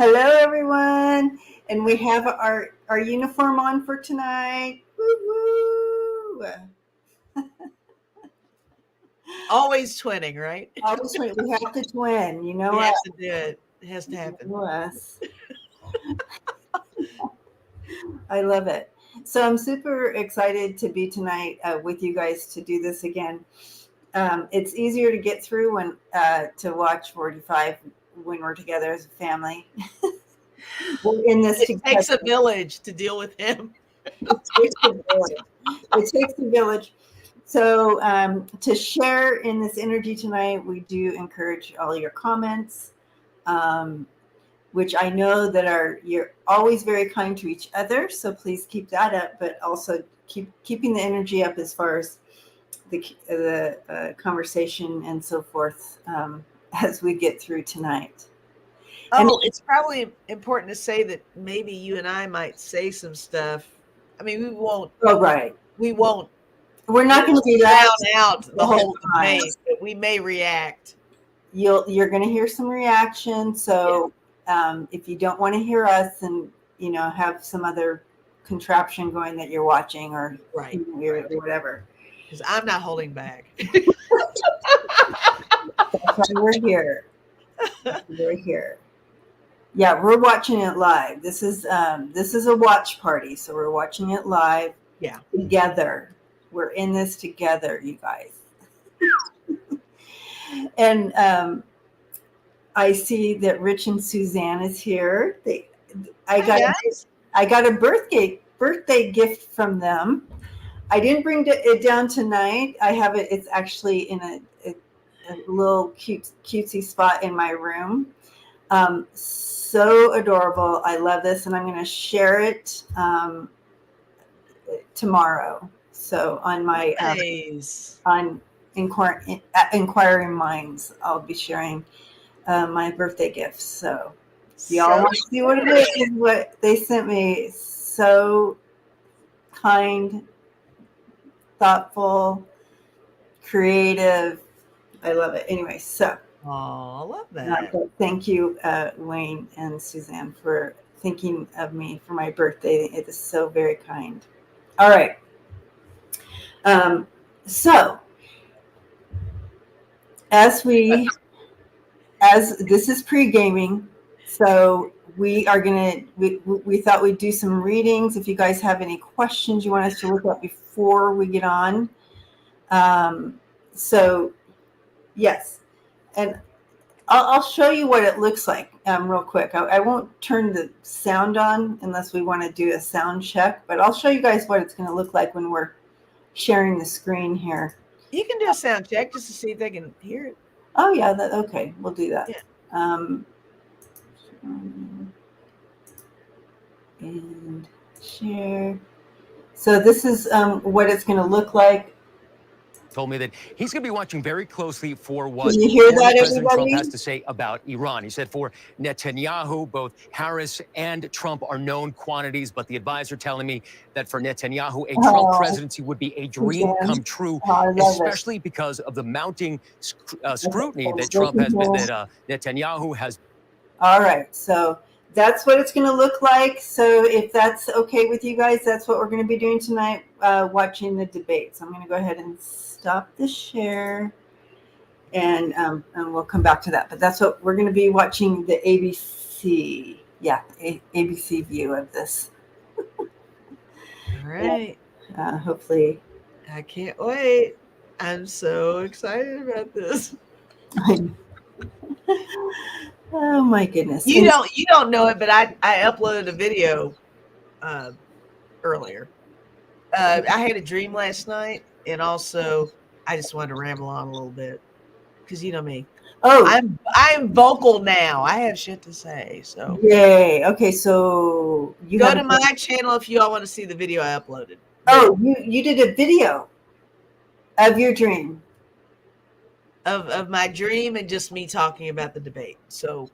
Hello, everyone. And we have our uniform on for tonight. Woo-woo. Always twinning, right? Always we have to twin. You know We what? have to do it. It has to happen. You know us. I love it. So I'm super excited to be tonight with you guys to do this again. It's easier to get through when to watch 45 when we're together as a family. We're in this It together. takes a village to deal with him. It takes a village. It takes a village. So to share in this energy tonight, we do encourage all your comments, which I know that you're always very kind to each other. So please keep that up, but also keeping the energy up as far as the conversation and so forth as we get through tonight. Oh, it's probably important to say that maybe you and I might say some stuff. I mean, we won't. Oh, right. We won't. We're not going to be drown loud out the whole time. debate, but we may react. You're going to hear some reaction. So if you don't want to hear us and have some other contraption going that you're watching or right. or whatever, because I'm not holding back. That's why we're here. We're here. Yeah, we're watching it live. This is a watch party, so we're watching it live. Yeah, together. We're in this together, you guys. And I see that Rich and Suzanne is here. I got a birthday gift from them. I didn't bring it down tonight. I have it. It's actually in a little cutesy spot in my room. So adorable. I love this, and I'm going to share it tomorrow. So on my on Inquiring Minds, I'll be sharing my birthday gifts. So y'all want to see what it is? What they sent me. So kind, thoughtful, creative. I love it. Anyway, so. Oh, I love that. Thank you, Wayne and Suzanne, for thinking of me for my birthday. It is so very kind. All right. So, as this is pre-gaming, so we are we thought we'd do some readings. If you guys have any questions you want us to look up before we get on. So, yes. And I'll show you what it looks like real quick. I won't turn the sound on unless we want to do a sound check, but I'll show you guys what it's going to look like when we're sharing the screen here. You can do a sound check just to see if they can hear it. Oh, yeah. Okay. We'll do that. Yeah. And share. So this is what it's going to look like. Told me that he's going to be watching very closely for what President Trump has to say about Iran. He said for Netanyahu, both Harris and Trump are known quantities, but the advisor telling me that for Netanyahu, a Trump presidency would be a dream come true, especially because of the mounting scrutiny that Netanyahu has. All right, so that's what it's going to look like. So if that's okay with you guys, that's what we're going to be doing tonight, watching the debate. So I'm going to go ahead and stop the share, and we'll come back to that. But that's what we're going to be watching, the ABC. Yeah, ABC view of this. All right. Hopefully. I can't wait. I'm so excited about this. Oh my goodness! You don't know it, but I uploaded a video earlier. I had a dream last night, and also I just wanted to ramble on a little bit because you know me. Oh, I'm vocal now. I have shit to say. So yay! Okay, so you go to my channel if you all want to see the video I uploaded. Oh, you did a video of your dream. Of my dream and just me talking about the debate. So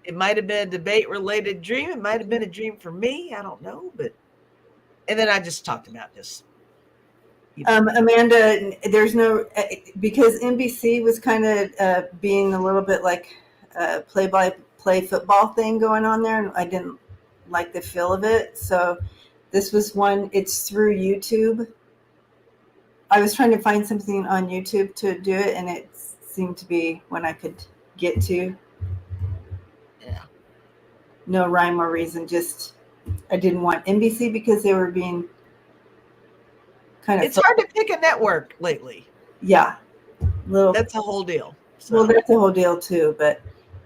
it might have been a debate related dream. It might have been a dream for me. I don't know, and then I just talked about this. Amanda, there's no, because NBC was kind of being a little bit like play by play football thing going on there, and I didn't like the feel of it. So this was one. It's through YouTube. I was trying to find something on YouTube to do it, and it seemed to be one I could get to. Yeah. No rhyme or reason. Just I didn't want NBC because they were being kind of. It's hard to pick a network lately. Yeah. That's a whole deal. So. Well, that's a whole deal too. But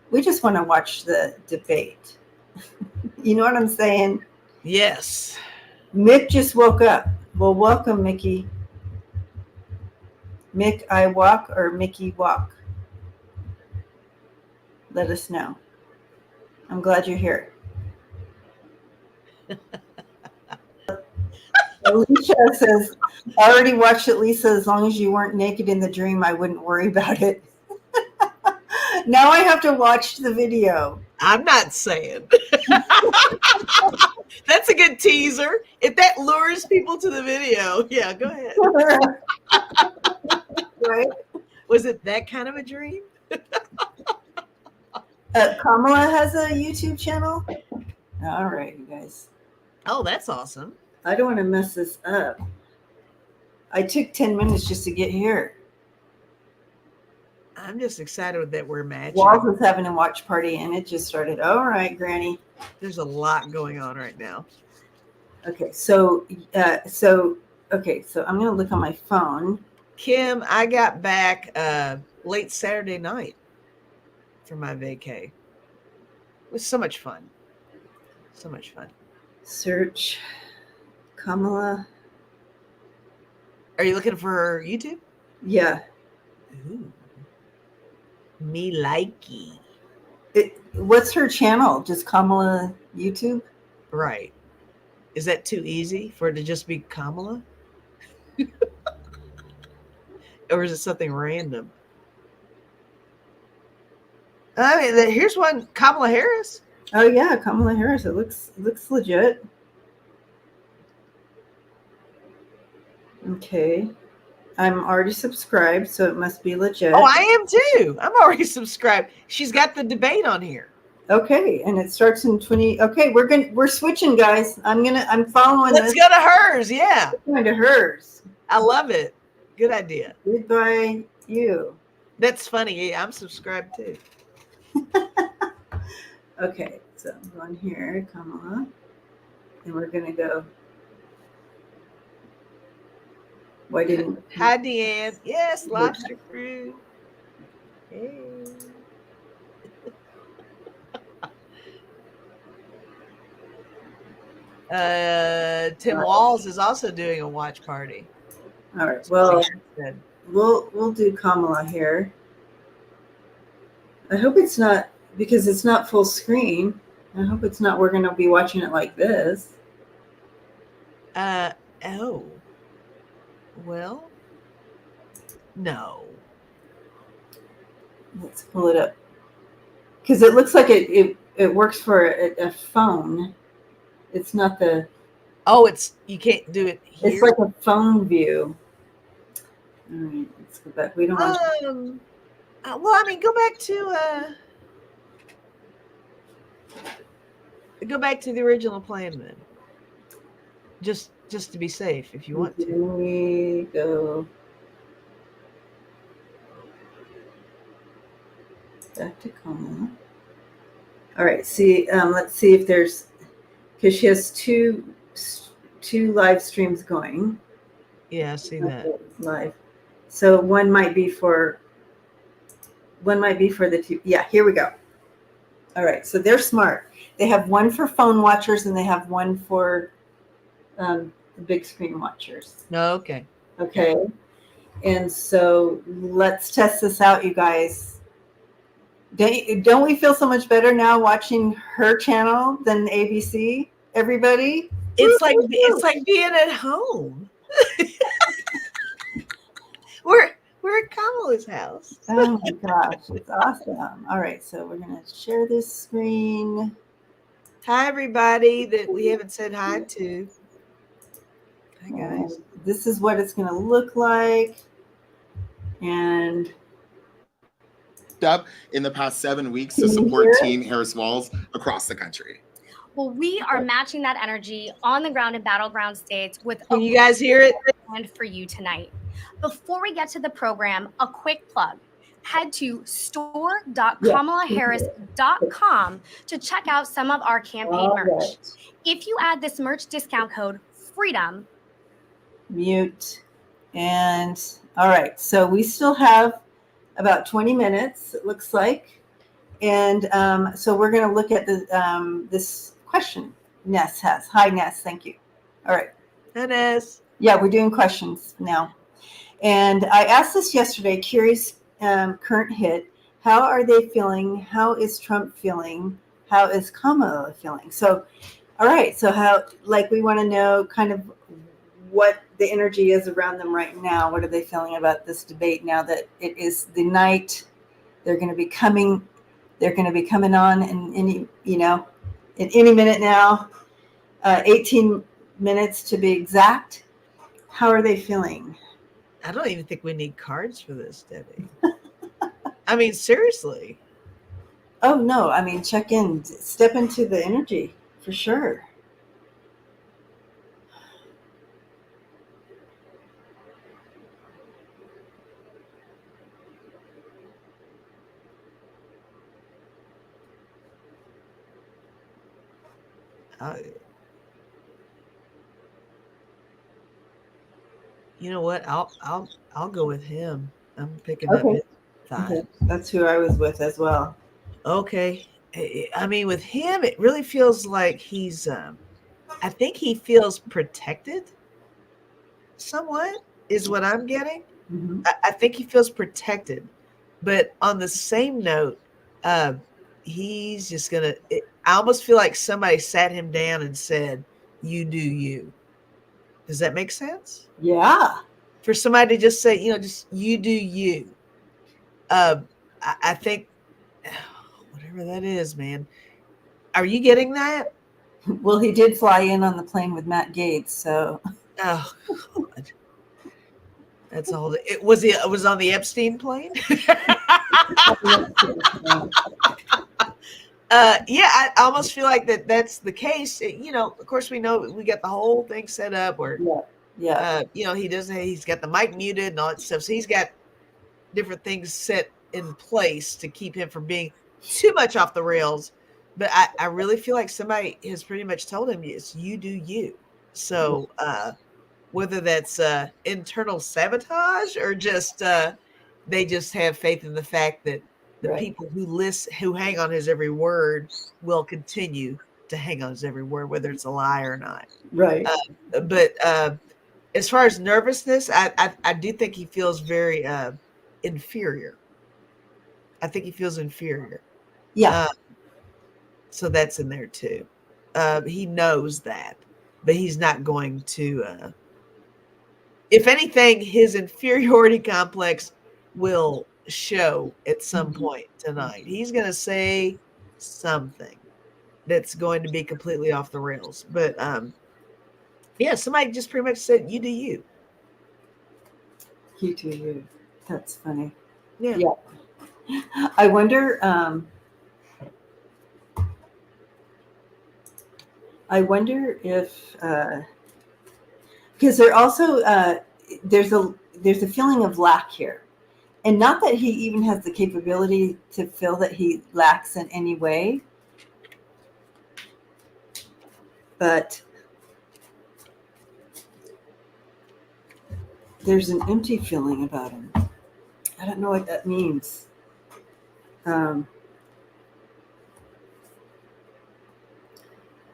we just want to watch the debate. You know what I'm saying? Yes. Mick just woke up. Well, welcome, Mickey. Mick, I walk or Mickey walk? Let us know. I'm glad you're here. Alicia says, I already watched it, Lisa. As long as you weren't naked in the dream, I wouldn't worry about it. Now I have to watch the video. I'm not saying. That's a good teaser. If that lures people to the video, yeah, go ahead. Right? Was it that kind of a dream? Kamala has a YouTube channel. All right, you guys. Oh, that's awesome. I don't want to mess this up. I took 10 minutes just to get here. I'm just excited that we're matching. Walls was having a watch party, and it just started. All right, Granny. There's a lot going on right now. Okay, so I'm gonna look on my phone. Kim, I got back late Saturday night for my vacay. It was so much fun. So much fun. Search Kamala. Are you looking for her YouTube? Yeah. Ooh. Me likey. What's her channel? Just Kamala YouTube? Right. Is that too easy for it to just be Kamala? Or is it something random? I mean, here's one, Kamala Harris. Oh yeah, Kamala Harris. It looks legit. Okay. I'm already subscribed, so it must be legit. Oh, I am too. I'm already subscribed. She's got the debate on here. Okay, and it starts in 20. Okay, we're switching, guys. I'm following. Let's go to hers. Yeah. Let's go to hers. I love it. Good idea. Goodbye, you. That's funny. Yeah, I'm subscribed too. Okay, so I'm going here, Kamala, and we're gonna go. Why didn't? Hi, Deanne. Yes, Lobster Crew. Hey. Tim Walls is also doing a watch party. All right. Well, we'll do Kamala here. I hope it's not, because it's not full screen. I hope it's not. We're going to be watching it like this. Oh. Well, no. Let's pull it up, because it looks like it works for a phone. It's not the. Oh, you can't do it here. It's like a phone view. All right, let's go back. We don't want. Well, I mean, go back to the original plan then. Just to be safe, if you want to. We go back to Kamala. All right. See, let's see if there's, because she has two live streams going. Yeah, I see that live. So one might be for the two. Yeah, here we go. All right. So they're smart. They have one for phone watchers, and they have one for the big screen watchers. Okay. Okay. And so let's test this out, you guys. Don't we feel so much better now watching her channel than ABC? Everybody? It's like being at home. We're at Kamala's house. Oh my gosh, it's awesome. All right, so we're gonna share this screen. Hi everybody that we haven't said hi to. Hi guys. This is what it's gonna look like. And step in the past 7 weeks to support Team Harris Walls across the country. Well, we are matching that energy on the ground in battleground states with. Can you guys hear it? And for you tonight. Before we get to the program, a quick plug. Head to store.kamalaharris.com to check out some of our campaign merch. Right. If you add this merch discount code FREEDOM. Mute. And all right, so we still have about 20 minutes, it looks like. And so we're going to look at the this question Ness has. Hi, Ness. Thank you. All right. Hi, Ness. Yeah, we're doing questions now. And I asked this yesterday, curious current hit. How are they feeling? How is Trump feeling? How is Kamala feeling? So, all right. So we want to know kind of what the energy is around them right now. What are they feeling about this debate now that it is the night? They're going to be coming on in any minute now, 18 minutes to be exact. How are they feeling? I don't even think we need cards for this, Debbie. I mean, seriously. Oh, no. I mean, check in. Step into the energy for sure. You know what? I'll go with him. I'm picking up his thigh. Okay. That's who I was with as well. Okay. I mean, with him, it really feels like he's. I think he feels protected. Somewhat is what I'm getting. Mm-hmm. I think he feels protected, but on the same note, he's just gonna. I almost feel like somebody sat him down and said, "You do you." Does that make sense? Yeah. For somebody to just say, just you do you. I think whatever that is, man. Are you getting that? Well, he did fly in on the plane with Matt Gaetz, so. Oh, God. That's all. It was on the Epstein plane. Yeah, I almost feel like that's the case. Of course, we know we got the whole thing set up where, he's got the mic muted and all that stuff. So he's got different things set in place to keep him from being too much off the rails. But I really feel like somebody has pretty much told him, yes, you do you. So whether that's internal sabotage or just they just have faith in the fact that the people who hang on his every word will continue to hang on his every word, whether it's a lie or not. Right. But as far as nervousness, I do think he feels very inferior. I think he feels inferior. Yeah. So that's in there too. He knows that, but he's not going to. If anything, his inferiority complex will show at some point tonight. He's going to say something that's going to be completely off the rails. But somebody just pretty much said, "You do you." You do you. That's funny. Yeah. I wonder. If because they're also there's a feeling of lack here, and not that he even has the capability to feel that he lacks in any way, but there's an empty feeling about him. I don't know what that means.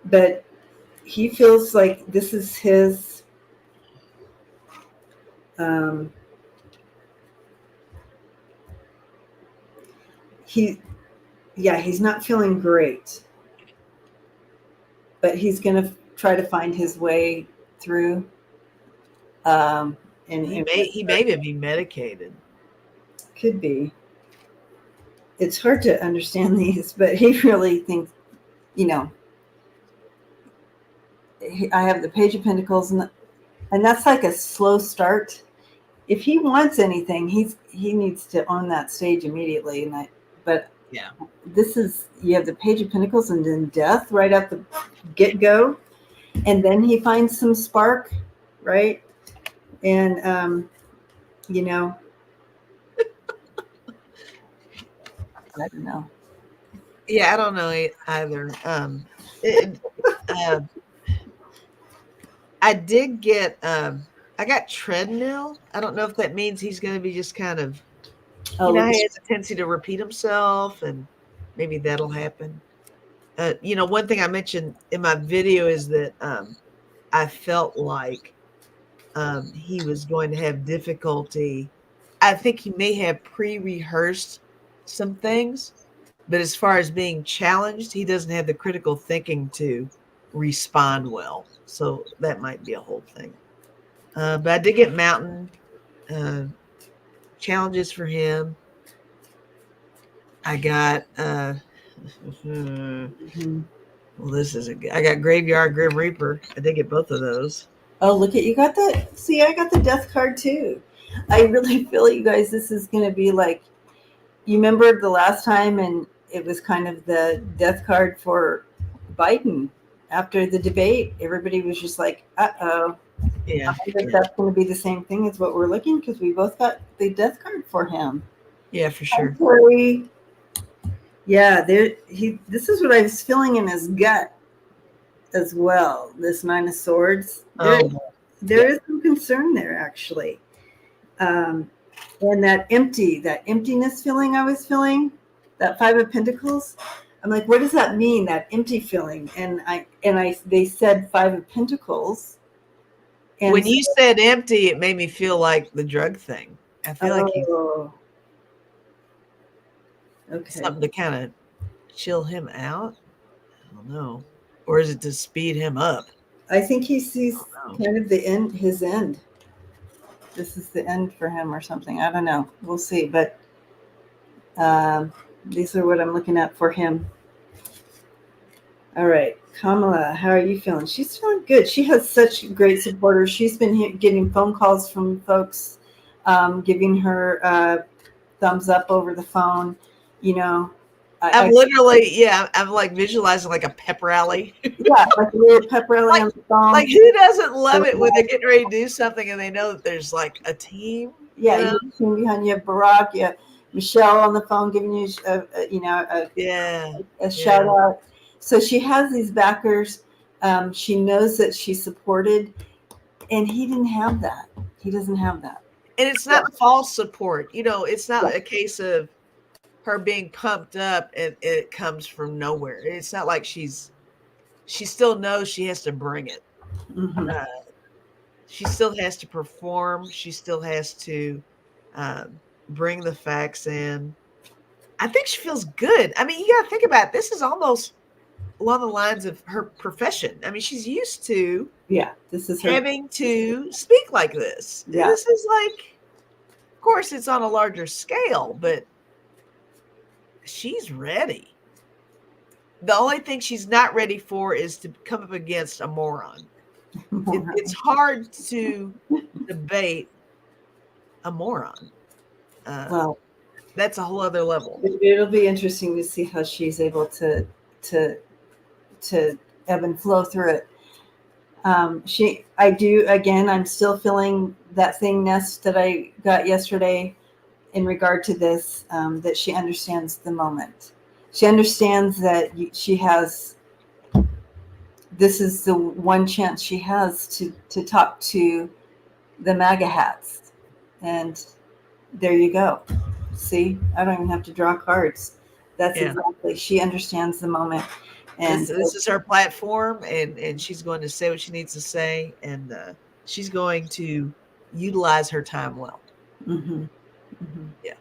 But he feels like this is his he's not feeling great, but he's going to try to find his way through. And he may be medicated. Could be. It's hard to understand these, but he really thinks, I have the Page of Pentacles, and that's like a slow start. if he wants anything, he needs to own that stage immediately. But Yeah. this is, you have the Page of Pentacles and then Death right at the get-go, and then he finds some spark, right? And you know, I don't know. Yeah, I don't know either. Uh, I did get I got treadmill. I don't know if that means he's going to be just kind of, he has a tendency to repeat himself, and maybe that'll happen. One thing I mentioned in my video is that I felt like he was going to have difficulty. I think he may have pre-rehearsed some things, but as far as being challenged, he doesn't have the critical thinking to respond well. So that might be a whole thing. But I did get mountain challenges for him. I got well, this isn't good. I got Graveyard Grim Reaper. I did get both of those. Oh, look at you, got that. See, I got the Death card too. I really feel, you guys, this is going to be like, you remember the last time, and it was kind of the Death card for Biden after the debate. Everybody was just like, uh-oh. Yeah. I think that's going to be the same thing as what we're looking, because we both got the Death card for him. Yeah, for sure. Yeah, this is what I was feeling in his gut as well. This Nine of Swords. There is some concern there, actually. And that emptiness feeling I was feeling, that Five of Pentacles. I'm like, what does that mean? That empty feeling. And they said Five of Pentacles. And when you said empty, it made me feel like the drug thing. I feel like he's something to kind of chill him out. I don't know. Or is it to speed him up? I think he sees kind of his end. This is the end for him or something. I don't know. We'll see. But these are what I'm looking at for him. All right. Kamala, how are you feeling? She's feeling good. She has such great supporters. She's been getting phone calls from folks giving her thumbs up over the phone. I'm like visualizing like a pep rally. Yeah, like a little pep rally on the phone. Like, who doesn't love it when they're getting ready to do something and they know that there's like a team? Yeah, you have a team behind you. Barack, you have Michelle on the phone giving you a shout out. So she has these backers. She knows that she's supported, and he didn't have that. He doesn't have that. And it's not false support. It's not a case of her being pumped up and it comes from nowhere. It's not like she still knows she has to bring it. Mm-hmm. She still has to perform. She still has to bring the facts in. I think she feels good. I mean, you got to think about it. This is almost along the lines of her profession. I mean, she's used to this is her having to speak like this. Yeah. This is like, of course, it's on a larger scale, but she's ready. The only thing she's not ready for is to come up against a moron. It's hard to debate a moron. Well, that's a whole other level. It'll be interesting to see how she's able to ebb and flow through it. I'm still feeling that thing nest that I got yesterday in regard to this, that she understands the moment. She understands that this is the one chance she has to talk to the MAGA hats. And there you go. See, I don't even have to draw cards. That's exactly, she understands the moment. And this is her platform, and she's going to say what she needs to say, and she's going to utilize her time well. Mm-hmm. Mm-hmm. Yeah.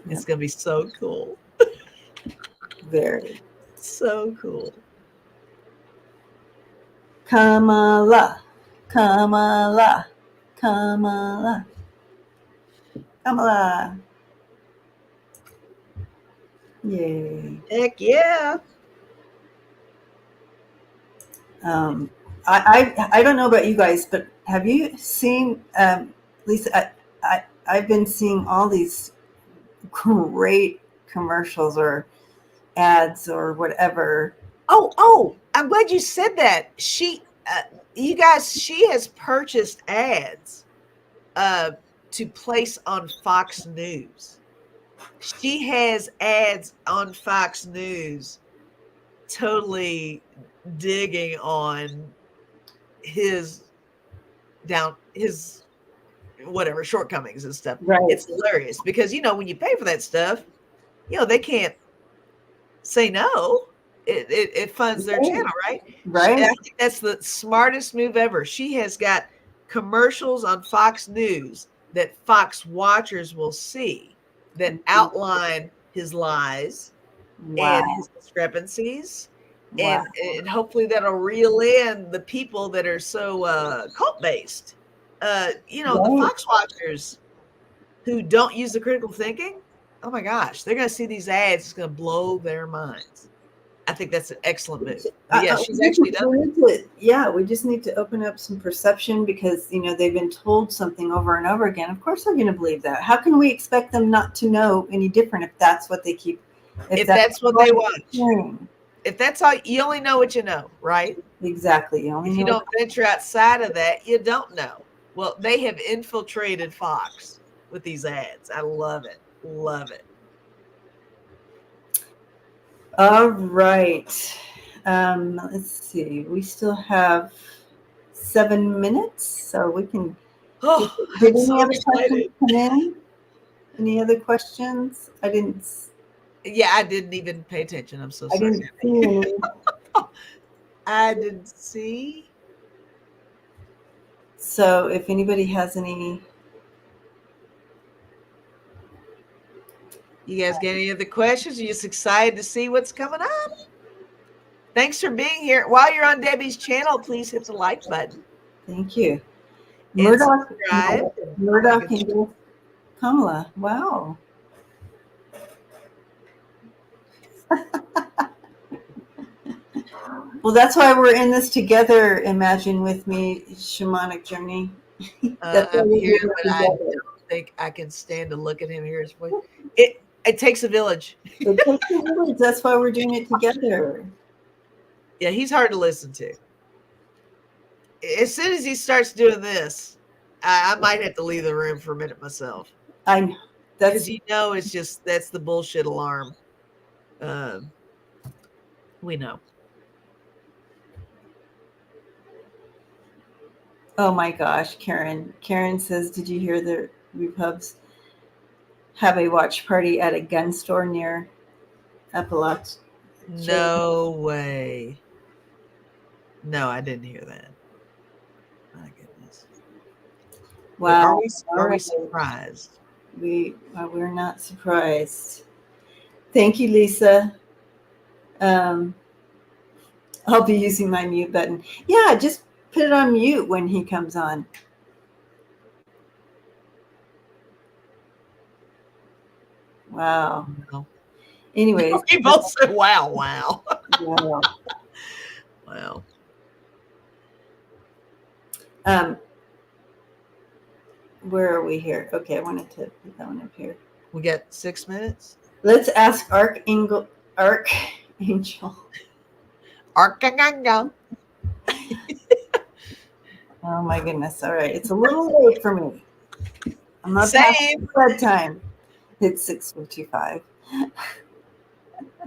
It's going to be so cool. Very. So cool. Kamala, Kamala, Kamala, Kamala. Yay. Heck yeah. I don't know about you guys, but have you seen Lisa, I've been seeing all these great commercials or ads or whatever. Oh, I'm glad you said that. You guys, she has purchased ads to place on Fox News. She has ads on Fox News totally digging on his whatever shortcomings and stuff. Right. It's hilarious because when you pay for that stuff, they can't say no. It funds their channel, right? Right. I think that's the smartest move ever. She has got commercials on Fox News that Fox watchers will see that outline his lies and his discrepancies. Wow. And hopefully that'll reel in the people that are so cult based. The Fox watchers who don't use the critical thinking, oh my gosh, they're going to see these ads. It's going to blow their minds. I think that's an excellent move. But yeah, she's actually done it. We just need to open up some perception because, they've been told something over and over again. Of course they're going to believe that. How can we expect them not to know any different if that's what they keep? If that's what they watch. If that's all, you only know what you know, right? Exactly. If you don't venture outside of that, you don't know. Well, they have infiltrated Fox with these ads. I love it. Love it. All right. Let's see. We still have 7 minutes, so we can. Did any other questions come in? Any other questions? I didn't. Yeah, I didn't even pay attention. I'm so sorry. I didn't see any. I didn't see. So, if anybody has any. You guys get any other questions? Are you just excited to see what's coming up? Thanks for being here. While you're on Debbie's channel, please hit the like button. Thank you. And Murdoch and Kamala. Wow. Well, that's why we're in this together. Imagine with me, shamanic journey. I'm here, but I don't think I can stand to look at him hear his voice. It takes a village. It takes a village. That's why we're doing it together. Yeah, he's hard to listen to. As soon as he starts doing this, I might have to leave the room for a minute myself. I know. Because that's the bullshit alarm. We know. Oh my gosh, Karen. Karen says, did you hear the Repubs have a watch party at a gun store near Epilogue? No way. No, I didn't hear that. My goodness. Wow. Are we surprised? We're not surprised. Thank you, Lisa. I'll be using my mute button. Yeah, just put it on mute when he comes on. Wow. No. Anyways. We both said, wow. Wow. Wow. Where are we here? Okay, I wanted to put that one up here. We got 6 minutes. Let's ask Archangel. Oh my goodness. All right. It's a little late for me. I'm not past bedtime. It's 6:55.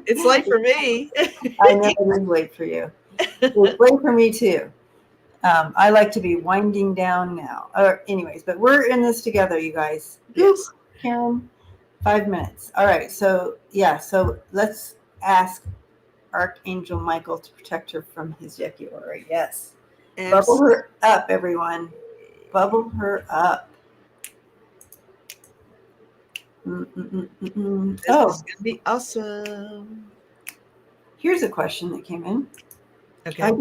It's late for me. I know it is late for you. It's late for me too. I like to be winding down now. Anyways, but we're in this together, you guys. Yes. Karen, 5 minutes. All right. So let's ask Archangel Michael to protect her from his Yekiora. Yes. Bubble her up, everyone. Bubble her up. This is gonna be awesome. Here's a question that came in. Okay.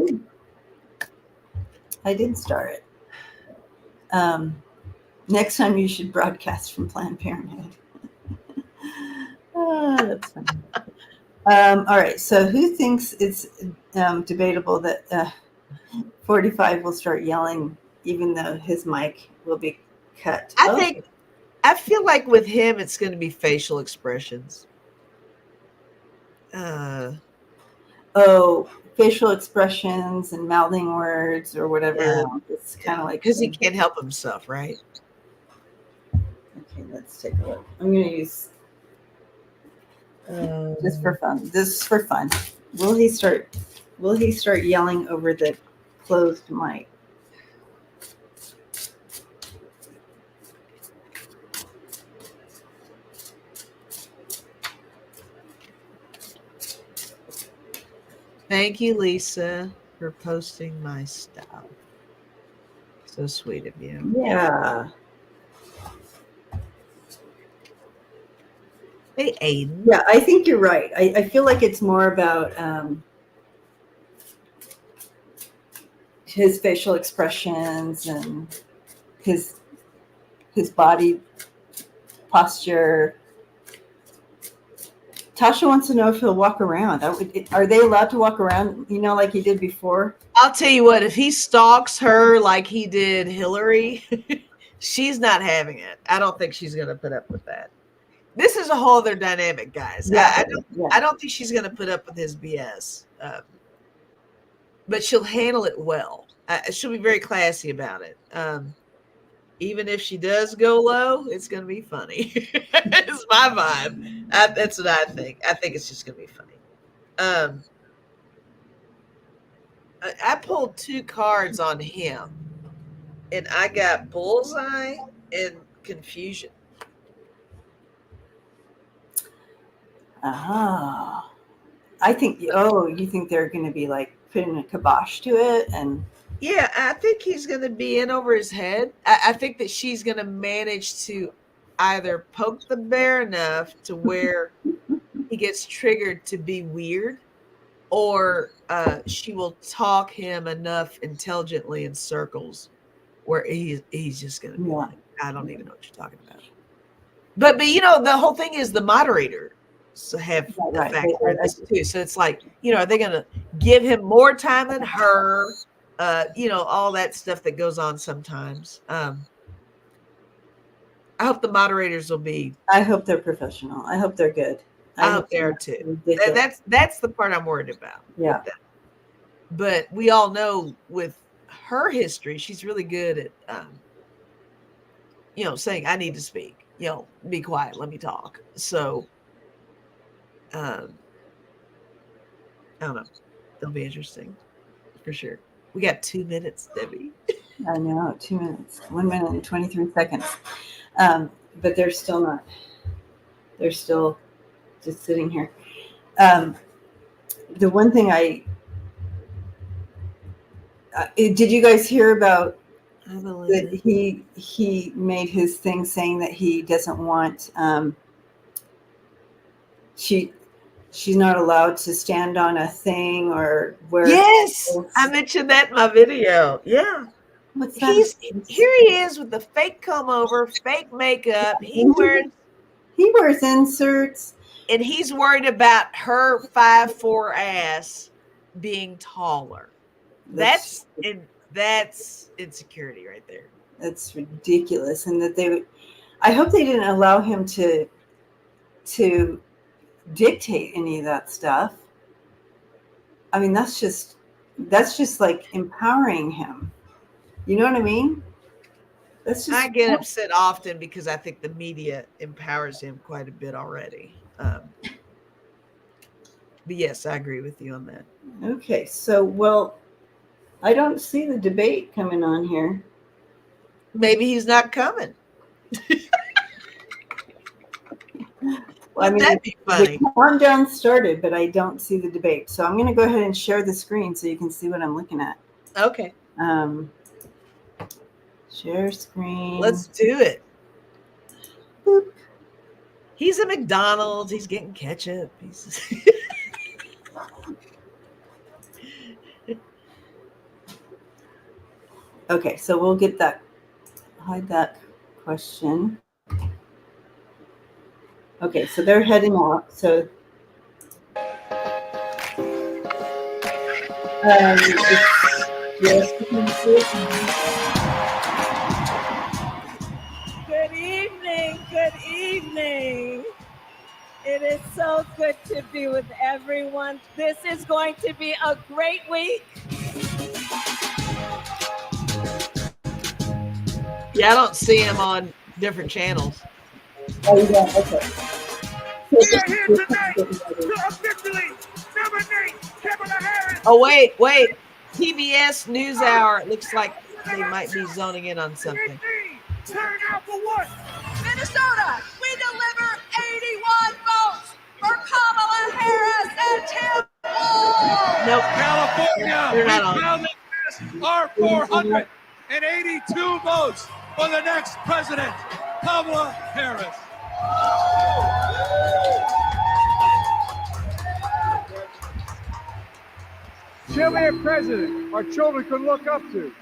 I did start it. Next time you should broadcast from Planned Parenthood. That's funny. All right. So who thinks it's debatable that 45 will start yelling even though his mic will be cut. I feel like with him, it's going to be facial expressions. Facial expressions and mouthing words or whatever. Yeah. It's kind of like because he can't help himself, right? Okay, let's take a look. I'm going to use just for fun. This is for fun. Will he start yelling over the closed mic? Thank you, Lisa, for posting my stuff. So sweet of you. Yeah. Hey, Aiden. Yeah, I think you're right. I feel like it's more about his facial expressions and his body posture. Tasha wants to know if he'll walk around. Are they allowed to walk around, like he did before? I'll tell you what, if he stalks her like he did Hillary, she's not having it. I don't think she's going to put up with that. This is a whole other dynamic, guys. Yeah, I don't think she's going to put up with his BS, but she'll handle it well. She'll be very classy about it. Even if she does go low, it's going to be funny. It's my vibe. That's what I think. I think it's just going to be funny. I pulled 2 cards on him, and I got bullseye and confusion. I think, you think they're going to be like putting a kibosh to it? And yeah, I think he's going to be in over his head. I think that she's going to manage to either poke the bear enough to where he gets triggered to be weird, or she will talk him enough intelligently in circles where he's just going to be like, I don't even know what you're talking about. But the whole thing is the moderator have a factor in this too. So it's like, are they going to give him more time than her? All that stuff that goes on sometimes. I hope the moderators will be. I hope they're professional. I hope they're good. I hope they are too. That's the part I'm worried about. Yeah. But we all know with her history, she's really good at, saying, I need to speak, be quiet, let me talk. So, I don't know. They'll be interesting for sure. We got 2 minutes, Debbie. I know, 2 minutes, 1 minute and 23 seconds. But they're still not. They're still just sitting here. The one thing did you guys hear about that he made his thing saying that he doesn't want she's not allowed to stand on a thing or wear. Yes, I mentioned that in my video. Yeah. What's that? Here he is with the fake comb over, fake makeup. He wears inserts. And he's worried about her 5'4" ass being taller. That's insecurity right there. That's ridiculous. And that I hope they didn't allow him to dictate any of that stuff. I mean, that's just like empowering him. You know what I mean? I get upset often because I think the media empowers him quite a bit already. But yes, I agree with you on that. Okay, so I don't see the debate coming on here. Maybe he's not coming. Wouldn't that be funny? The countdown started, but I don't see the debate. So I'm going to go ahead and share the screen so you can see what I'm looking at. Okay. Share screen. Let's do it. Boop. He's at McDonald's. He's getting ketchup. Okay, so we'll get hide that question. Okay, so they're heading out. So yes, you can see it. is so good to be with everyone. This is going to be a great week. Yeah, I don't see him on different channels. Oh, you don't? Okay. We are here tonight to officially nominate Kamala Harris. Oh, wait. PBS NewsHour. It looks like they might be zoning in on something. Turn out for what? Minnesota, we deliver 81 votes for Kamala Harris and Tim Walz. Nope. California, They're we not on. proudly cast our 482 votes for the next president, Kamala Harris. She'll be a president our children can look up to.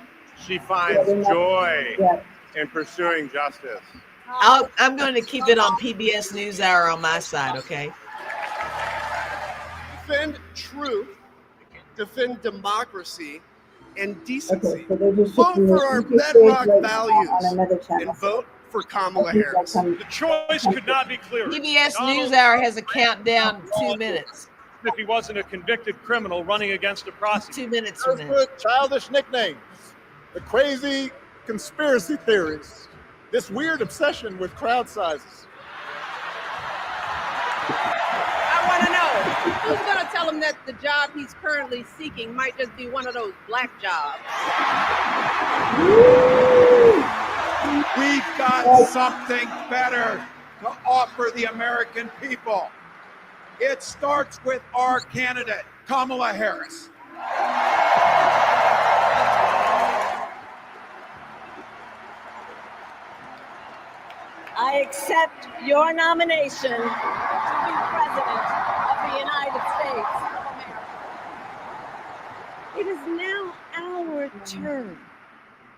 She finds joy in pursuing justice. I'm going to keep it on PBS NewsHour on my side, okay? Defend truth, defend democracy, and decency. Okay, so they're just Vote for our bedrock values on another channel. and vote for Kamala Harris. The choice could not be clearer. PBS NewsHour has a countdown 2 minutes. If he wasn't a convicted criminal running against a prosecutor. 2 minutes from now. Childish nicknames, the crazy conspiracy theories, this weird obsession with crowd sizes. I want to know, who's going to tell him that the job he's currently seeking might just be one of those black jobs? We've got something better to offer the American people. It starts with our candidate, Kamala Harris. I accept your nomination to be President of the United States of America. It is now our turn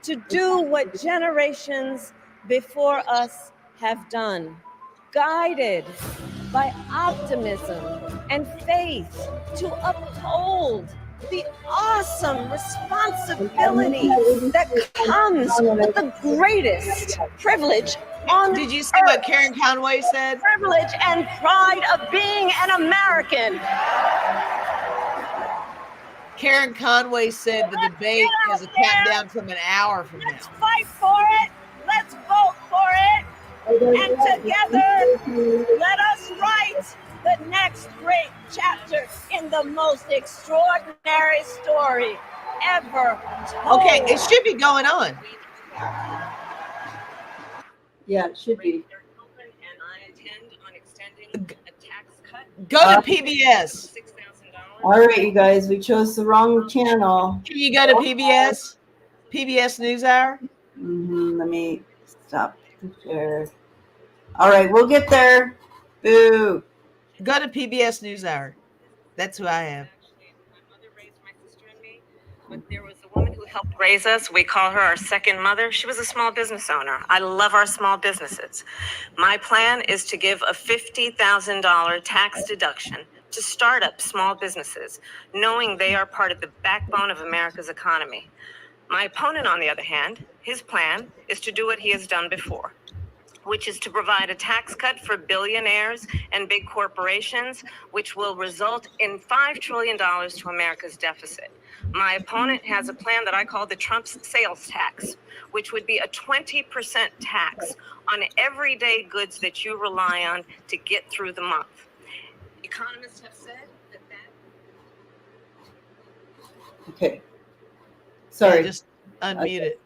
to do what generations before us have done, guided by optimism and faith to uphold the awesome responsibility that comes with the greatest privilege on Did you see what Karen Conway said? privilege and pride of being an American. Karen Conway said the debate has a countdown from an hour from now. Let's fight for it. Let's vote for it. And together, let us write the next great chapter in the most extraordinary story ever told. Okay, it should be going on. Yeah, it should be. Go to PBS. All right, you guys, we chose the wrong channel. Can you go to PBS? PBS NewsHour? Let me stop the share. All right, we'll get there. Boo. Go to PBS NewsHour. That's who I have. But there was a woman who helped raise us. We call her our second mother. She was a small business owner. I love our small businesses. My plan is to give a $50,000 tax deduction to start up small businesses, knowing they are part of the backbone of America's economy. My opponent, on the other hand, his plan is to do what he has done before, which is to provide a tax cut for billionaires and big corporations, which will result in $5 trillion to America's deficit. My opponent has a plan that I call the Trump's sales tax, which would be a 20% tax on everyday goods that you rely on to get through the month. Economists have said that Okay. Sorry. Yeah, just unmute it.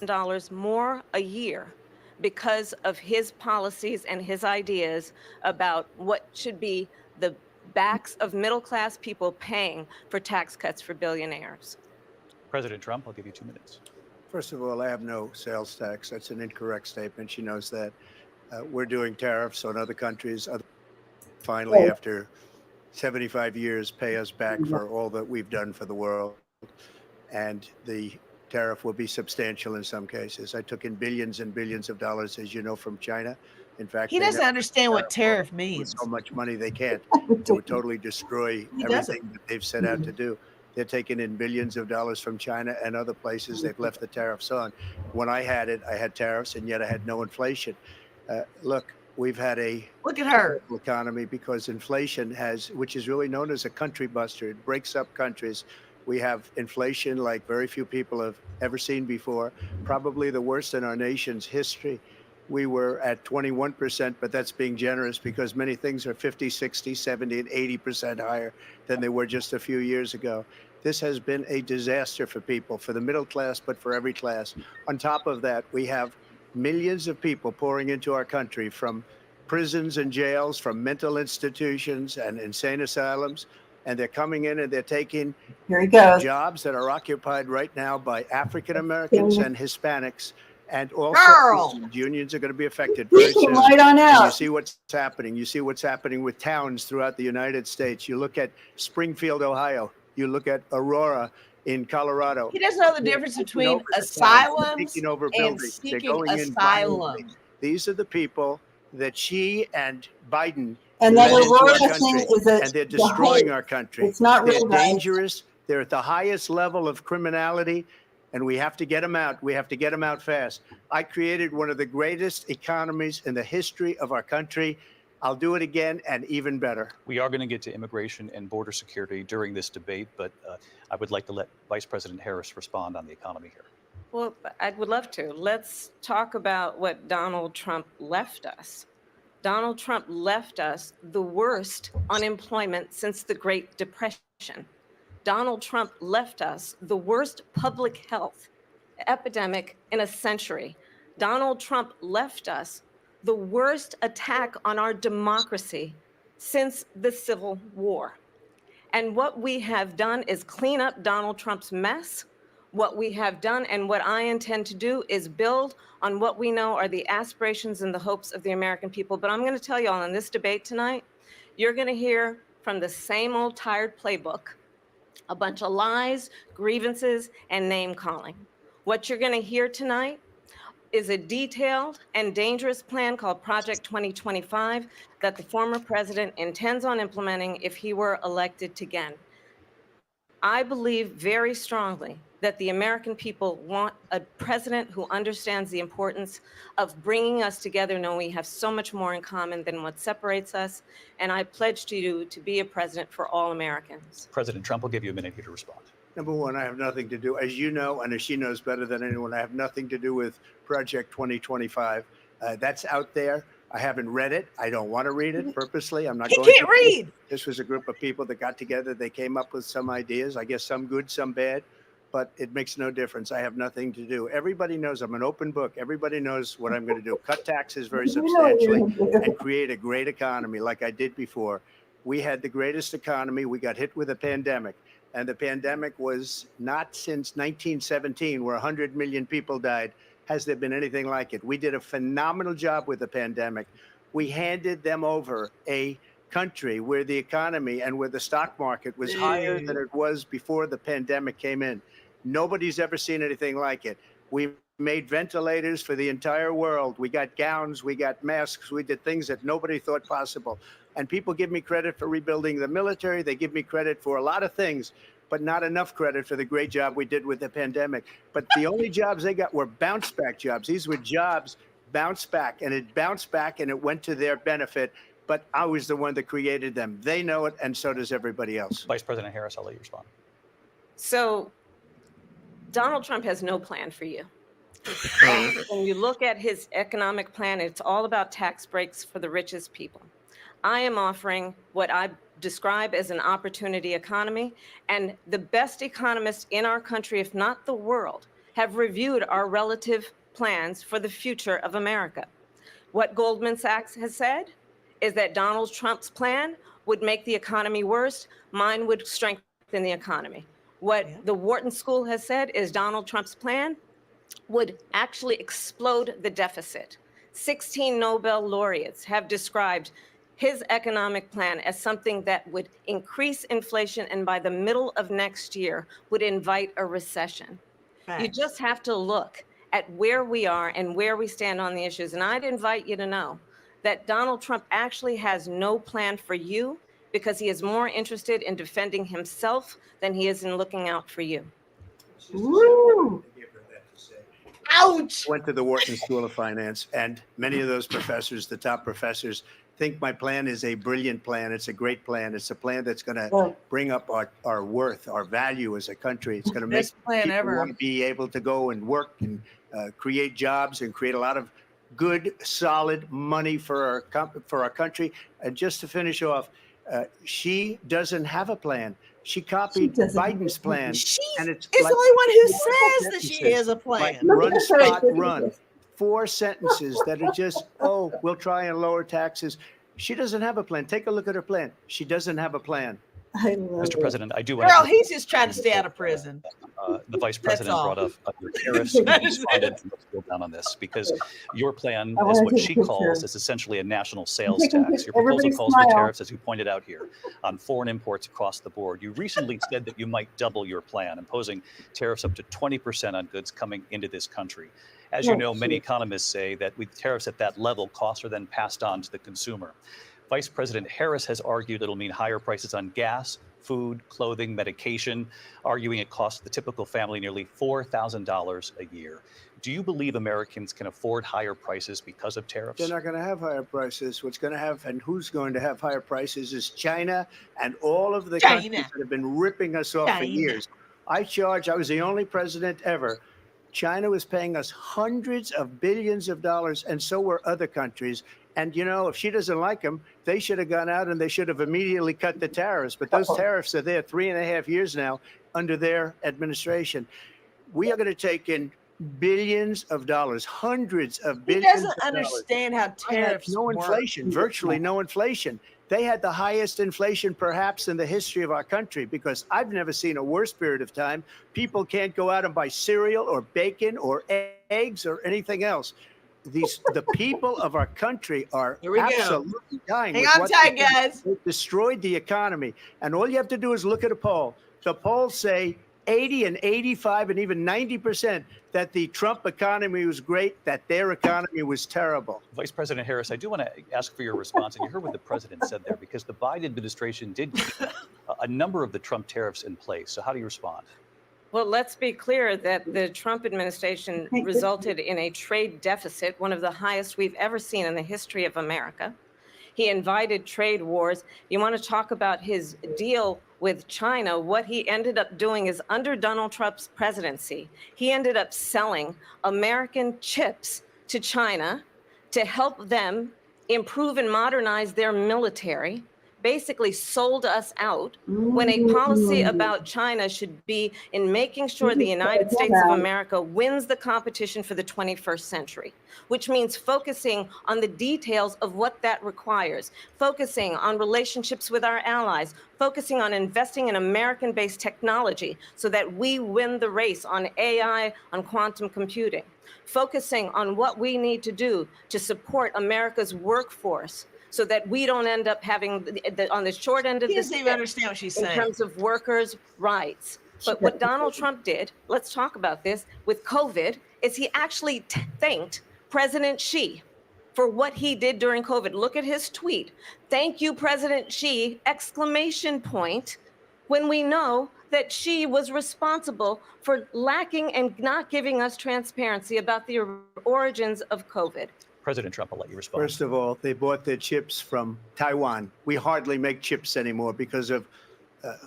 $1 more a year because of his policies and his ideas about what should be the backs of middle-class people paying for tax cuts for billionaires. President Trump, I'll give you 2 minutes. First of all, I have no sales tax. That's an incorrect statement. She knows that. We're doing tariffs on other countries. Finally, after 75 years, pay us back for all that we've done for the world. And the tariff will be substantial in some cases. I took in billions and billions of dollars, as you know, from China. In fact, He doesn't understand what tariff means. so much money they can't. It would totally destroy everything that they've set out to do. They're taking in billions of dollars from China and other places. They've left the tariffs on. When I had it, I had tariffs, and yet I had no inflation. Look, we've had a Look at her economy because inflation which is really known as a country buster. It breaks up countries. We have inflation like very few people have ever seen before, probably the worst in our nation's history. We were at 21%, but that's being generous because many things are 50, 60, 70, and 80% higher than they were just a few years ago. This has been a disaster for people, for the middle class, but for every class. On top of that, we have millions of people pouring into our country from prisons and jails, from mental institutions and insane asylums. And they're coming in and they're taking jobs that are occupied right now by African Americans and Hispanics. And also, unions are going to be affected very soon. Right on out. And you see what's happening. You see what's happening with towns throughout the United States. You look at Springfield, Ohio. You look at Aurora in Colorado. He doesn't know the difference between asylums and seeking asylum. These are the people that she and Biden and that Aurora thing is and they're destroying our country. It's not real. They're dangerous. They're at the highest level of criminality. And we have to get them out. We have to get them out fast. I created one of the greatest economies in the history of our country. I'll do it again and even better. We are going to get to immigration and border security during this debate, but I would like to let Vice President Harris respond on the economy here. Well, I would love to. Let's talk about what Donald Trump left us. Donald Trump left us the worst unemployment since the Great Depression. Donald Trump left us the worst public health epidemic in a century. Donald Trump left us the worst attack on our democracy since the Civil War. And what we have done is clean up Donald Trump's mess. What we have done and what I intend to do is build on what we know are the aspirations and the hopes of the American people. But I'm going to tell you all in this debate tonight, you're going to hear from the same old tired playbook, a bunch of lies, grievances, and name calling. What you're going to hear tonight is a detailed and dangerous plan called Project 2025 that the former president intends on implementing if he were elected again. I believe very strongly that the American people want a president who understands the importance of bringing us together, knowing we have so much more in common than what separates us. And I pledge to you to be a president for all Americans. President Trump will give you a minute here to respond. Number one, I have nothing to do, as you know, and as she knows better than anyone, I have nothing to do with Project 2025. That's out there. I haven't read it. I don't want to read it purposely. I'm not going to. He can't read. This was a group of people that got together. They came up with some ideas, I guess some good, some bad, but it makes no difference. I have nothing to do. Everybody knows I'm an open book. Everybody knows what I'm going to do. Cut taxes very substantially and create a great economy like I did before. We had the greatest economy. We got hit with a pandemic. And the pandemic was not since 1917, where 100 million people died, has there been anything like it. We did a phenomenal job with the pandemic. We handed them over a country where the economy and where the stock market was higher than it was before the pandemic came in. Nobody's ever seen anything like it. We made ventilators for the entire world. We got gowns, we got masks, we did things that nobody thought possible. And people give me credit for rebuilding the military. They give me credit for a lot of things, but not enough credit for the great job we did with the pandemic. But the only jobs they got were bounce back jobs. These were jobs bounced back, and it bounced back and it went to their benefit. But I was the one that created them. They know it, and so does everybody else. Vice President Harris, I'll let you respond. So Donald Trump has no plan for you. When you look at his economic plan, it's all about tax breaks for the richest people. I am offering what I describe as an opportunity economy, and the best economists in our country, if not the world, have reviewed our relative plans for the future of America. What Goldman Sachs has said is that Donald Trump's plan would make the economy worse. Mine would strengthen the economy. What the Wharton School has said is Donald Trump's plan would actually explode the deficit. 16 Nobel laureates have described his economic plan as something that would increase inflation and by the middle of next year would invite a recession. Thanks. You just have to look at where we are and where we stand on the issues. And I'd invite you to know that Donald Trump actually has no plan for you because he is more interested in defending himself than he is in looking out for you. Woo. Ouch! Went to the Wharton School of Finance, and many of those professors, the top professors, think my plan is a brilliant plan. It's a great plan. It's a plan that's going to bring up our worth, our value as a country. It's going to make Best plan people ever. want to be able to go and work and create jobs and create a lot of good, solid money for our country. And just to finish off, she doesn't have a plan. She copied Biden's plan. And it's the only one who says that she has a plan. Like run, spot, run. 4 sentences that are just, oh, we'll try and lower taxes. She doesn't have a plan. Take a look at her plan. She doesn't have a plan. Mr. President, I do want Girl, he's just trying to stay out of prison. The Vice President brought up your tariffs. Let's go down on this because your plan is what she calls is essentially a national sales tax. Your proposal calls for tariffs, as you pointed out here, on foreign imports across the board. You recently said that you might double your plan, imposing tariffs up to 20% on goods coming into this country. As you know, many economists say that with tariffs at that level, costs are then passed on to the consumer. Vice President Harris has argued it'll mean higher prices on gas, food, clothing, medication, arguing it costs the typical family nearly $4,000 a year. Do you believe Americans can afford higher prices because of tariffs? They're not going to have higher prices. What's going to have and who's going to have higher prices is China and all of the countries that have been ripping us off for years. I was the only president ever. China was paying us hundreds of billions of dollars, and so were other countries. And, you know, if she doesn't like them, they should have gone out and they should have immediately cut the tariffs. But those tariffs are there 3.5 years now under their administration. We are going to take in billions of dollars, hundreds of billions. He doesn't understand how tariffs no inflation, virtually no inflation. They had the highest inflation perhaps in the history of our country because I've never seen a worse period of time. People can't go out and buy cereal or bacon or eggs or anything else. The people of our country are absolutely dying. Hang on tight, guys. They destroyed the economy. And all you have to do is look at a poll. The polls say 80 and 85 and even 90% that the Trump economy was great, that their economy was terrible. Vice President Harris, I do want to ask for your response. And you heard what the president said there, because the Biden administration did keep a number of the Trump tariffs in place. So how do you respond? Well, let's be clear that the Trump administration resulted in a trade deficit, one of the highest we've ever seen in the history of America. He invited trade wars. You want to talk about his deal with China? What he ended up doing is under Donald Trump's presidency, he ended up selling American chips to China to help them improve and modernize their military. Basically sold us out when a policy about China should be in making sure the United States of America wins the competition for the 21st century, which means focusing on the details of what that requires, focusing on relationships with our allies, focusing on investing in American-based technology so that we win the race on AI, on quantum computing, focusing on what we need to do to support America's workforce so that we don't end up having on the short end of this. He doesn't even understand what she's saying. In terms of workers' rights. But what Donald Trump did, let's talk about this, with COVID, is he actually thanked President Xi for what he did during COVID. Look at his tweet. Thank you, President Xi, exclamation point, when we know that Xi was responsible for lacking and not giving us transparency about the origins of COVID. President Trump, I'll let you respond. First of all, they bought their chips from Taiwan. We hardly make chips anymore because of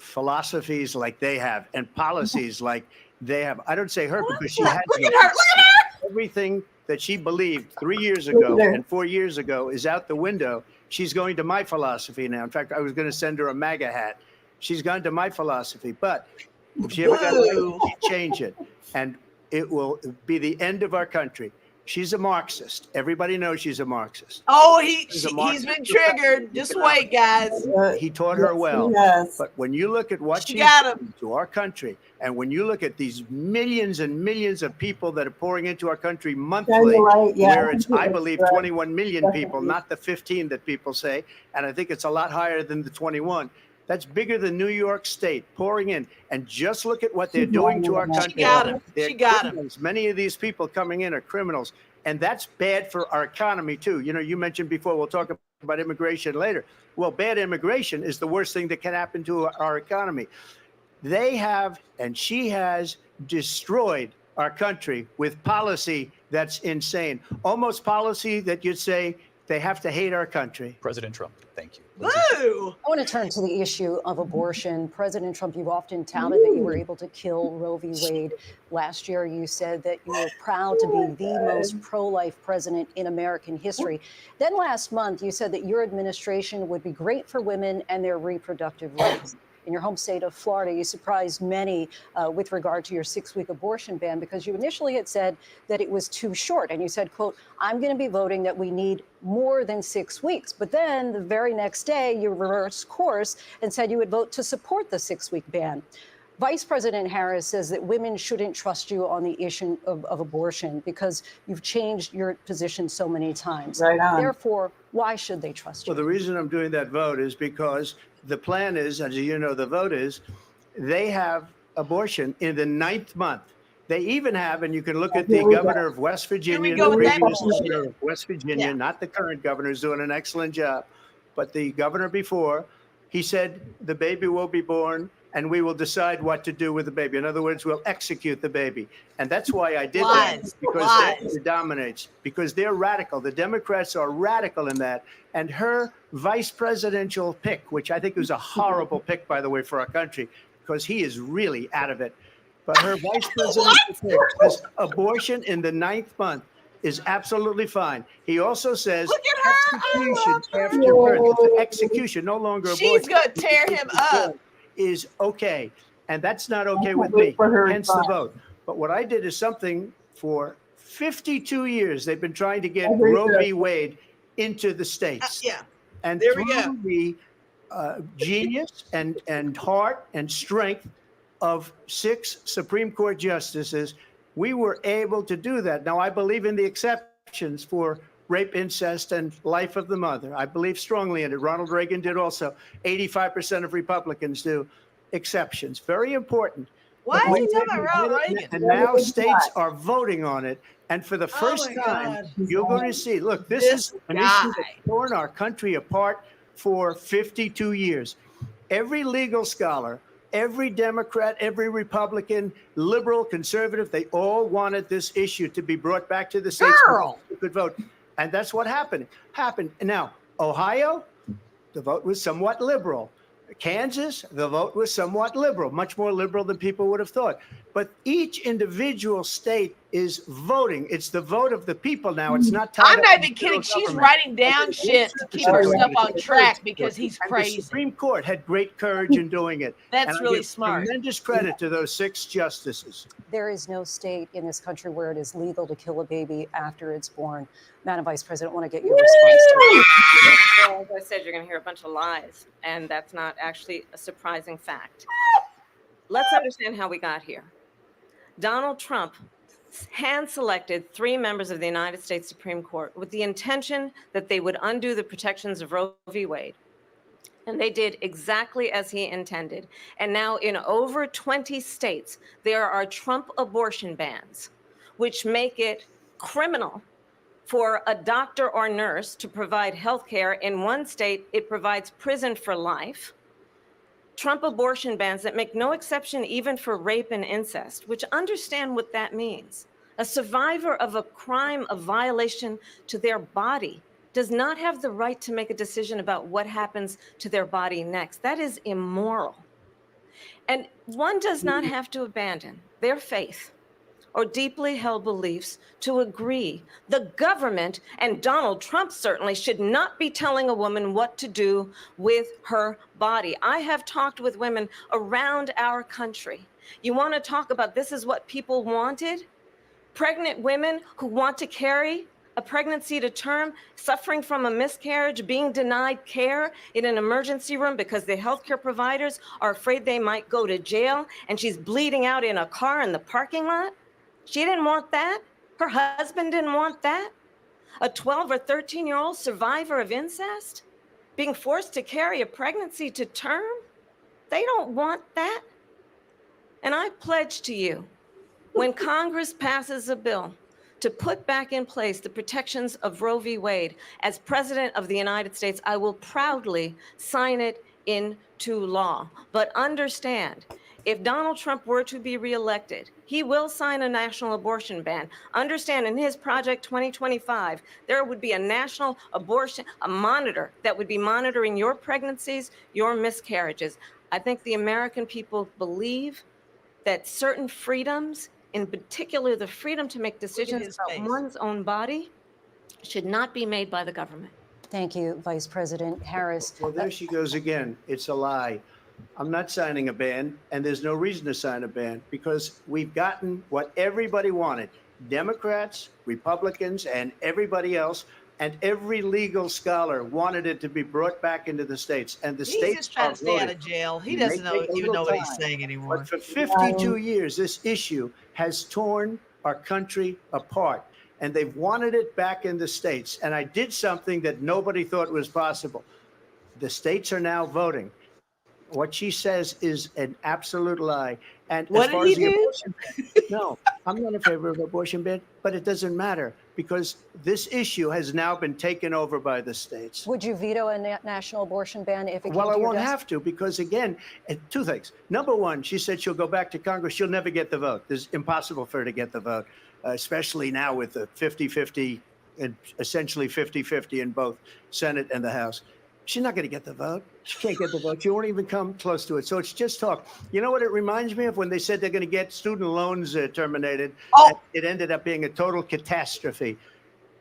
philosophies like they have and policies like they have. I don't say her because she has Look at her. everything that she believed 3 years ago and 4 years ago is out the window. She's going to my philosophy now. In fact, I was going to send her a MAGA hat. She's gone to my philosophy, but if she ever got to change it, and it will be the end of our country. She's a Marxist. Everybody knows she's a Marxist. Oh, he's been triggered. Just wait, guys. He taught her well. Yes. But when you look at what She she's got doing to our country, and when you look at these millions and millions of people that are pouring into our country monthly, where it's, I believe, 21 million people, not the 15 that people say, and I think it's a lot higher than the 21. That's bigger than New York State pouring in. And just look at what they're doing to our country. She got him. They're She got him. criminals. Many of these people coming in are criminals. And that's bad for our economy, too. You know, you mentioned before, we'll talk about immigration later. Well, bad immigration is the worst thing that can happen to our economy. They have, and she has, destroyed our country with policy that's insane, almost policy that you'd say they have to hate our country. President Trump, thank you. Boo! I want to turn to the issue of abortion. President Trump, you've often touted that you were able to kill Roe v. Wade. Last year, you said that you were proud to be the most pro-life president in American history. Then last month, you said that your administration would be great for women and their reproductive rights. In your home state of Florida, you surprised many with regard to your 6-week abortion ban, because you initially had said that it was too short. And you said, quote, I'm going to be voting that we need more than 6 weeks. But then the very next day, you reversed course and said you would vote to support the 6-week ban. Vice President Harris says that women shouldn't trust you on the issue of abortion because you've changed your position so many times. Right on. Therefore, why should they trust you? Well, the reason I'm doing that vote is because the plan is, as you know, the vote is, they have abortion in the 9th month. They even have, and you can look at the governor of West Virginia, the previous governor of West Virginia, not the current governor, who's doing an excellent job, but the governor before, he said the baby will be born and we will decide what to do with the baby. In other words, we'll execute the baby. And that's why I did that, because it dominates, because they're radical. The Democrats are radical in that. And her vice presidential pick, which I think was a horrible pick, by the way, for our country, because he is really out of it. But her vice presidential pick says abortion in the 9th month is absolutely fine. He also says execution after birth. Execution, no longer abortion. She's going to tear him up. Is okay. And that's not okay with me, hence the vote. But what I did is something for 52 years. They've been trying to get Roe v. Wade into the states. And there through the genius and heart and strength of 6 Supreme Court justices, we were able to do that. Now, I believe in the exceptions for rape, incest, and life of the mother. I believe strongly in it. Ronald Reagan did also. 85% of Republicans do. Exceptions. Very important. Why is he talking about Ronald Reagan? And now states are voting on it. And for the first time, you're going to see, look, this is an issue that's torn our country apart for 52 years. Every legal scholar, every Democrat, every Republican, liberal, conservative, they all wanted this issue to be brought back to the states so they could vote. And that's what happened. Now, Ohio, the vote was somewhat liberal. Kansas, the vote was somewhat liberal, much more liberal than people would have thought. But each individual state is voting. It's the vote of the people now. It's not tied I'm up not in even kidding. federal She's government. writing down shit to keep her stuff on track because he's crazy. The Supreme Court had great courage in doing it. That's And I really give smart. Tremendous credit to those 6 justices. There is no state in this country where it is legal to kill a baby after it's born. Madam Vice President, I want to get your response to it. Well, as I said, you're going to hear a bunch of lies, and that's not actually a surprising fact. Let's understand how we got here. Donald Trump hand-selected 3 members of the United States Supreme Court with the intention that they would undo the protections of Roe v. Wade. And they did exactly as he intended. And now in over 20 states, there are Trump abortion bans, which make it criminal for a doctor or nurse to provide health care. In one state, it provides prison for life. Trump abortion bans that make no exception even for rape and incest, which understand what that means. A survivor of a crime of violation to their body does not have the right to make a decision about what happens to their body next. That is immoral. And one does not have to abandon their faith or deeply held beliefs to agree. The government, and Donald Trump certainly, should not be telling a woman what to do with her body. I have talked with women around our country. You want to talk about this is what people wanted? Pregnant women who want to carry a pregnancy to term, suffering from a miscarriage, being denied care in an emergency room because the healthcare providers are afraid they might go to jail, and she's bleeding out in a car in the parking lot. She didn't want that. Her husband didn't want that. A 12 or 13-year-old survivor of incest being forced to carry a pregnancy to term. They don't want that. And I pledge to you, when Congress passes a bill to put back in place the protections of Roe v. Wade, as President of the United States, I will proudly sign it into law. But understand, if Donald Trump were to be reelected, He will sign a national abortion ban. Understand, in his Project 2025, there would be a national abortion, a monitor that would be monitoring your pregnancies, your miscarriages. I think the American people believe that certain freedoms, in particular the freedom to make decisions about one's own body, should not be made by the government. Thank you, Vice President Harris. Well, there she goes again. It's a lie. I'm not signing a ban, and there's no reason to sign a ban because we've gotten what everybody wanted. Democrats, Republicans, and everybody else, and every legal scholar wanted it to be brought back into the states. And the He's states just trying to stay out of jail. He doesn't even know what he's saying anymore. But for 52 years, this issue has torn our country apart, and they've wanted it back in the states. And I did something that nobody thought was possible. The states are now voting. What she says is an absolute lie. And what as far did as he the do? abortion ban, no, I'm not in favor of abortion ban, but it doesn't matter because this issue has now been taken over by the states. Would you veto a national abortion ban if it came Well, to I your won't desk? have to because, again, two things. Number one, she said she'll go back to Congress. She'll never get the vote. It's impossible for her to get the vote, especially now with the 50-50 and essentially 50-50 in both Senate and the House. She's not going to get the vote. She can't get the vote. She won't even come close to it. So it's just talk. You know what it reminds me of? When they said they're going to get student loans terminated. Oh. It ended up being a total catastrophe.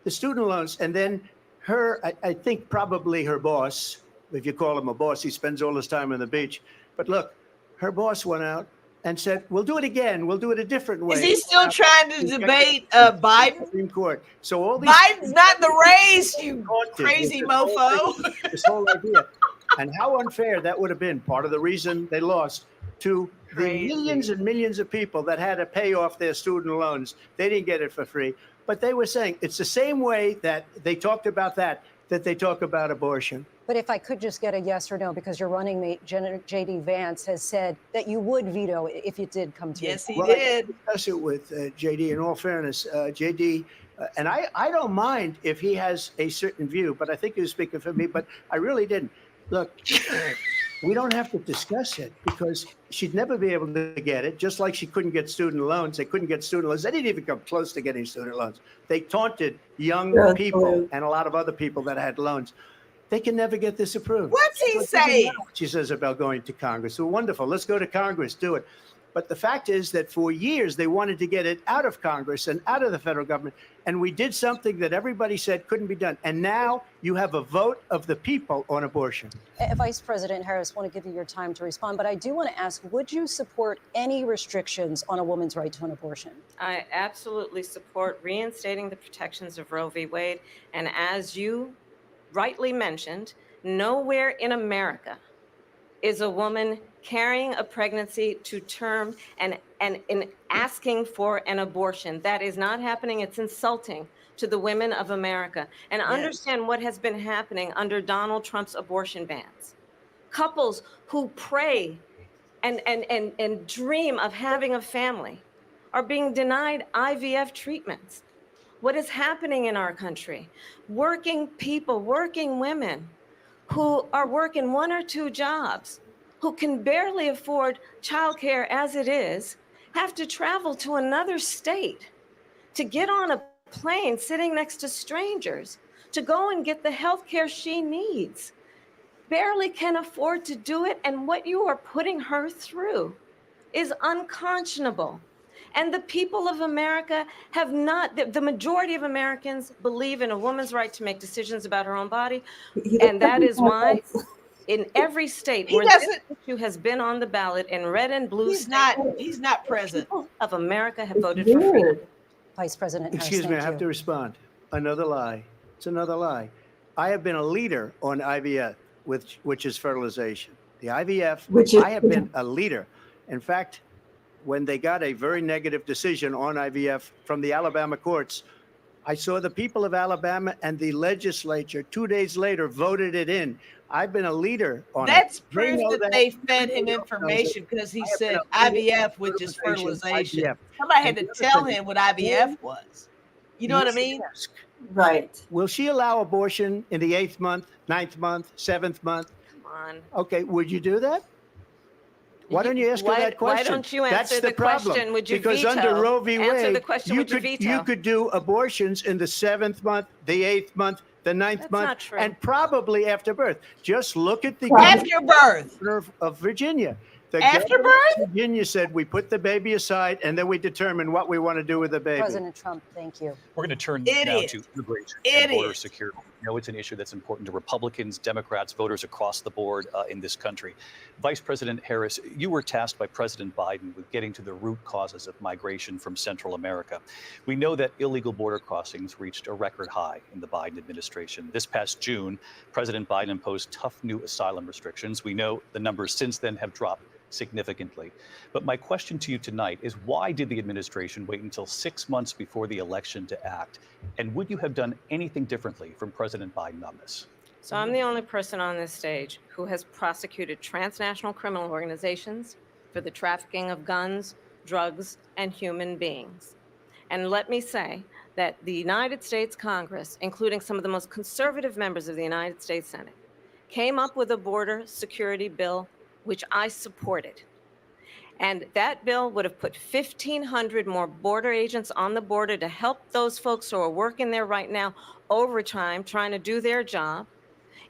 The student loans, and then I think probably her boss, if you call him a boss, he spends all his time on the beach. But look, her boss went out and said, we'll do it again. We'll do it a different way. Is he still trying to debate Biden? Supreme Court. So all these Biden's not in the race, you crazy mofo. This whole idea. And how unfair that would have been. Part of the reason they lost to the millions and millions of people that had to pay off their student loans. They didn't get it for free. But they were saying it's the same way that they talked about that they talk about abortion. But if I could just get a yes or no, because your running mate, J.D. Vance, has said that you would veto it if it did come to it. Yes, he Well, did. I discuss it with J.D. In all fairness, J.D. And I don't mind if he has a certain view, but I think he was speaking for me. But I really didn't. Look, we don't have to discuss it because she'd never be able to get it, just like she couldn't get student loans. They couldn't get student loans. They didn't even come close to getting student loans. They taunted young people and a lot of other people that had loans. They can never get this approved. What's he saying? She says about going to Congress. Well, wonderful. Let's go to Congress. Do it. But the fact is that for years, they wanted to get it out of Congress and out of the federal government. And we did something that everybody said couldn't be done. And now you have a vote of the people on abortion. Vice President Harris, I want to give you your time to respond, but I do want to ask, would you support any restrictions on a woman's right to an abortion? I absolutely support reinstating the protections of Roe v. Wade. And as you rightly mentioned, nowhere in America is a woman carrying a pregnancy to term and in asking for an abortion. That is not happening. It's insulting to the women of America. And understand what has been happening under Donald Trump's abortion bans. Couples who pray and dream of having a family are being denied IVF treatments. What is happening in our country? Working people, working women who are working one or two jobs, who can barely afford childcare as it is, have to travel to another state to get on a plane sitting next to strangers to go and get the health care she needs. Barely can afford to do it, and what you are putting her through is unconscionable. And the people of America have not, the majority of Americans believe in a woman's right to make decisions about her own body. And that is why in every state where this issue has been on the ballot in red and blue He's not present. People of America have voted for freedom. Vice President Harris, Excuse me, I thank have you. to respond. Another lie. It's another lie. I have been a leader on IVF, which is fertilization. The IVF, I have been a leader. In fact, when they got a very negative decision on IVF from the Alabama courts, I saw the people of Alabama and the legislature 2 days later voted it in. I've been a leader on That's it. proof that they fed him information because he said IVF, which is fertilization. IVF. Somebody had to tell him what IVF was. You know what I mean? Right. Will she allow abortion in the 8th month, 9th month, 7th month? Come on. Okay, would you do that? Why don't you ask her that question? Why don't you That's answer the the problem. question? Would you Because veto? under Roe v. Answer Wade, the question, would you veto? you could do abortions in the 7th month, the 8th month, the 9th That's month, not true. and probably after birth. Just look at the After birth. governor of Virginia. The After governor birth? of Virginia said we put the baby aside and then we determine what we want to do with the baby. President Trump, thank you. We're going to turn It now is. to immigration It and border is. security. You know, it's an issue that's important to Republicans, Democrats, voters across the board in this country. Vice President Harris, you were tasked by President Biden with getting to the root causes of migration from Central America. We know that illegal border crossings reached a record high in the Biden administration. This past June, President Biden imposed tough new asylum restrictions. We know the numbers since then have dropped significantly. But my question to you tonight is, why did the administration wait until 6 months before the election to act? And would you have done anything differently from President Biden on this? So I'm the only person on this stage who has prosecuted transnational criminal organizations for the trafficking of guns, drugs, and human beings. And let me say that the United States Congress, including some of the most conservative members of the United States Senate, came up with a border security bill which I supported. And that bill would have put 1,500 more border agents on the border to help those folks who are working there right now overtime, trying to do their job.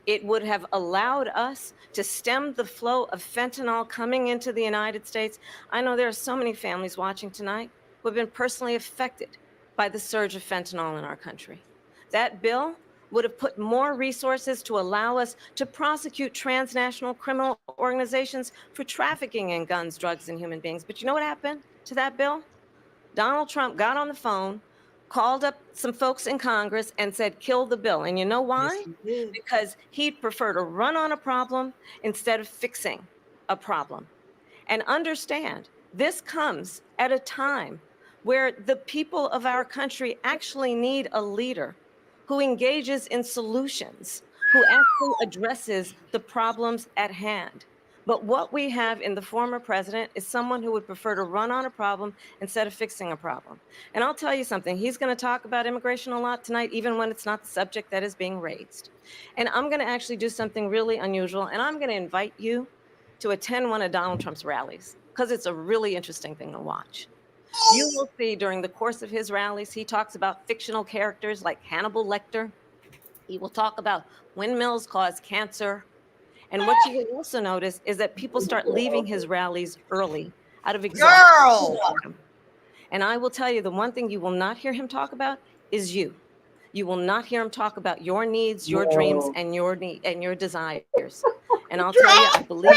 It would have allowed us to stem the flow of fentanyl coming into the United States. I know there are so many families watching tonight who have been personally affected by the surge of fentanyl in our country. That bill would have put more resources to allow us to prosecute transnational criminal organizations for trafficking in guns, drugs, and human beings. But you know what happened to that bill? Donald Trump got on the phone, called up some folks in Congress and said, kill the bill. And you know why? Yes, Because he'd prefer to run on a problem instead of fixing a problem. And understand, this comes at a time where the people of our country actually need a leader who engages in solutions, who actually addresses the problems at hand. But what we have in the former president is someone who would prefer to run on a problem instead of fixing a problem. And I'll tell you something, he's going to talk about immigration a lot tonight, even when it's not the subject that is being raised. And I'm going to actually do something really unusual, and I'm going to invite you to attend one of Donald Trump's rallies, because it's a really interesting thing to watch. You will see during the course of his rallies, he talks about fictional characters like Hannibal Lecter. He will talk about windmills cause cancer. And what you will also notice is that people start leaving his rallies early out of exhaustion. And I will tell you, the one thing you will not hear him talk about is you. You will not hear him talk about your needs, your dreams, and your desires. And I'll tell you, I believe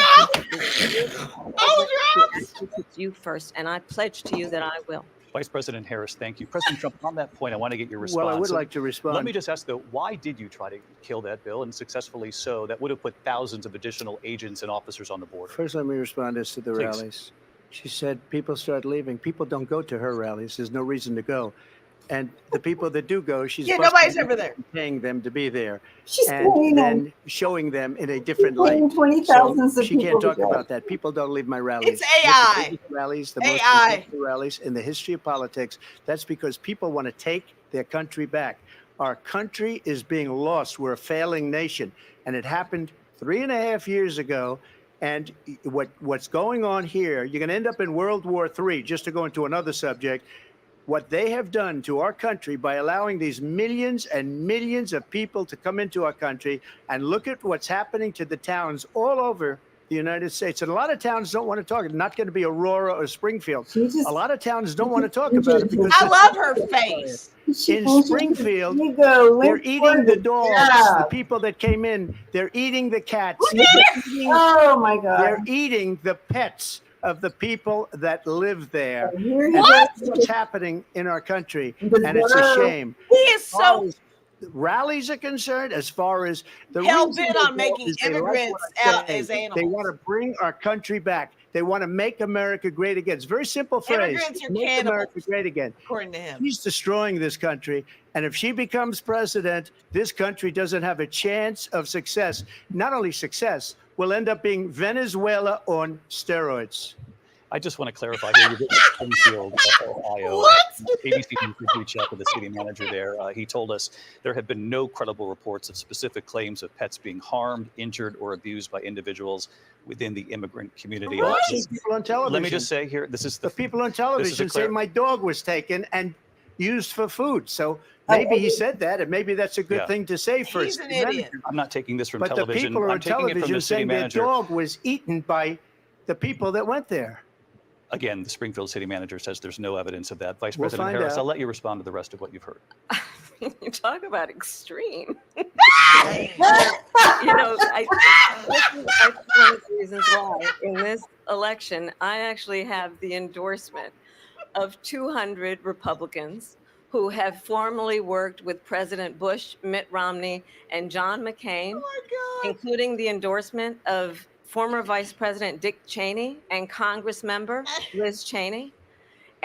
it's you first, and I pledge to you that I will. Vice President Harris, thank you. President Trump, on that point, I want to get your response. Well, I would like to respond. Let me just ask, though, why did you try to kill that bill, and successfully so? That would have put thousands of additional agents and officers on the border. First, let me respond as to the Please. rallies. She said people start leaving. People don't go to her rallies. There's no reason to go. And the people that do go, she's nobody's ever there. Paying them to be there. She's and paying then them. showing them in a different light. 20,000 So of she can't people talk to go. about that. People don't leave my rallies. It's AI. The biggest rallies, the most AI. important rallies in the history of politics. That's because people want to take their country back. Our country is being lost. We're a failing nation. And it happened 3.5 years ago. And what's going on here, you're going to end up in World War III, just to go into another subject. What they have done to our country by allowing these millions and millions of people to come into our country, and look at what's happening to the towns all over the United States. And a lot of towns don't want to talk. It's not going to be Aurora or Springfield. A lot of towns don't want to talk about it because I love her face. in Springfield, they're eating the dogs. The people that came in, they're eating the cats. Oh my God. They're eating the pets of the people that live there. And What? that's what's happening in our country, and it's a shame. He is so Rallies are concerned, as far as the hell reason bent they on go making is they like immigrants what I out say. as They animals. want to bring our country back. They want to make America great again. It's a very simple phrase. Immigrants are Make cannibals, America great again. according to him. She's destroying this country. And if she becomes president, this country doesn't have a chance of success. Not only success, will end up being Venezuela on steroids. I just want to clarify here. You're in Springfield, Ohio. What? ABC News did reach out to the city manager there. He told us there have been no credible reports of specific claims of pets being harmed, injured, or abused by individuals within the immigrant community. I've seen people on television. Let me just say here, this is the people on television say my dog was taken and used for food. So maybe he said that, and maybe that's a good thing to say for He's an idiot. I'm not taking this from but television. the people I'm on taking it from television the city saying their manager. dog was eaten by the people that went there. Again, the Springfield city manager says there's no evidence of that. Vice We'll President find Harris, out. I'll let you respond to the rest of what you've heard. You talk about extreme. You know, that's one of the reasons why in this election, I actually have the endorsement of 200 Republicans who have formerly worked with President Bush, Mitt Romney, and John McCain, including the endorsement of former Vice President Dick Cheney and Congress member Liz Cheney.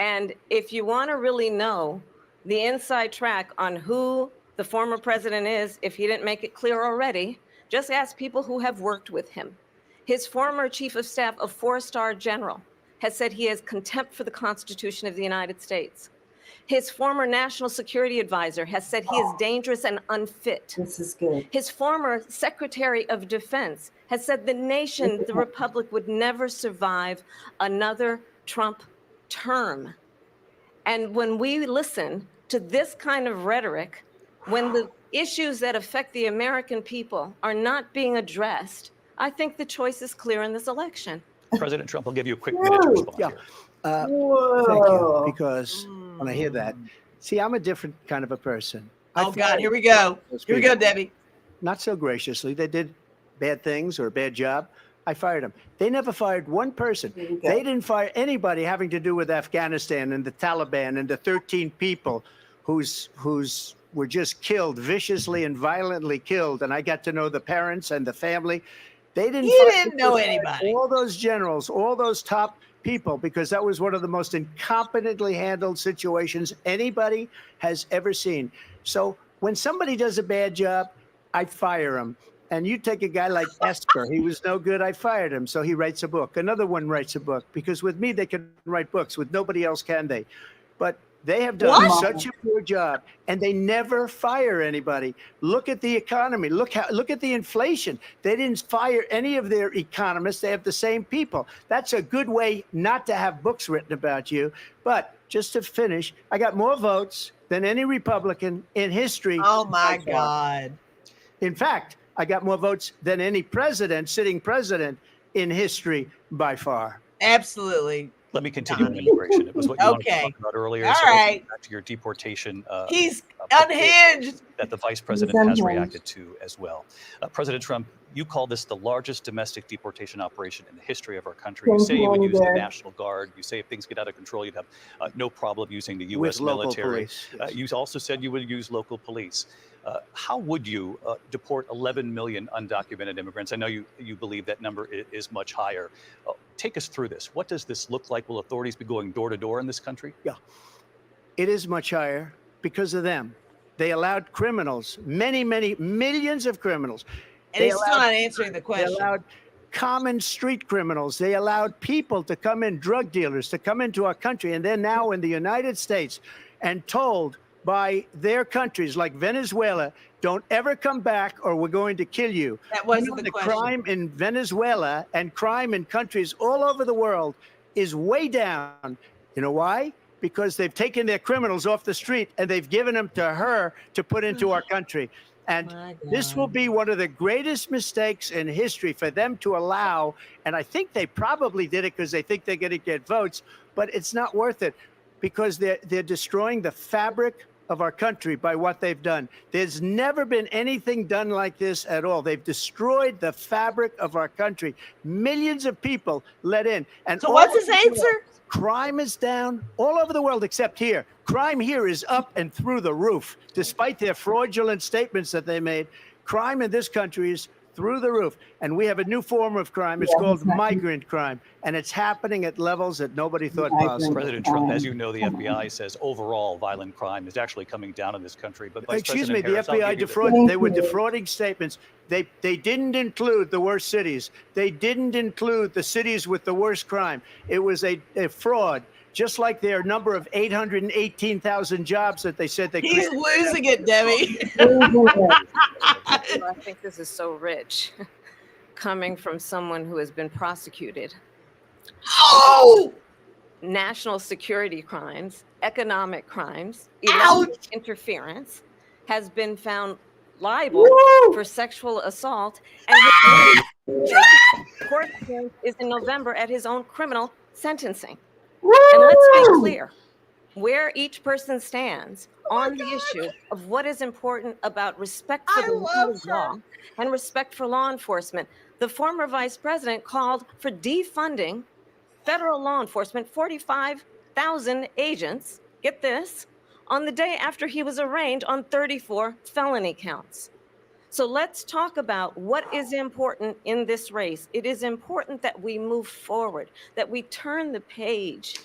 And if you want to really know the inside track on who the former president is, if he didn't make it clear already, just ask people who have worked with him. His former chief of staff, a 4-star general, has said he has contempt for the Constitution of the United States. His former national security advisor has said he is dangerous and unfit. This is good. His former secretary of defense has said the nation, the republic, would never survive another Trump term. And when we listen to this kind of rhetoric, when the issues that affect the American people are not being addressed, I think the choice is clear in this election. President Trump, I'll give you a quick minute to respond here. Thank you, because when I hear that, see, I'm a different kind of a person. Oh, God, here we go. Here we go, Debbie. Not so graciously. They did bad things or a bad job. I fired them. They never fired one person. They didn't fire anybody having to do with Afghanistan and the Taliban and the 13 people whose were just killed, viciously and violently killed. And I got to know the parents and the family. They didn't. You didn't know anybody. All those generals, all those top people, because that was one of the most incompetently handled situations anybody has ever seen. So when somebody does a bad job, I fire him. And you take a guy like Esper, he was no good, I fired him. So he writes a book. Another one writes a book, because with me, they can write books. With nobody else can they? But they have done such a poor job, and they never fire anybody. Look at the economy. Look at the inflation. They didn't fire any of their economists. They have the same people. That's a good way not to have books written about you. But just to finish, I got more votes than any Republican in history. Oh, my God. In fact, I got more votes than any sitting president in history by far. Absolutely. Let me continue on immigration. It was what you wanted to talk about earlier. All so right. Back to your deportation. He's unhinged. That the vice president has reacted to as well. President Trump, you call this the largest domestic deportation operation in the history of our country. You say you would use the National Guard. You say if things get out of control, you'd have no problem using the U.S. military. You also said you would use local police. How would you deport 11 million undocumented immigrants? I know you believe that number is much higher. Take us through this. What does this look like? Will authorities be going door to door in this country? Yeah, it is much higher because of them. They allowed criminals, many millions of criminals. And he's still not answering the question. They allowed common street criminals. They allowed people to come in, drug dealers, to come into our country. And they're now in the United States and told by their countries like Venezuela, don't ever come back or we're going to kill you. That wasn't the question. Crime in Venezuela and crime in countries all over the world is way down. You know why? Because they've taken their criminals off the street and they've given them to her to put into our country. And this will be one of the greatest mistakes in history for them to allow. And I think they probably did it because they think they're going to get votes, but it's not worth it because they're destroying the fabric of our country by what they've done. There's never been anything done like this at all. They've destroyed the fabric of our country. Millions of people let in. And so what's his answer? Crime is down all over the world except here. Crime here is up and through the roof. Despite their fraudulent statements that they made, crime in this country is through the roof. And we have a new form of crime. It's called migrant crime. And it's happening at levels that nobody thought possible. President Trump, as you know, the FBI says overall violent crime is actually coming down in this country. But Vice Excuse me, President the Harris, FBI defrauded. They were defrauding statements. They didn't include the worst cities. They didn't include the cities with the worst crime. It was a fraud. Just like their number of 818,000 jobs that they said they He's losing it, Debbie. I think this is so rich, coming from someone who has been prosecuted. Oh! National security crimes, economic crimes, election interference, has been found liable for sexual assault, and his court appearance is in November at his own criminal sentencing. And let's be clear where each person stands on the issue of what is important about respect for the rule of law and respect for law enforcement. The former vice president called for defunding federal law enforcement, 45,000 agents, get this, on the day after he was arraigned on 34 felony counts. So let's talk about what is important in this race. It is important that we move forward, that we turn the page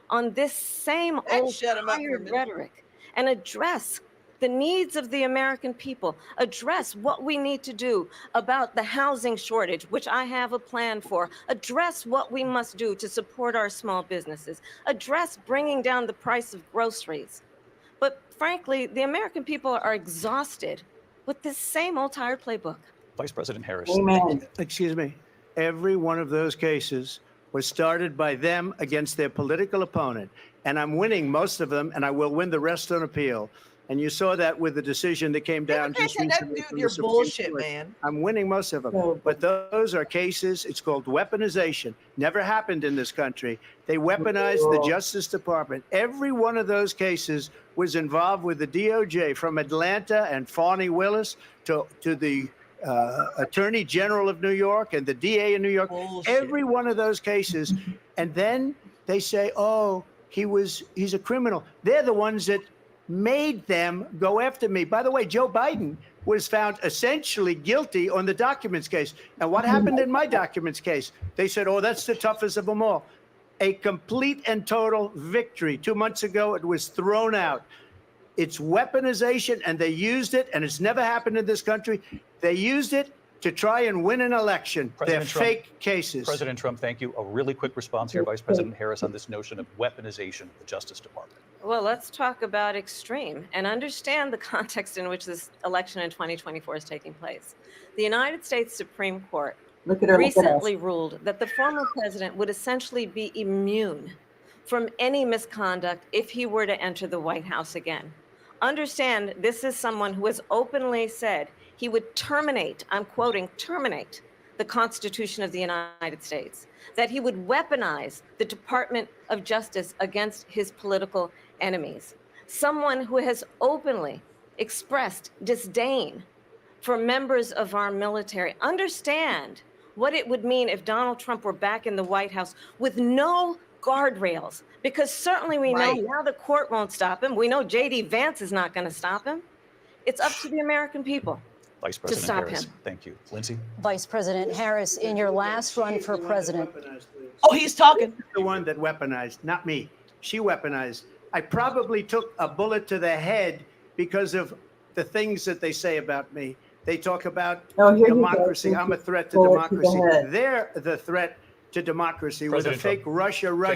on this same old tired rhetoric and address the needs of the American people, address what we need to do about the housing shortage, which I have a plan for, address what we must do to support our small businesses, address bringing down the price of groceries. But frankly, the American people are exhausted with this same old tired playbook. Vice President Harris. Amen. Excuse me. Every one of those cases was started by them against their political opponent. And I'm winning most of them, and I will win the rest on appeal. And you saw that with the decision that came down just recently from the Supreme bullshit, Court. man. I'm winning most of them. But those are cases, it's called weaponization. Never happened in this country. They weaponized the Justice Department. Every one of those cases was involved with the DOJ, from Atlanta and Fani Willis to the Attorney General of New York and the DA in New York. Bullshit. Every one of those cases. And then they say, oh, he's a criminal. They're the ones that made them go after me. By the way, Joe Biden was found essentially guilty on the documents case. And what happened in my documents case? They said, oh, that's the toughest of them all. A complete and total victory. 2 months ago, it was thrown out. It's weaponization, and they used it, and it's never happened in this country. They used it to try and win an election. They're fake cases. President Trump, thank you. A really quick response here, Vice President Harris, on this notion of weaponization of the Justice Department. Well, let's talk about extreme and understand the context in which this election in 2024 is taking place. The United States Supreme Court recently ruled that the former president would essentially be immune from any misconduct if he were to enter the White House again. Understand, this is someone who has openly said he would terminate, I'm quoting, terminate the Constitution of the United States, that he would weaponize the Department of Justice against his political enemies. Someone who has openly expressed disdain for members of our military. Understand what it would mean if Donald Trump were back in the White House with no guardrails, because certainly we know now the court won't stop him. We know J.D. Vance is not going to stop him. It's up to the American people. Vice President Harris, thank you. Lindsay? Vice President Harris, in your last run for president. Oh, he's talking. The one that weaponized, not me. She weaponized. I probably took a bullet to the head because of the things that they say about me. They talk about democracy. I'm a threat to democracy. They're the threat to democracy with a fake Russia. Not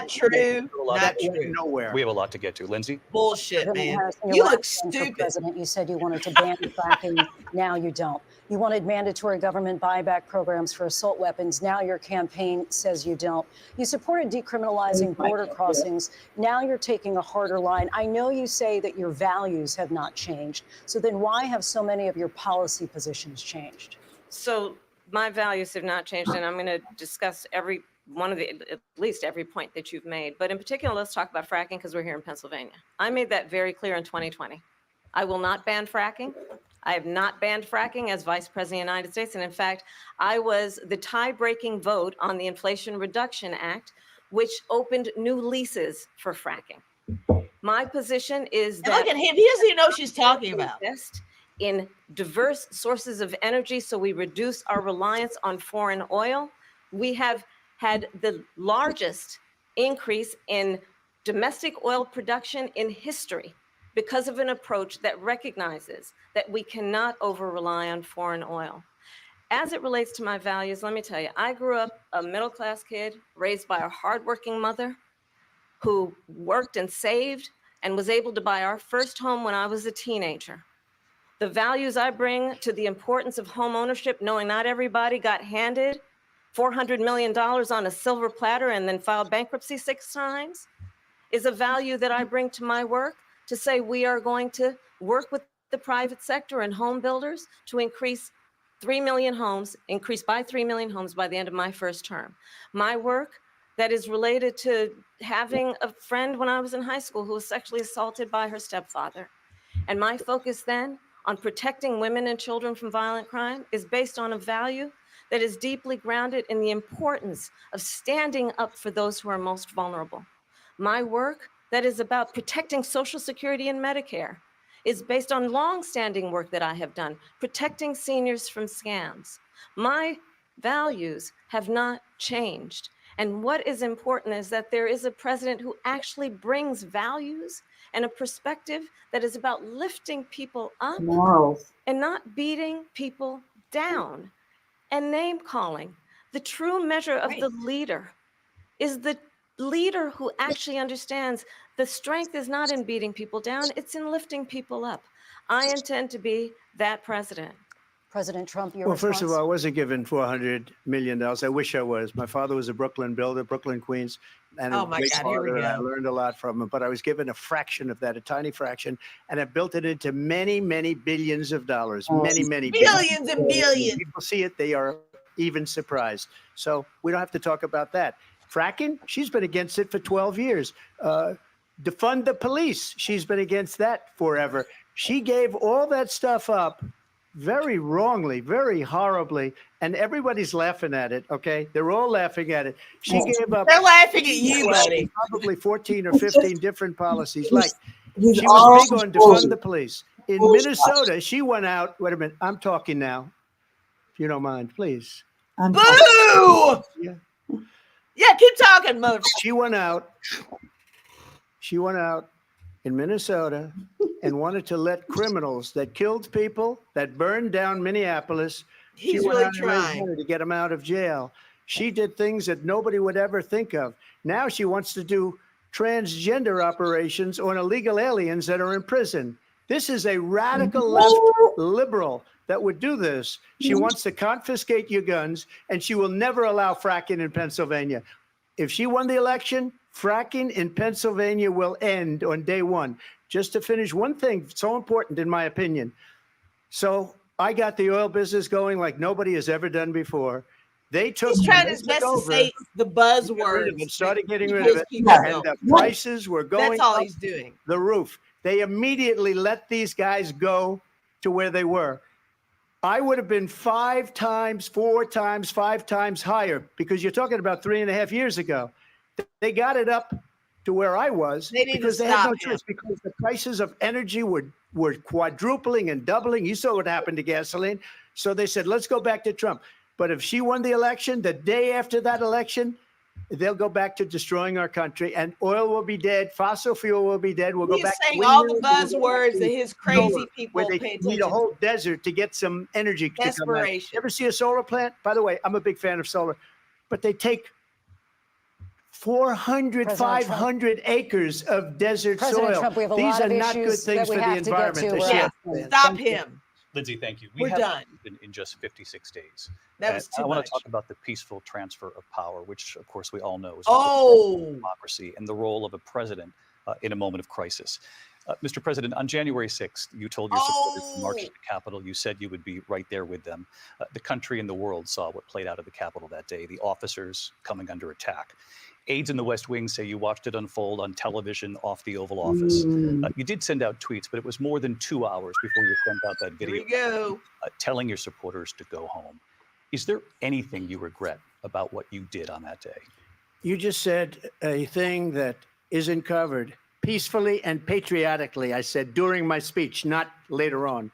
true. Not true. Nowhere. We have a lot to get to. Lindsay? Bullshit, man. Harris, You look stupid. President, you said you wanted to ban fracking. Now you don't. You wanted mandatory government buyback programs for assault weapons. Now your campaign says you don't. You supported decriminalizing border crossings. Now you're taking a harder line. I know you say that your values have not changed. So then why have so many of your policy positions changed? So my values have not changed, and I'm going to discuss every one of the, at least every point that you've made. But in particular, let's talk about fracking because we're here in Pennsylvania. I made that very clear in 2020. I will not ban fracking. I have not banned fracking as Vice President of the United States. And in fact, I was the tie-breaking vote on the Inflation Reduction Act, which opened new leases for fracking. My position is that— look at him. He doesn't even know what she's talking about. in diverse sources of energy so we reduce our reliance on foreign oil. We have had the largest increase in domestic oil production in history because of an approach that recognizes that we cannot over-rely on foreign oil. As it relates to my values, let me tell you, I grew up a middle-class kid raised by a hardworking mother who worked and saved and was able to buy our first home when I was a teenager. The values I bring to the importance of home ownership, knowing not everybody got handed $400 million on a silver platter and then filed bankruptcy 6 times, is a value that I bring to my work to say we are going to work with the private sector and home builders to increase 3 million homes, increase by 3 million homes by the end of my first term. My work that is related to having a friend when I was in high school who was sexually assaulted by her stepfather. And my focus then on protecting women and children from violent crime is based on a value that is deeply grounded in the importance of standing up for those who are most vulnerable. My work that is about protecting Social Security and Medicare is based on long-standing work that I have done, protecting seniors from scams. My values have not changed. And what is important is that there is a president who actually brings values and a perspective that is about lifting people up Morals. and not beating people down and name calling. The true measure of the leader is the leader who actually understands the strength is not in beating people down, it's in lifting people up. I intend to be that president. President Trump, your Well, response? first of all, I wasn't given $400 million. I wish I was. My father was a Brooklyn builder, Brooklyn, Queens, and Oh a my great God, here we father, and I go. learned a lot from him. But I was given a fraction of that, a tiny fraction, and I built it into many, many billions of dollars. Many, many Billions and billions. People see it, they are even surprised. So we don't have to talk about that. Fracking, she's been against it for 12 years. Defund the police, she's been against that forever. She gave all that stuff up very wrongly, very horribly, and everybody's laughing at it, okay? They're all laughing at it. She gave up. They're laughing at you, buddy. Probably 14 or 15 different policies. Like, He's she was big all on defund bullshit. the police. In Bullshit. Minnesota, she went out. Wait a minute, I'm talking now. If you don't mind, please. Boo! Yeah. Yeah, keep talking, motherfucker. She went out in Minnesota and wanted to let criminals that killed people, that burned down Minneapolis, He's she went really out and raised trying. money to get them out of jail. She did things that nobody would ever think of. Now she wants to do transgender operations on illegal aliens that are in prison. This is a radical left liberal that would do this. She wants to confiscate your guns, and she will never allow fracking in Pennsylvania. If she won the election, fracking in Pennsylvania will end on day one. Just to finish, one thing so important in my opinion. So I got the oil business going like nobody has ever done before. They took. He's trying they his took best to over, say the buzzwords. and started getting that rid of it, people and know. the prices were going That's all up he's doing. the roof. They immediately let these guys go to where they were. I would have been 5 times, 4 times, 5 times higher, because you're talking about 3.5 years ago. They got it up to where I was They need because to they had no stop him. choice, because the prices of energy were quadrupling and doubling. You saw what happened to gasoline. So they said, let's go back to Trump. But if she won the election, the day after that election, they'll go back to destroying our country, and oil will be dead. Fossil fuel will be dead. We'll go He's back saying to all the windmills, we'll go back buzzwords to that his crazy solar, people where they pay need attention a whole desert to get some energy to come out. Desperation. Ever see a solar plant? By the way, I'm a big fan of solar, but they take 400, President 500 acres of desert President soil. Trump, we have a These lot are of not good issues things that we for the have to get environment. to. They We're should. out of time. Stop him. Lindsay, thank you. We're have done. in just 56 days. That was too I want much. to talk about the peaceful transfer of power, which, of course, we all know is Oh. democracy and the role of a president in a moment of crisis. Mr. President, on January 6th, you told your supporters to march to the Capitol. You said you would be right there with them. The country and the world saw what played out at the Capitol that day, the officers coming under attack. Aides in the West Wing say you watched it unfold on television off the Oval Office. You did send out tweets, but it was more than 2 hours before you sent out that video Here we go. telling your supporters to go home. Is there anything you regret about what you did on that day? You just said a thing that isn't covered. Peacefully and patriotically, I said during my speech, not later on.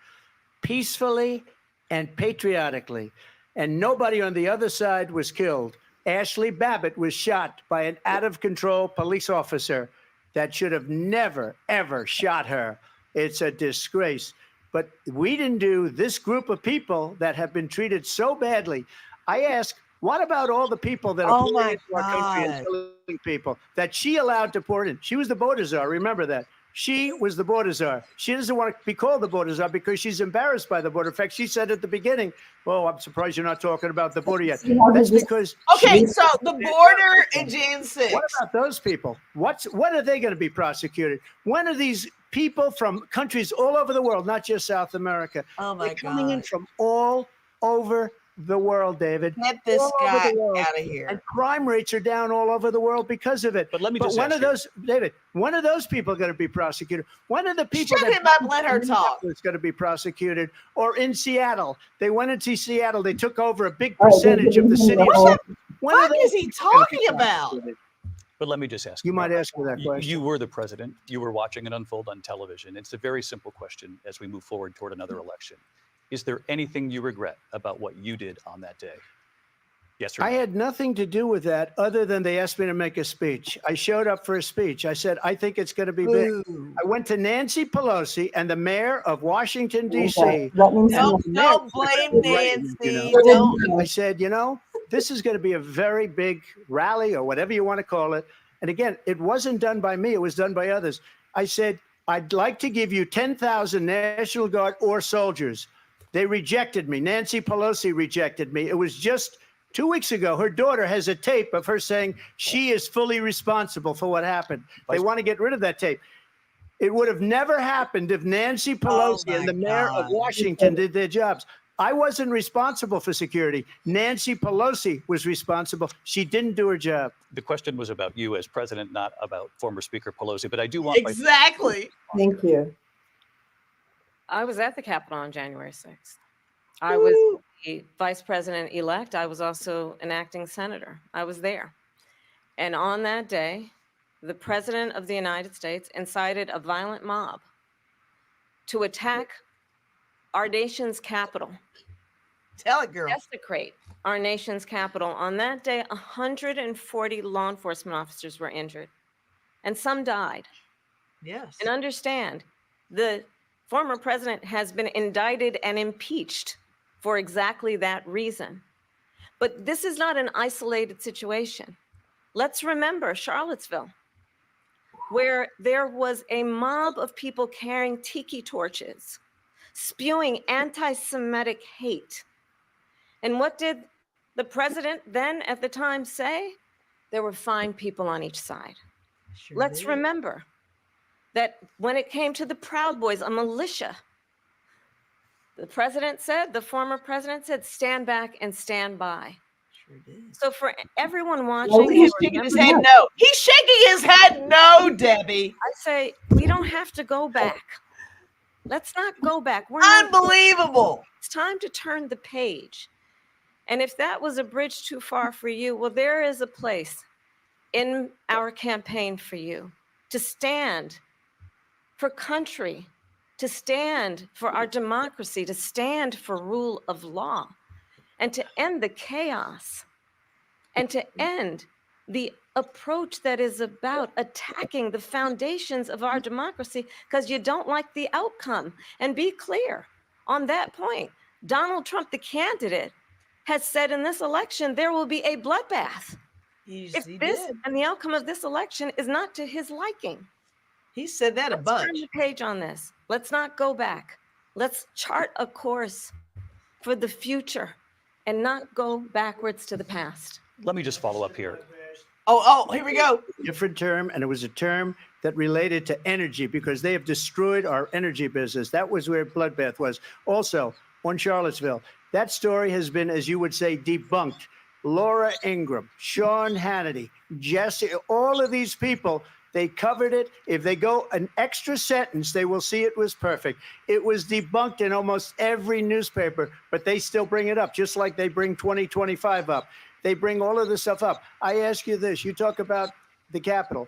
peacefully and patriotically. And nobody on the other side was killed. Ashley Babbitt was shot by an out-of-control police officer that should have never, ever shot her. It's a disgrace. But we didn't do this group of people that have been treated so badly. I ask, what about all the people that are pouring into our country and killing people that she allowed to pour in? She was the border czar. Remember that. She was the border czar. She doesn't want to be called the border czar because she's embarrassed by the border. In fact, she said at the beginning, "Oh, I'm surprised you're not talking about the border yet." That's because so the border in Jan 6. What about those people? When are they going to be prosecuted? When are these people from countries all over the world, not just South America, they're coming in from all over the world, David? Get this guy out of here. And crime rates are down all over the world because of it. But let me just when ask are those, David? When are those people going to be prosecuted? When are the people Shut him up, let her talk. It's going to be prosecuted? Or in Seattle, they went into Seattle. They took over a big percentage of the city of Seattle. What is he talking about? But let me just ask you. Might ask me that question. You were the president. You were watching it unfold on television. It's a very simple question as we move forward toward another election. Is there anything you regret about what you did on that day? Yes or no? I had nothing to do with that other than they asked me to make a speech. I showed up for a speech. I said, I think it's going to be big. I went to Nancy Pelosi and the mayor of Washington, D.C. Don't blame Nancy. I said, this is going to be a very big rally or whatever you want to call it. And again, it wasn't done by me. It was done by others. I said, I'd like to give you 10,000 National Guard or soldiers. They rejected me. Nancy Pelosi rejected me. It was just 2 weeks ago. Her daughter has a tape of her saying she is fully responsible for what happened. They want to get rid of that tape. It would have never happened if Nancy Pelosi and the mayor of Washington did their jobs. I wasn't responsible for security. Nancy Pelosi was responsible. She didn't do her job. The question was about you as president, not about former Speaker Pelosi. But I do want exactly. Thank you. I was at the Capitol on January 6th. I was the vice president-elect. I was also an acting senator. I was there. And on that day, the president of the United States incited a violent mob to attack our nation's capital. Tell it, girl. Desecrate our nation's capital. On that day, 140 law enforcement officers were injured, and some died. Yes. And understand, the former president has been indicted and impeached for exactly that reason. But this is not an isolated situation. Let's remember Charlottesville, where there was a mob of people carrying tiki torches, spewing anti-Semitic hate. And what did the president then at the time say? There were fine people on each side. Let's remember that when it came to the Proud Boys, a militia, the former president said, stand back and stand by. Sure did. So for everyone watching, he's shaking his head no. He's shaking his head no, Debbie. I say, we don't have to go back. Let's not go back. We're unbelievable. It's time to turn the page. And if that was a bridge too far for you, well, there is a place in our campaign for you to stand for country, to stand for our democracy, to stand for rule of law, and to end the chaos, and to end the approach that is about attacking the foundations of our democracy because you don't like the outcome. And be clear on that point. Donald Trump, the candidate, has said in this election there will be a bloodbath if this and the outcome of this election is not to his liking. He said that a bunch. Let's turn the page on this. Let's not go back. Let's chart a course for the future and not go backwards to the past. Let me just follow up here. Oh, here we go. Different term, and it was a term that related to energy because they have destroyed our energy business. That was where bloodbath was. Also, on Charlottesville, that story has been, as you would say, debunked. Laura Ingraham, Sean Hannity, Jesse, all of these people, they covered it. If they go an extra sentence, they will see it was perfect. It was debunked in almost every newspaper, but they still bring it up, just like they bring 2025 up. They bring all of this stuff up. I ask you this. You talk about the Capitol.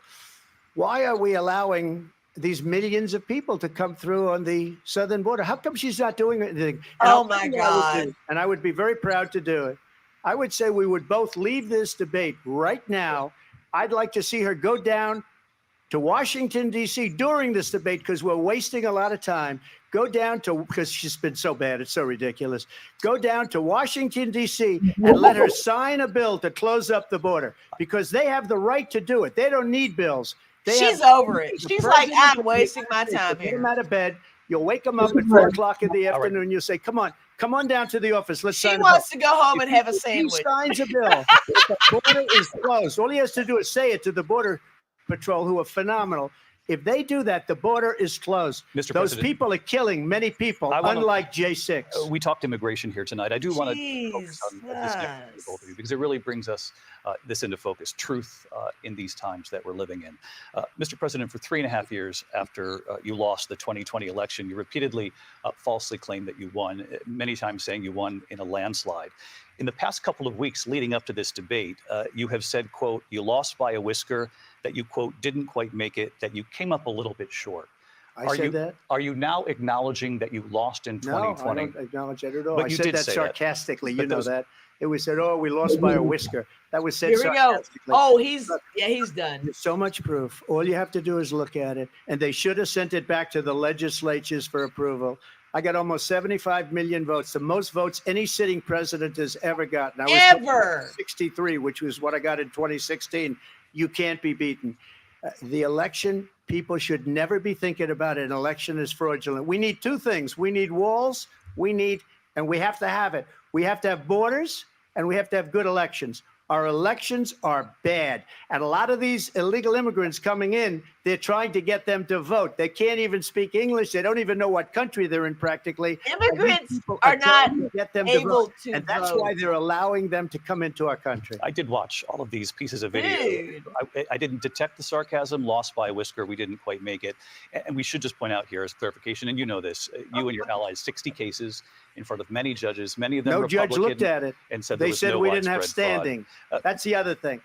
Why are we allowing these millions of people to come through on the southern border. How come she's not doing anything? Oh my God. And I would be very proud to do it. I would say we would both leave this debate right now. I'd like to see her go down to Washington, D.C. during this debate, because we're wasting a lot of time. Go down to, because she's been so bad, it's so ridiculous. Go down to Washington, D.C. and let her sign a bill to close up the border, because they have the right to do it. They don't need bills. She's over it. She's like, I'm wasting my time Get here. them out of bed. You'll wake them up at 4 o'clock in the afternoon. You'll say, come on down to the office. Let's sign She a wants bill. to go home and have a He sandwich. signs a bill. The border is closed. All he has to do is say it to the Border Patrol, who are phenomenal. If they do that, the border is closed. Mr. Those President, people are killing many people, unlike J6. We talked immigration here tonight. I do want to focus on this next with both of you, because it really brings us this into focus, truth in these times that we're living in. Mr. President, for 3.5 years after you lost the 2020 election, you repeatedly falsely claimed that you won, many times saying you won in a landslide. In the past couple of weeks leading up to this debate, you have said, quote, you lost by a whisker, that you, quote, didn't quite make it, that you came up a little bit short. I said that? Are you now acknowledging that you lost in 2020? No, I don't acknowledge that at all. But I you said did that say sarcastically. But You know those- that. It was said, oh, we lost by a whisker. That was said Here we go. sarcastically. Oh, he's done. There's so much proof. All you have to do is look at it. And they should have sent it back to the legislatures for approval. I got almost 75 million votes, the most votes any sitting president has ever gotten. I was Ever. 63, which was what I got in 2016. You can't be beaten. The election, people should never be thinking about it. An election is fraudulent. We need two things. We need walls. And we have to have it. We have to have borders, and we have to have good elections. Our elections are bad. And a lot of these illegal immigrants coming in, they're trying to get them to vote. They can't even speak English. They don't even know what country they're in practically. Immigrants are not get them able vote. to And that's vote. why they're allowing them to come into our country. I did watch all of these pieces of video. Dude. I didn't detect the sarcasm, lost by a whisker. We didn't quite make it. And we should just point out here as clarification, and you know this, you and your allies, 60 cases in front of many judges, many of them No judge Republican, looked at it. and said They there was said no we didn't have widespread fraud. standing. That's the other thing.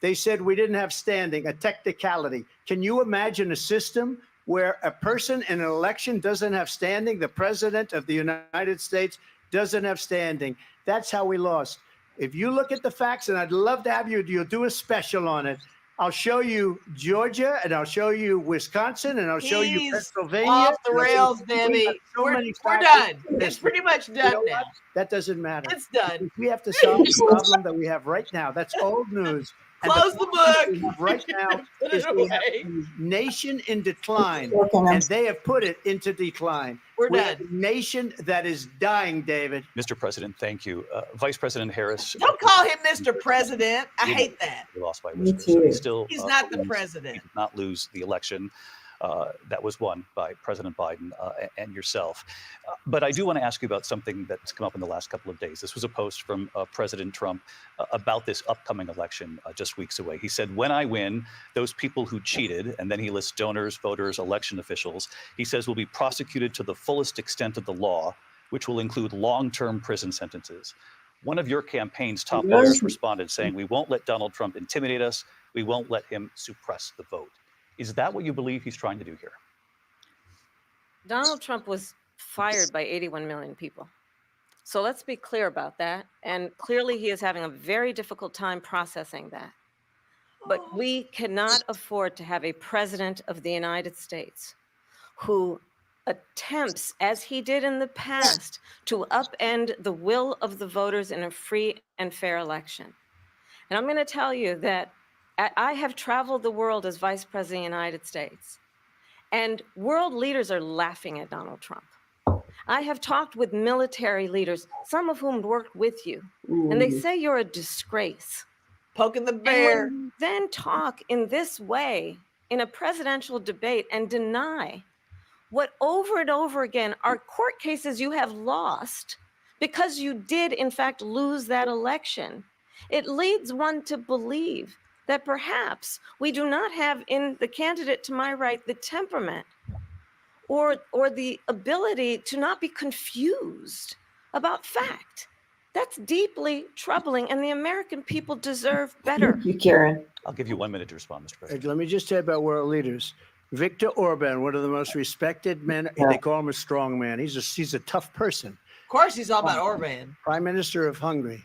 They said we didn't have standing, a technicality. Can you imagine a system where a person in an election doesn't have standing? The president of the United States doesn't have standing. That's how we lost. If you look at the facts, and I'd love to have you'll do a special on it. I'll show you Georgia, and I'll show you Wisconsin, and I'll show you He's Pennsylvania. off the and I'll show rails, you- Debbie. so We're many done. factors. It's pretty much You done know now. what? That doesn't matter. It's done. We have to solve the problem that we have right now. That's old news. And Close the problem we book. have right now Put is it we have away. a nation in decline, and they have put it into decline. We're We done. have a nation that is dying, David. Mr. President, thank you. Vice President Harris. Don't call him Mr. President. I hate that. We lost by a Me whisker. So too. he still, He's not the believes president. He did not lose the election that was won by President Biden and yourself. But I do want to ask you about something that's come up in the last couple of days. This was a post from President Trump about this upcoming election just weeks away. He said, when I win, those people who cheated, and then he lists donors, voters, election officials, he says will be prosecuted to the fullest extent of the law, which will include long-term prison sentences. One of your campaign's top lawyers responded saying, we won't let Donald Trump intimidate us. We won't let him suppress the vote. Is that what you believe he's trying to do here? Donald Trump was fired by 81 million people. So let's be clear about that. And clearly he is having a very difficult time processing that. But we cannot afford to have a president of the United States who attempts, as he did in the past, to upend the will of the voters in a free and fair election. And I'm going to tell you that I have traveled the world as Vice President of the United States, and world leaders are laughing at Donald Trump. I have talked with military leaders, some of whom worked with you, and they say you're a disgrace. Poking the bear. And when you then talk in this way in a presidential debate and deny what over and over again are court cases you have lost because you did in fact lose that election, it leads one to believe that perhaps we do not have in the candidate to my right the temperament or the ability to not be confused about fact. That's deeply troubling, and the American people deserve better. Thank you, Karen. I'll give you 1 minute to respond, Mr. President. Let me just say about world leaders. Viktor Orban, one of the most respected men, they call him a strong man. He's a tough person. Of course, he's all about Orban. Prime Minister of Hungary.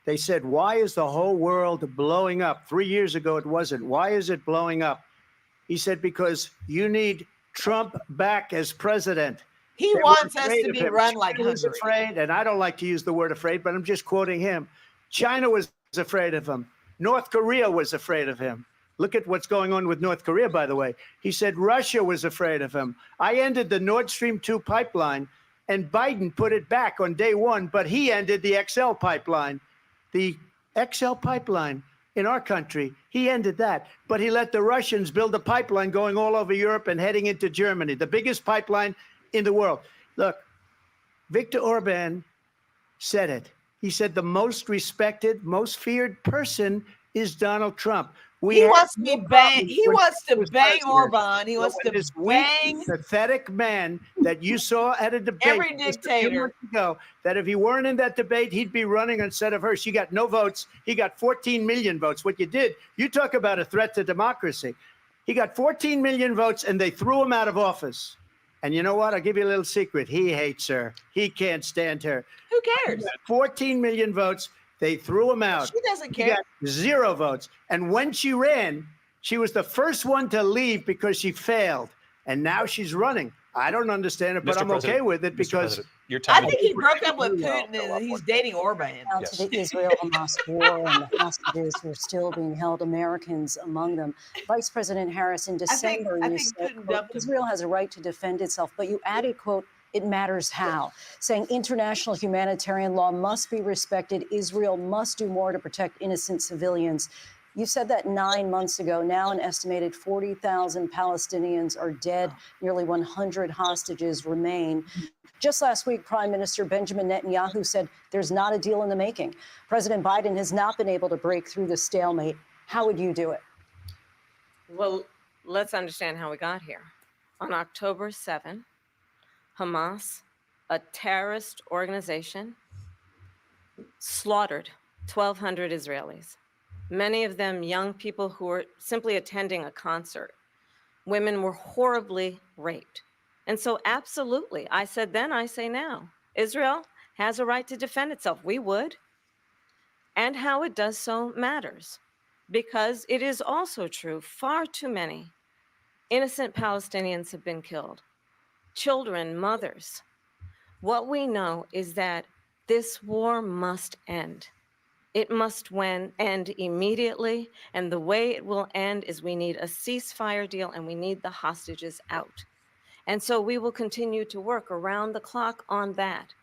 They said, why is the whole world blowing up? 3 years ago, it wasn't. Why is it blowing up? He said, because you need Trump back as president. He wants us to be run like Hungary. Afraid, and I don't like to use the word afraid, but I'm just quoting him. China was afraid of him. North Korea was afraid of him. Look at what's going on with North Korea, by the way. He said Russia was afraid of him. I ended the Nord Stream 2 pipeline, and Biden put it back on day one, but he ended the XL pipeline. The XL pipeline in our country, he ended that. But he let the Russians build a pipeline going all over Europe and heading into Germany, the biggest pipeline in the world. Look, Viktor Orban said it. He said the most respected, most feared person is Donald Trump. He wants to bang Orban. He wants to bang pathetic man that you saw at a debate every dictator ago, that if he weren't in that debate, he'd be running instead of her. She got no votes. He got 14 million votes. What you did, you talk about a threat to democracy. He got 14 million votes and they threw him out of office. And you know what? I'll give you a little secret. He hates her. He can't stand her. Who cares? 14 million votes. They threw him out. She doesn't care. He got 0 votes. And when she ran, she was the first one to leave because she failed. And now she's running. I don't understand it, but I'm okay with it because I think he broke up with Putin and he's dating Orban. Now to the Israel-Hamas war and the hostages who are still being held, Americans among them. Vice President Harris, in December, you said, quote, Israel has a right to defend itself, but you added, quote, it matters how, saying international humanitarian law must be respected. Israel must do more to protect innocent civilians. You said that 9 months ago. Now an estimated 40,000 Palestinians are dead. Nearly 100 hostages remain. Just last week, Prime Minister Benjamin Netanyahu said there's not a deal in the making. President Biden has not been able to break through the stalemate. How would you do it? Well, let's understand how we got here. On October 7, Hamas, a terrorist organization, slaughtered 1,200 Israelis. Many of them young people who were simply attending a concert. Women were horribly raped. And so absolutely, I said then, I say now, Israel has a right to defend itself. We would. And how it does so matters, because it is also true, far too many innocent Palestinians have been killed. Children, mothers. What we know is that this war must end. It must end immediately, and the way it will end is we need a ceasefire deal and we need the hostages out. And so we will continue to work around the clock on that.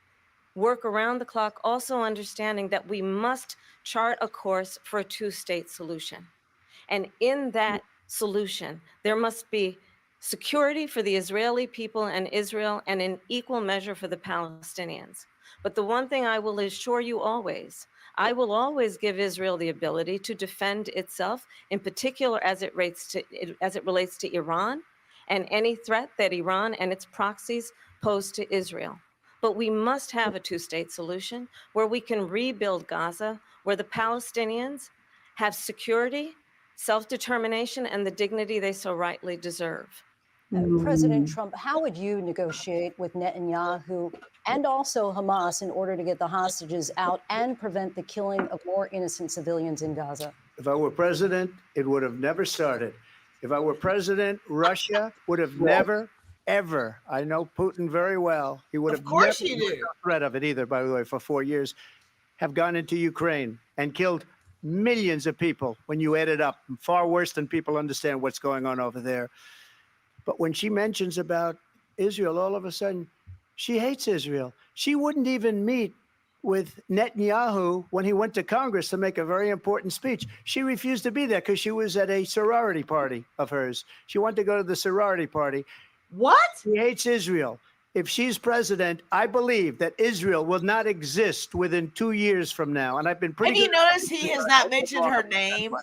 Work around the clock, also understanding that we must chart a course for a two-state solution. And in that solution, there must be security for the Israeli people and Israel, and in equal measure for the Palestinians. But the one thing I will assure you always, I will always give Israel the ability to defend itself, in particular as it relates to Iran and any threat that Iran and its proxies pose to Israel. But we must have a two-state solution where we can rebuild Gaza, where the Palestinians have security, self-determination, and the dignity they so rightly deserve. President Trump, how would you negotiate with Netanyahu and also Hamas in order to get the hostages out and prevent the killing of more innocent civilians in Gaza? If I were president, it would have never started. If I were president, Russia would have never, ever, I know Putin very well, he would have never, no threat of it either, by the way, for 4 years, have gone into Ukraine and killed millions of people when you add it up, far worse than people understand what's going on over there. But when she mentions about Israel, all of a sudden, she hates Israel. She wouldn't even meet with Netanyahu when he went to Congress to make a very important speech. She refused to be there because she was at a sorority party of hers. She wanted to go to the sorority party. What? She hates Israel. If she's president, I believe that Israel will not exist within 2 years from now. And I've been pretty. Have you noticed he has not mentioned her name?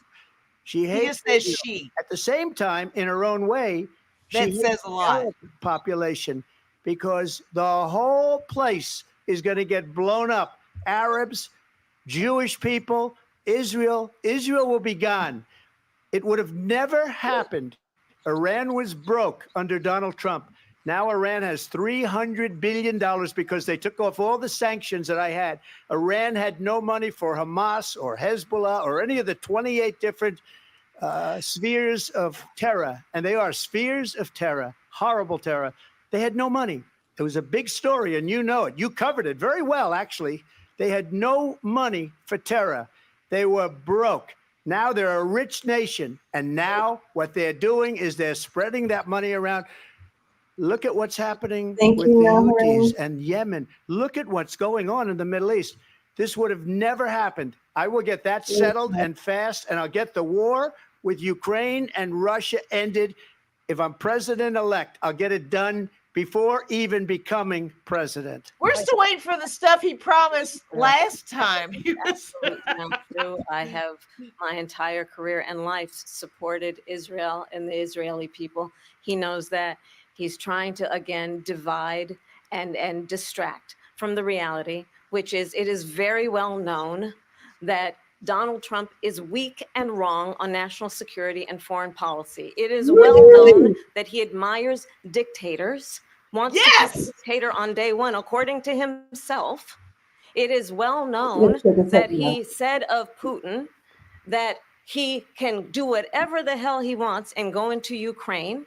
She hates. He just says Israel. she. At the same time, in her own way, that says a lot. Population, because the whole place is going to get blown up. Arabs, Jewish people, Israel will be gone. It would have never happened Iran was broke under Donald Trump. Now Iran has $300 billion because they took off all the sanctions that I had. Iran had no money for Hamas or Hezbollah or any of the 28 different spheres of terror. And they are spheres of terror, horrible terror. They had no money. It was a big story, and you know it. You covered it very well, actually. They had no money for terror. They were broke. Now they're a rich nation. And now what they're doing is they're spreading that money around. Look at what's happening with the Houthis and Yemen. Look at what's going on in the Middle East. This would have never happened. I will get that settled and fast, and I'll get the war with Ukraine and Russia ended. If I'm president-elect, I'll get it done before even becoming president. We're still waiting for the stuff he promised last time. Not true. I have my entire career and life supported Israel and the Israeli people. He knows that. He's trying to, again, divide and distract from the reality, which is it is very well known that Donald Trump is weak and wrong on national security and foreign policy. It is well known that he admires dictators, wants to be a dictator on day one, according to himself. It is well known that he said of Putin that he can do whatever the hell he wants and go into Ukraine.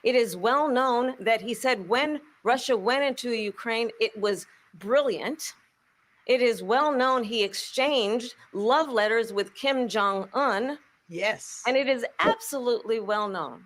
It is well known that he said when Russia went into Ukraine, it was brilliant. It is well known he exchanged love letters with Kim Jong-un. Yes. And it is absolutely well known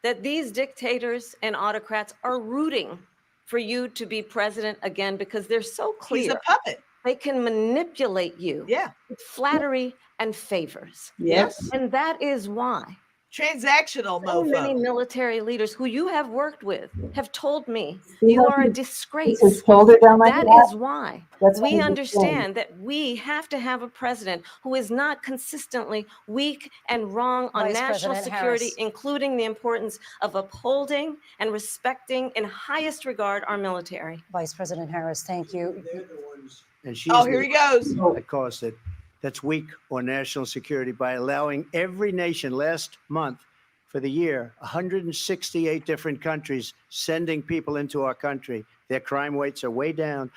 that these dictators and autocrats are rooting for you to be president again because they're so clear. He's a puppet. They can manipulate you with flattery and favors. Yes. And that is why transactional so mofo. many military leaders who you have worked with have told me you are a disgrace. That That is why That's we what he's understand that we have to have a president who is not consistently weak and wrong on Vice national President security, Harris. including the importance of upholding and respecting in highest regard our military. Vice President Harris, thank you. And she's Oh, here he goes. That caused it. That's weak on national security by allowing every nation last month for the year, 168 different countries sending people into our country. Their crime rates are way down.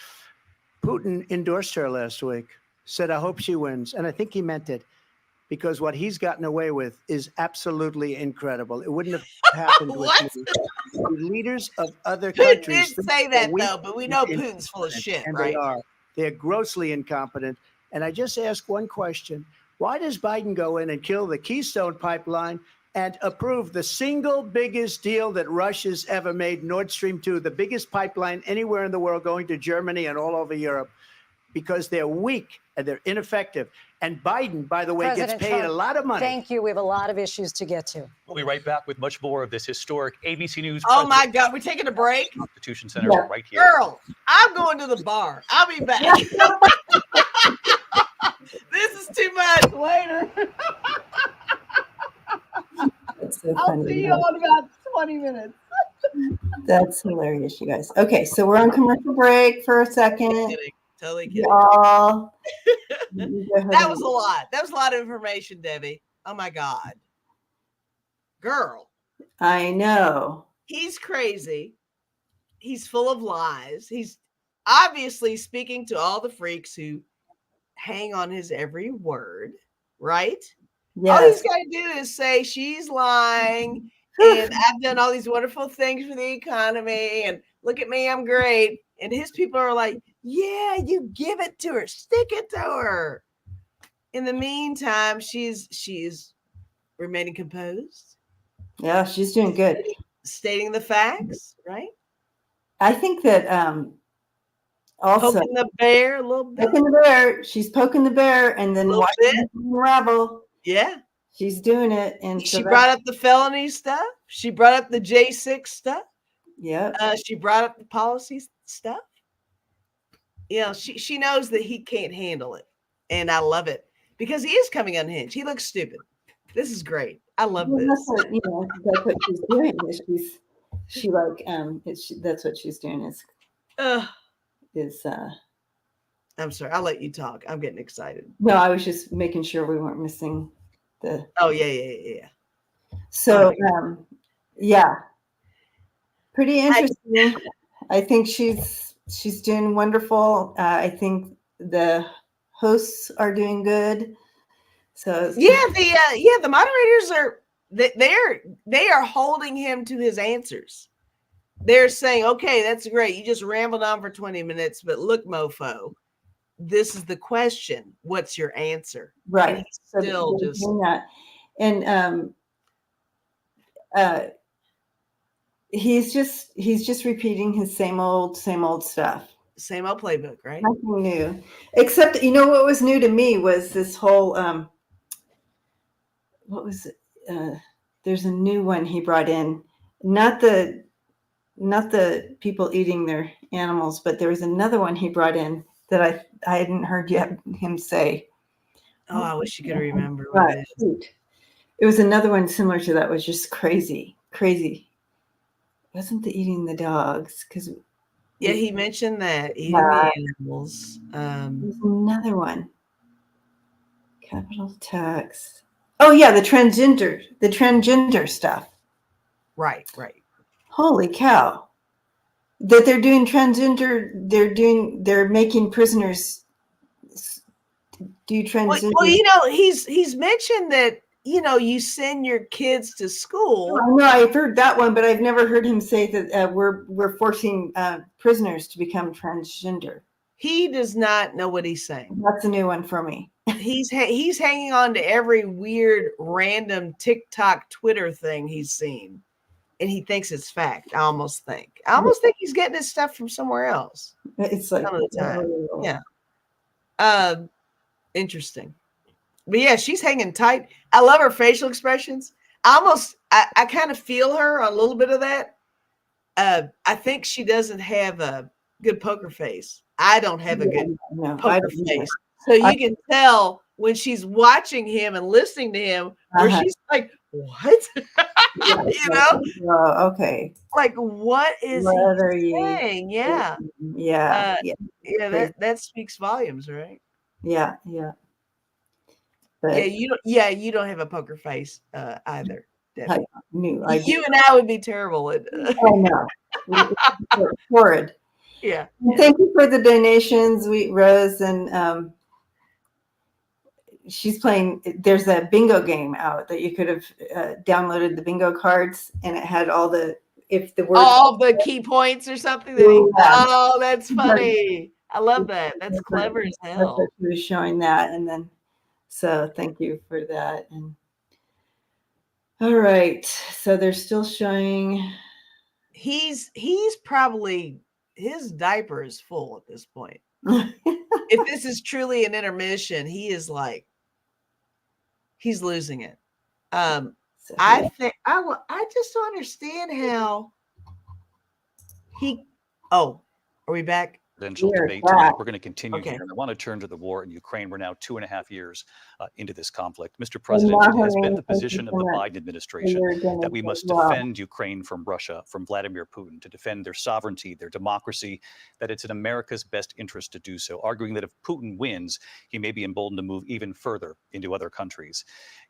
Putin endorsed her last week, said, I hope she wins. And I think he meant it because what he's gotten away with is absolutely incredible. It wouldn't have happened with me. The leaders of other Putin countries. did say that, though, but we know Putin's full of shit, and right? They are. They're grossly incompetent. And I just ask one question. Why does Biden go in and kill the Keystone Pipeline and approve the single biggest deal that Russia's ever made, Nord Stream 2, the biggest pipeline anywhere in the world going to Germany and all over Europe? Because they're weak and they're ineffective. And Biden, by the way, President gets paid Trump, a lot of money. Thank you. We have a lot of issues to get to. We'll be right back with much more of this historic ABC News. Oh my God, we're taking a break. Constitution Center right here. Girl, I'm going to the bar. I'll be back. This is too much. Later. That's so I'll funny. see you all in about 20 minutes. That's hilarious, you guys. Okay, so we're on commercial break for a second. Totally kidding. Y'all. That was a lot. That was a lot of information, Debbie. Oh my God. Girl. I know. He's crazy. He's full of lies. He's obviously speaking to all the freaks who hang on his every word, right? Yes. All he's got to do is say she's lying and I've done all these wonderful things for the economy and look at me, I'm great. And his people are like, yeah, you give it to her, stick it to her. In the meantime, she's remaining composed. Yeah, she's doing good. Stating the facts, right? I think that also poking the bear a little bit. Poking the bear. She's poking the bear and then watching it unravel. Yeah. She's doing it. And she brought up the felony stuff. She brought up the J6 stuff. Yeah. She brought up the policy stuff. You know, she knows that he can't handle it. And I love it because he is coming unhinged. He looks stupid. This is great. I love this. That's what, that's what she's doing. That's what she's doing I'm sorry. I'll let you talk. I'm getting excited. No, I was just making sure we weren't missing the. Oh, yeah. So Yeah. Pretty interesting. I think she's doing wonderful. I think the hosts are doing good. So the moderators are they are holding him to his answers. They're saying, okay, that's great. You just rambled on for 20 minutes, but look, mofo, this is the question. What's your answer? Right. And he's still just doing that. And he's just repeating his same old stuff. Same old playbook, right? Nothing new. Except, what was new to me was this whole what was it? There's a new one he brought in. Not the people eating their animals, but there was another one he brought in that I hadn't heard him say. Oh, I wish you could remember what it is. It was another one similar to that. It was just crazy. It wasn't the eating the dogs, because he mentioned that eating the animals. There's another one. Capital tax. Oh yeah, the transgender stuff. Right. Holy cow. That they're doing transgender, they're making prisoners do transgender. Well, he's mentioned that, you send your kids to school. I know, I've heard that one, but I've never heard him say that we're forcing prisoners to become transgender. He does not know what he's saying. That's a new one for me. He's hanging on to every weird, random TikTok, Twitter thing he's seen, and he thinks it's fact. I almost think he's getting his stuff from somewhere else. It's like some of the time. Yeah. Interesting. But yeah, she's hanging tight. I love her facial expressions. I kind of feel her on a little bit of that. I think she doesn't have a good poker face. I don't have a good poker face. So you can tell when she's watching him and listening to him, where she's like, what? Okay. Like, what is he saying? Yeah. That speaks volumes, right? Yeah. But you don't have a poker face either. Debbie. You and I would be terrible at. I know. Horrid. Yeah. Thank you for the donations, Rose, and she's playing. There's a bingo game out that you could have downloaded the bingo cards, and it had all the the key points or something. Oh, that's funny. I love that. That's clever as hell. She was showing that, and then so thank you for that. And all right, so they're still showing. He's probably, his diaper is full at this point. If this is truly an intermission, he is like, he's losing it. I think I just don't understand how are we back? Presidential debate tonight. We're going to continue here, and I want to turn to the war in Ukraine. We're now 2.5 years into this conflict. Mr. President, it has been the position of the Biden administration that we must defend Ukraine from Russia, from Vladimir Putin, to defend their sovereignty, their democracy, that it's in America's best interest to do so, arguing that if Putin wins, he may be emboldened to move even further into other countries.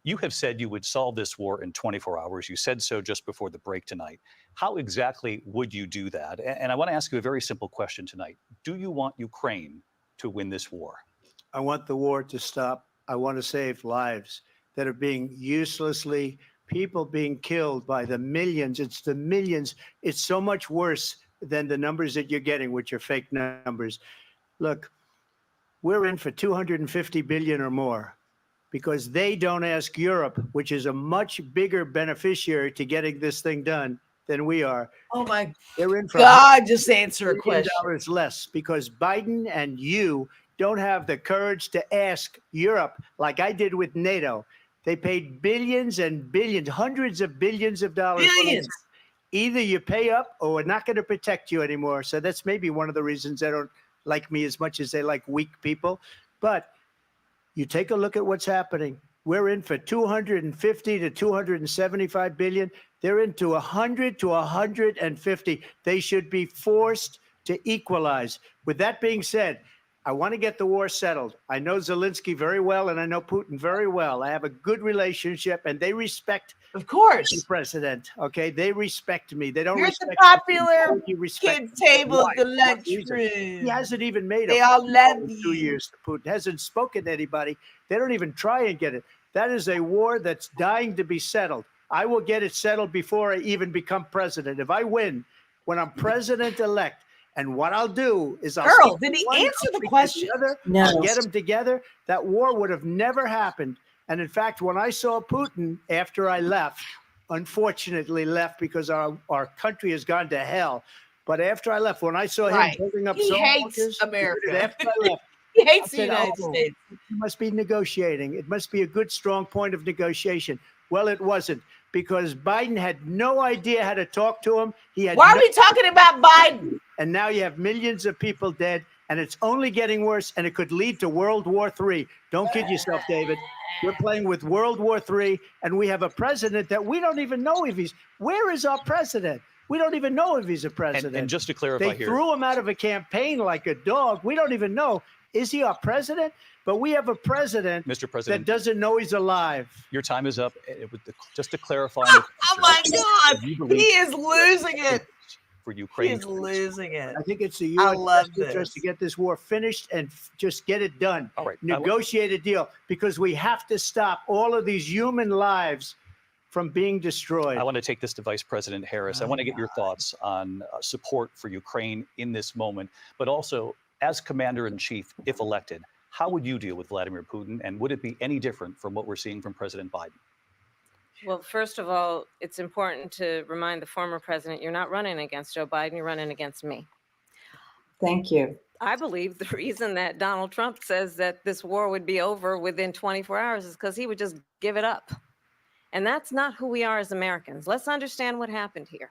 You have said you would solve this war in 24 hours. You said so just before the break tonight. How exactly would you do that? And I want to ask you a very simple question tonight. Do you want Ukraine to win this war? I want the war to stop. I want to save lives that are being people being killed by the millions. It's the millions. It's so much worse than the numbers that you're getting, which are fake numbers. Look, we're in for 250 billion or more, because they don't ask Europe, which is a much bigger beneficiary to getting this thing done than we are. Oh my They're in for God, just answer a question. $1 less, because Biden and you don't have the courage to ask Europe like I did with NATO. They paid billions and billions, hundreds of billions of dollars. Billions. Either you pay up or we're not going to protect you anymore. So that's maybe one of the reasons they don't like me as much as they like weak people. But you take a look at what's happening. We're in for 250 to 275 billion. They're into 100 to 150. They should be forced to equalize. With that being said, I want to get the war settled. I know Zelensky very well, and I know Putin very well. I have a good relationship, and they respect, of course, the president. Okay, they respect me. They don't You're respect at the popular kids table at the What lunchroom. He hasn't even made They a all phone love call in you. 2 years to Putin. Hasn't spoken to anybody. They don't even try and get it. That is a war that's dying to be settled. I will get it settled before I even become president. If I win, when I'm president-elect, and what I'll do is Earl, did he answer the question? No. I'll get them together. That war would have never happened. And in fact, when I saw Putin after I left, unfortunately left because our country has gone to hell. But after I left, when I saw him building up He hates America. after I left, He hates I the said, United "Oh, States. You must be negotiating. It must be a good, strong point of negotiation." Well, it wasn't, because Biden had no idea how to talk to him. He had Why are no- we talking about Biden? And now you have millions of people dead, and it's only getting worse, and it could lead to World War III. Don't kid yourself, David. We're playing with World War III, and we have a president that we don't even know if he's. Where is our president? We don't even know if he's a president. And just to clarify they here, threw him out of a campaign like a dog. We don't even know. Is he our president? But we have a president, Mr. President, that doesn't know he's alive. your time is up. Just to clarify, Oh my God, you believe- he is losing it. for Ukraine. He's losing it. I think it's the I U.S. love best interest to this. get this war finished and just get it done. All right. Negotiate a deal, because we have to stop all of these human lives from being destroyed. I want to take this to Vice President Harris. I want to get your thoughts on support for Ukraine in this moment, but also as Commander-in-Chief, if elected, how would you deal with Vladimir Putin, and would it be any different from what we're seeing from President Biden? Well, first of all, it's important to remind the former president, you're not running against Joe Biden, you're running against me. Thank you. I believe the reason that Donald Trump says that this war would be over within 24 hours is because he would just give it up. And that's not who we are as Americans. Let's understand what happened here.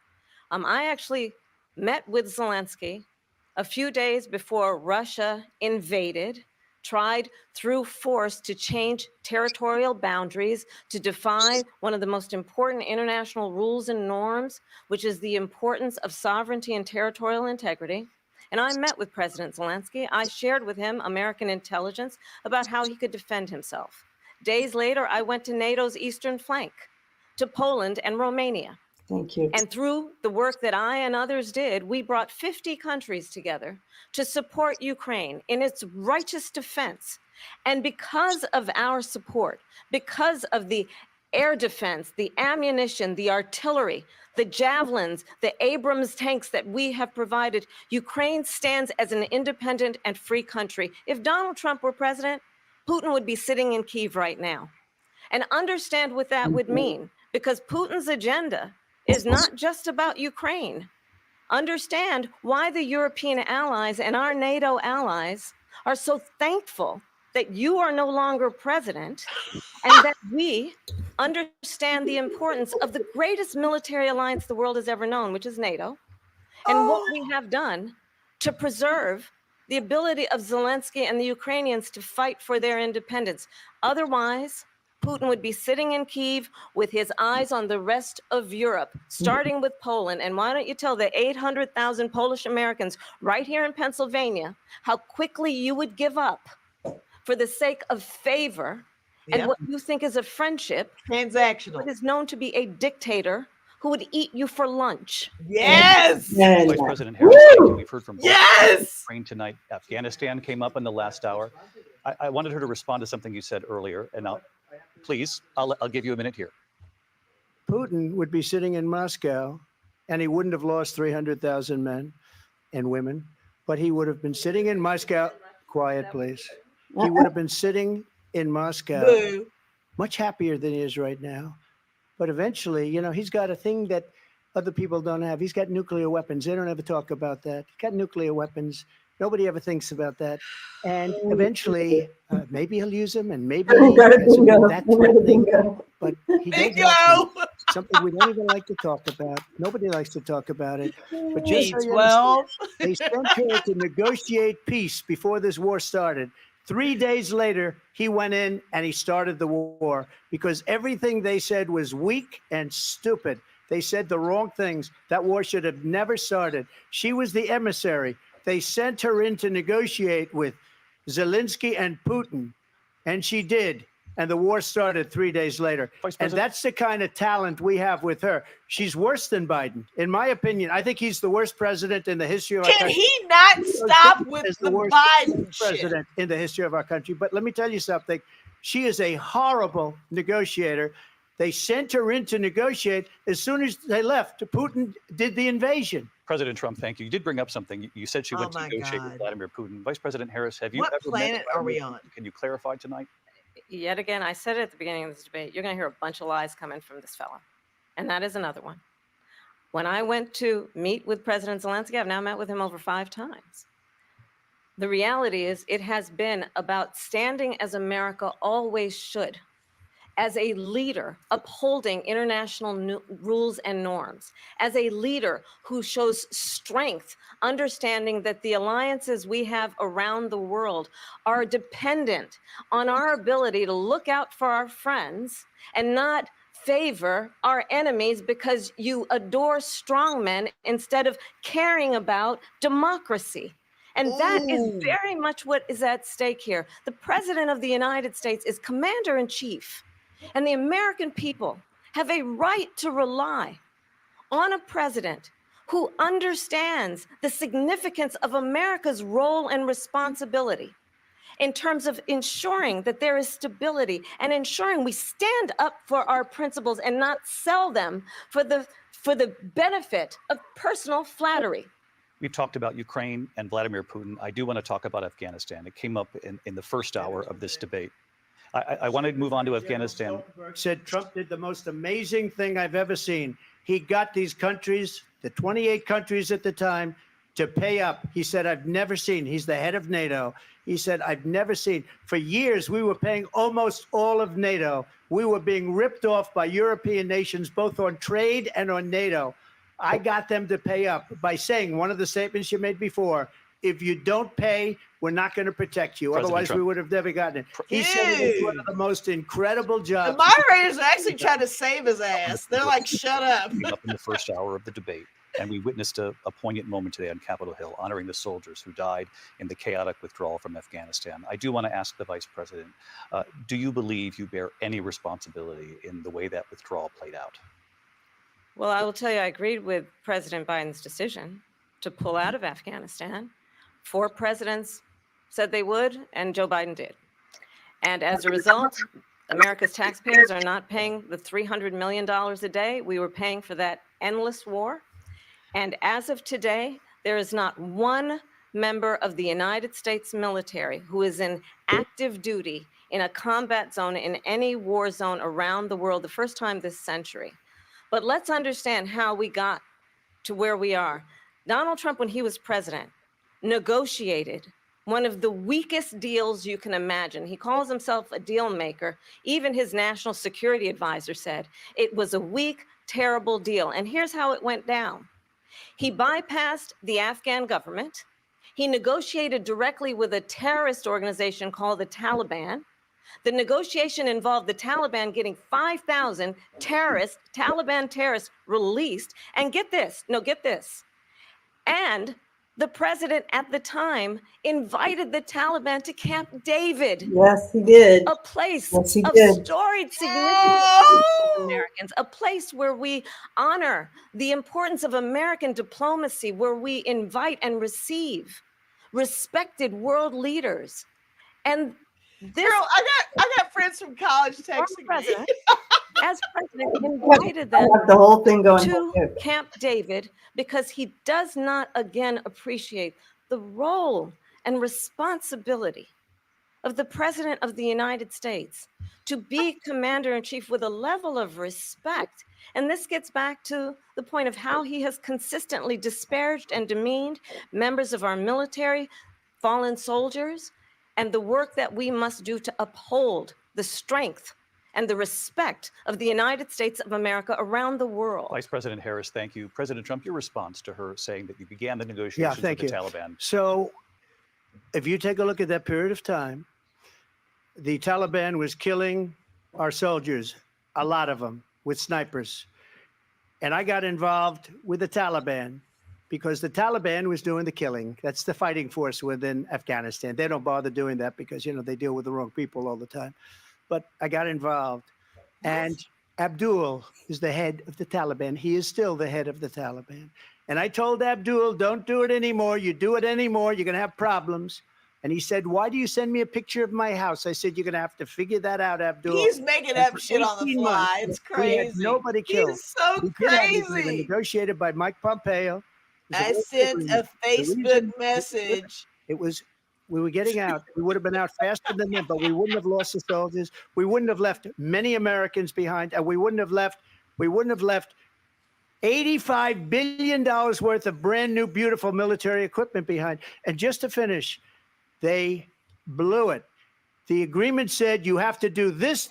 I actually met with Zelensky a few days before Russia invaded, tried through force to change territorial boundaries, to defy one of the most important international rules and norms, which is the importance of sovereignty and territorial integrity. And I met with President Zelensky. I shared with him American intelligence about how he could defend himself. Days later, I went to NATO's eastern flank, to Poland and Romania. Thank you. And through the work that I and others did, we brought 50 countries together to support Ukraine in its righteous defense. And because of our support, because of the air defense, the ammunition, the artillery, the javelins, the Abrams tanks that we have provided, Ukraine stands as an independent and free country. If Donald Trump were president, Putin would be sitting in Kyiv right now. And understand what that would mean, because Putin's agenda is not just about Ukraine. Understand why the European allies and our NATO allies are so thankful that you are no longer president, and that we understand the importance of the greatest military alliance the world has ever known, which is NATO, and what we have done to preserve the ability of Zelensky and the Ukrainians to fight for their independence. Otherwise, Putin would be sitting in Kyiv with his eyes on the rest of Europe, starting with Poland. And why don't you tell the 800,000 Polish Americans right here in Pennsylvania how quickly you would give up for the sake of favor and what you think is a friendship, transactional, what is known to be a dictator who would eat you for lunch. Yes. Vice President Harris, thank you. We've heard from both Ukraine tonight. Afghanistan came up in the last hour. I wanted her to respond to something you said earlier, and I'll give you a minute here. Putin would be sitting in Moscow, and he wouldn't have lost 300,000 men and women, but he would have been sitting in Moscow. Quiet, please. He would have been sitting in Moscow, much happier than he is right now. But eventually, you know, he's got a thing that other people don't have. He's got nuclear weapons. They don't ever talk about that. He's got nuclear weapons. Nobody ever thinks about that. And eventually, maybe he'll use them, and maybe he hasn't been that threatening. But he does have something we don't even like to talk about. Nobody likes to talk about it. But just so you understand, they sent her to negotiate peace before this war started. 3 days later, he went in and he started the war because everything they said was weak and stupid. They said the wrong things. That war should have never started. She was the emissary. They sent her in to negotiate with Zelensky and Putin. And she did. And the war started 3 days later. And that's the kind of talent we have with her. She's worse than Biden. In my opinion, I think he's the worst president in the history of our country. Can he not stop with the Biden president in the history of our country? But let me tell you something. She is a horrible negotiator. They sent her in to negotiate. As soon as they left, Putin did the invasion. President Trump, thank you. You did bring up something. You said she went to negotiate with Vladimir Putin. Vice President Harris, have you What ever planet met are we Vladimir on? Putin? Can you clarify tonight? Yet again, I said it at the beginning of this debate, you're going to hear a bunch of lies coming from this fella. And that is another one. When I went to meet with President Zelensky, I've now met with him over 5 times. The reality is it has been about standing as America always should, as a leader upholding international rules and norms, as a leader who shows strength, understanding that the alliances we have around the world are dependent on our ability to look out for our friends and not favor our enemies because you adore strongmen instead of caring about democracy. And that is very much what is at stake here. The President of the United States is commander-in-chief. And the American people have a right to rely on a president who understands the significance of America's role and responsibility in terms of ensuring that there is stability and ensuring we stand up for our principles and not sell them for the benefit of personal flattery. We've talked about Ukraine and Vladimir Putin. I do want to talk about Afghanistan. It came up in the first hour of this debate. I want to move on to Afghanistan. Said Trump did the most amazing thing I've ever seen. He got these countries, the 28 countries at the time, to pay up. He said, I've never seen. He's the head of NATO. He said, I've never seen. For years, we were paying almost all of NATO. We were being ripped off by European nations, both on trade and on NATO. I got them to pay up by saying one of the statements you made before, if you don't pay, we're not going to protect you. President Otherwise, Trump. we would have never gotten it. He said it was one of the most incredible jobs. The moderators are actually trying to save his ass. They're like, shut up. Came up in the first hour of the debate. And we witnessed a poignant moment today on Capitol Hill, honoring the soldiers who died in the chaotic withdrawal from Afghanistan. I do want to ask the Vice President, do you believe you bear any responsibility in the way that withdrawal played out? Well, I will tell you, I agreed with President Biden's decision to pull out of Afghanistan. 4 presidents said they would, and Joe Biden did. And as a result, America's taxpayers are not paying the $300 million a day we were paying for that endless war. And as of today, there is not one member of the United States military who is in active duty in a combat zone in any war zone around the world, the first time this century. But let's understand how we got to where we are. Donald Trump, when he was president, negotiated one of the weakest deals you can imagine. He calls himself a deal maker. Even his national security advisor said it was a weak, terrible deal. And here's how it went down. He bypassed the Afghan government. He negotiated directly with a terrorist organization called the Taliban. The negotiation involved the Taliban getting 5,000 Taliban terrorists released. And get this. And the president at the time invited the Taliban to Camp David. Yes, he did. A place Yes, he of did. storied significance for Americans, a place where we honor the importance of American diplomacy, where we invite and receive respected world leaders. And this Girl, I got friends from college texting me. as president, invited them the whole thing going to Camp David because he does not again appreciate the role and responsibility of the President of the United States to be commander-in-chief with a level of respect. And this gets back to the point of how he has consistently disparaged and demeaned members of our military, fallen soldiers, and the work that we must do to uphold the strength and the respect of the United States of America around the world. Vice President Harris, thank you. President Trump, your response to her saying that you began the negotiations with the Taliban. So if you take a look at that period of time, the Taliban was killing our soldiers, a lot of them, with snipers. And I got involved with the Taliban because the Taliban was doing the killing. That's the fighting force within Afghanistan. They don't bother doing that because, they deal with the wrong people all the time. But I got involved. And Abdul is the head of the Taliban. He is still the head of the Taliban. And I told Abdul, don't do it anymore. You do it anymore, you're going to have problems. And he said, why do you send me a picture of my house? I said, you're going to have to figure that out, Abdul. He's making up shit on the fly. It's crazy. We had nobody killed. He's so crazy. Negotiated by Mike Pompeo. I sent a Facebook message. We were getting out. We would have been out faster than them, but we wouldn't have lost the soldiers. We wouldn't have left many Americans behind, and we wouldn't have left $85 billion worth of brand new, beautiful military equipment behind. And just to finish, they blew it. The agreement said you have to do this,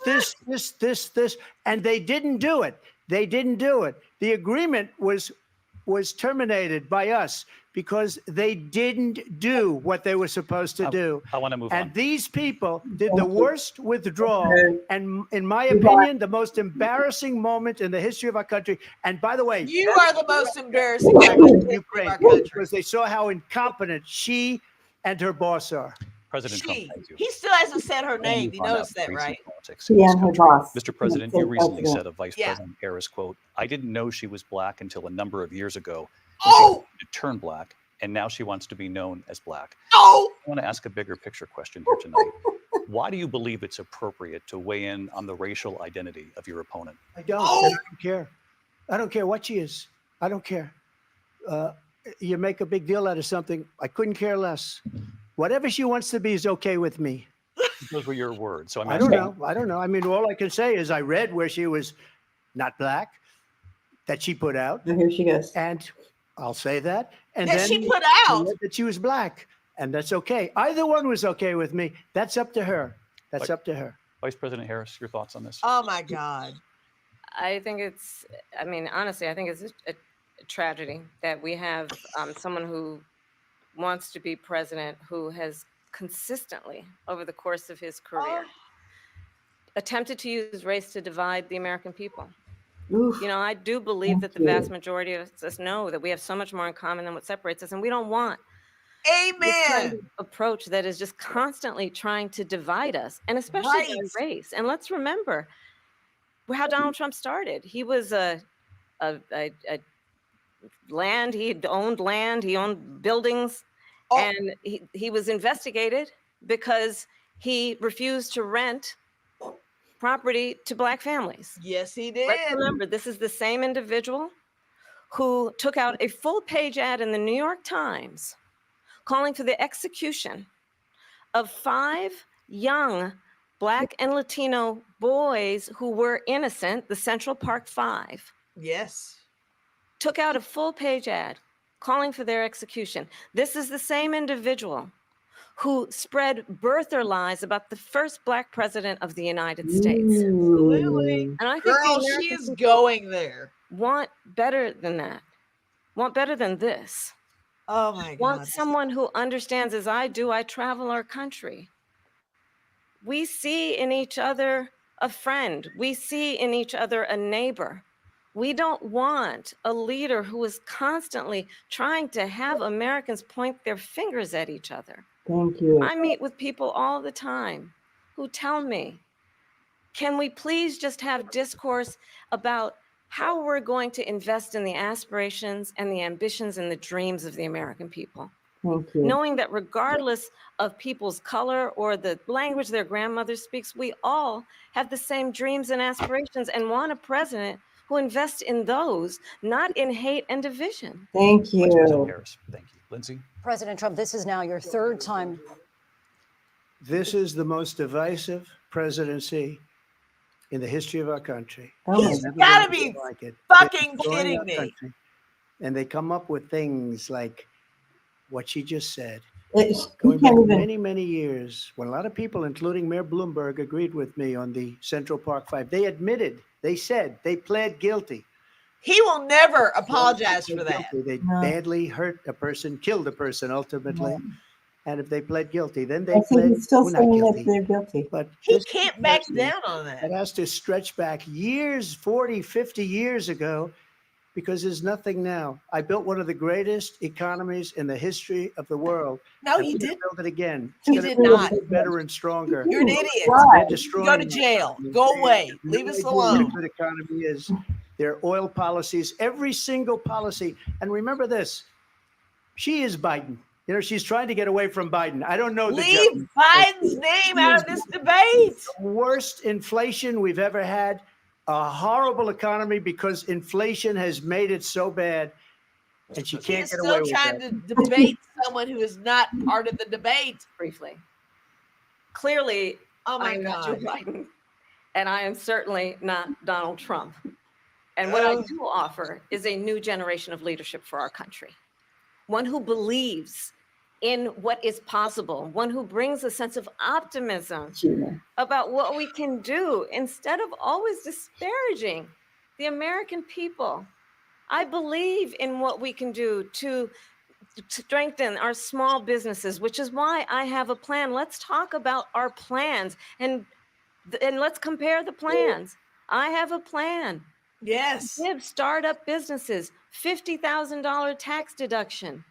and they didn't do it. The agreement was terminated by us because they didn't do what they were supposed to do. I want to move on. And these people did the worst withdrawal, and in my opinion, the most embarrassing moment in the history of our country. And by the way, you are the most embarrassing in Ukraine our country because they saw how incompetent she and her boss are. President Trump, thank you. He still hasn't said her name. You noticed that, right? Mr. President, you recently said of Vice President Harris, quote, I didn't know she was black until a number of years ago. She wanted to turn black, and now she wants to be known as black. I want to ask a bigger picture question here tonight. Why do you believe it's appropriate to weigh in on the racial identity of your opponent? I don't care. I don't care what she is. I don't care. You make a big deal out of something. I couldn't care less. Whatever she wants to be is okay with me. Those were your words. So I don't know. I mean, all I can say is I read where she was not black, that she put out. And here she goes. And I'll say that. And that then she put out that she was black, and that's okay. Either one was okay with me. That's up to her. Up to her. Vice President Harris, your thoughts on this? Oh my God. I think honestly, I think it's a tragedy that we have someone who wants to be president who has consistently, over the course of his career, attempted to use race to divide the American people. Oof. I do believe that the vast majority of us know that we have so much more in common than what separates us, and we don't want this kind of approach that is just constantly trying to divide us, and especially by race. And let's remember how Donald Trump started. He was he owned buildings, and he was investigated because he refused to rent property to black families. Yes, he did. Let's remember, this is the same individual who took out a full-page ad in the New York Times calling for the execution of 5 young Black and Latino boys who were innocent, the Central Park 5. Yes. Took out a full-page ad calling for their execution. This is the same individual who spread birther lies about the first Black president of the United States. Absolutely. And I think Girl, she's going there. Want better than that. Want better than this. Oh my God. Want someone who understands, as I do, I travel our country. We see in each other a friend. We see in each other a neighbor. We don't want a leader who is constantly trying to have Americans point their fingers at each other. Thank you. I meet with people all the time who tell me, can we please just have discourse about how we're going to invest in the aspirations and the ambitions and the dreams of the American people? Thank you. Knowing that regardless of people's color or the language their grandmother speaks, we all have the same dreams and aspirations and want a president who invests in those, not in hate and division. Thank you. Thank you. Lindsay? President Trump, this is now your 3rd time. This is the most divisive presidency in the history of our country. He's got to be fucking kidding me. And they come up with things like what she just said. Going back many, many years, when a lot of people, including Mayor Bloomberg, agreed with me on the Central Park 5, they admitted, they said, they pled guilty. He will never apologize for that. They badly hurt a person, killed a person ultimately. No. And if they pled guilty, then they pled still saying that they're guilty. But he can't back down on that. It has to stretch back years, 40, 50 years ago. because there's nothing now. I built one of the greatest economies in the history of the world. No, and you we're gonna didn't. build it again. It's You gonna did be not. better and stronger. You're an idiot. They're Go destroying to the jail. economy. Go away. No Leave us idea what a alone. good economy is. Their oil policies, every single policy. And remember this, she is Biden. You know, she's trying to get away from Biden. I don't know the Leave gentleman. Biden's name out of this debate. The worst inflation we've ever had, a horrible economy because inflation has made it so bad, and she can't He's get still away with trying that. to debate someone who is not part of the debate. Briefly. Clearly, Oh my I'm not Joe God. Biden, and I am certainly not Donald Trump. And what I do offer is a new generation of leadership for our country. One who believes in what is possible, one who brings a sense of optimism about what we can do instead of always disparaging the American people. I believe in what we can do to strengthen our small businesses, which is why I have a plan. Let's talk about our plans and let's compare the plans. I have a plan. Yes. Give startup businesses $50,000 tax deduction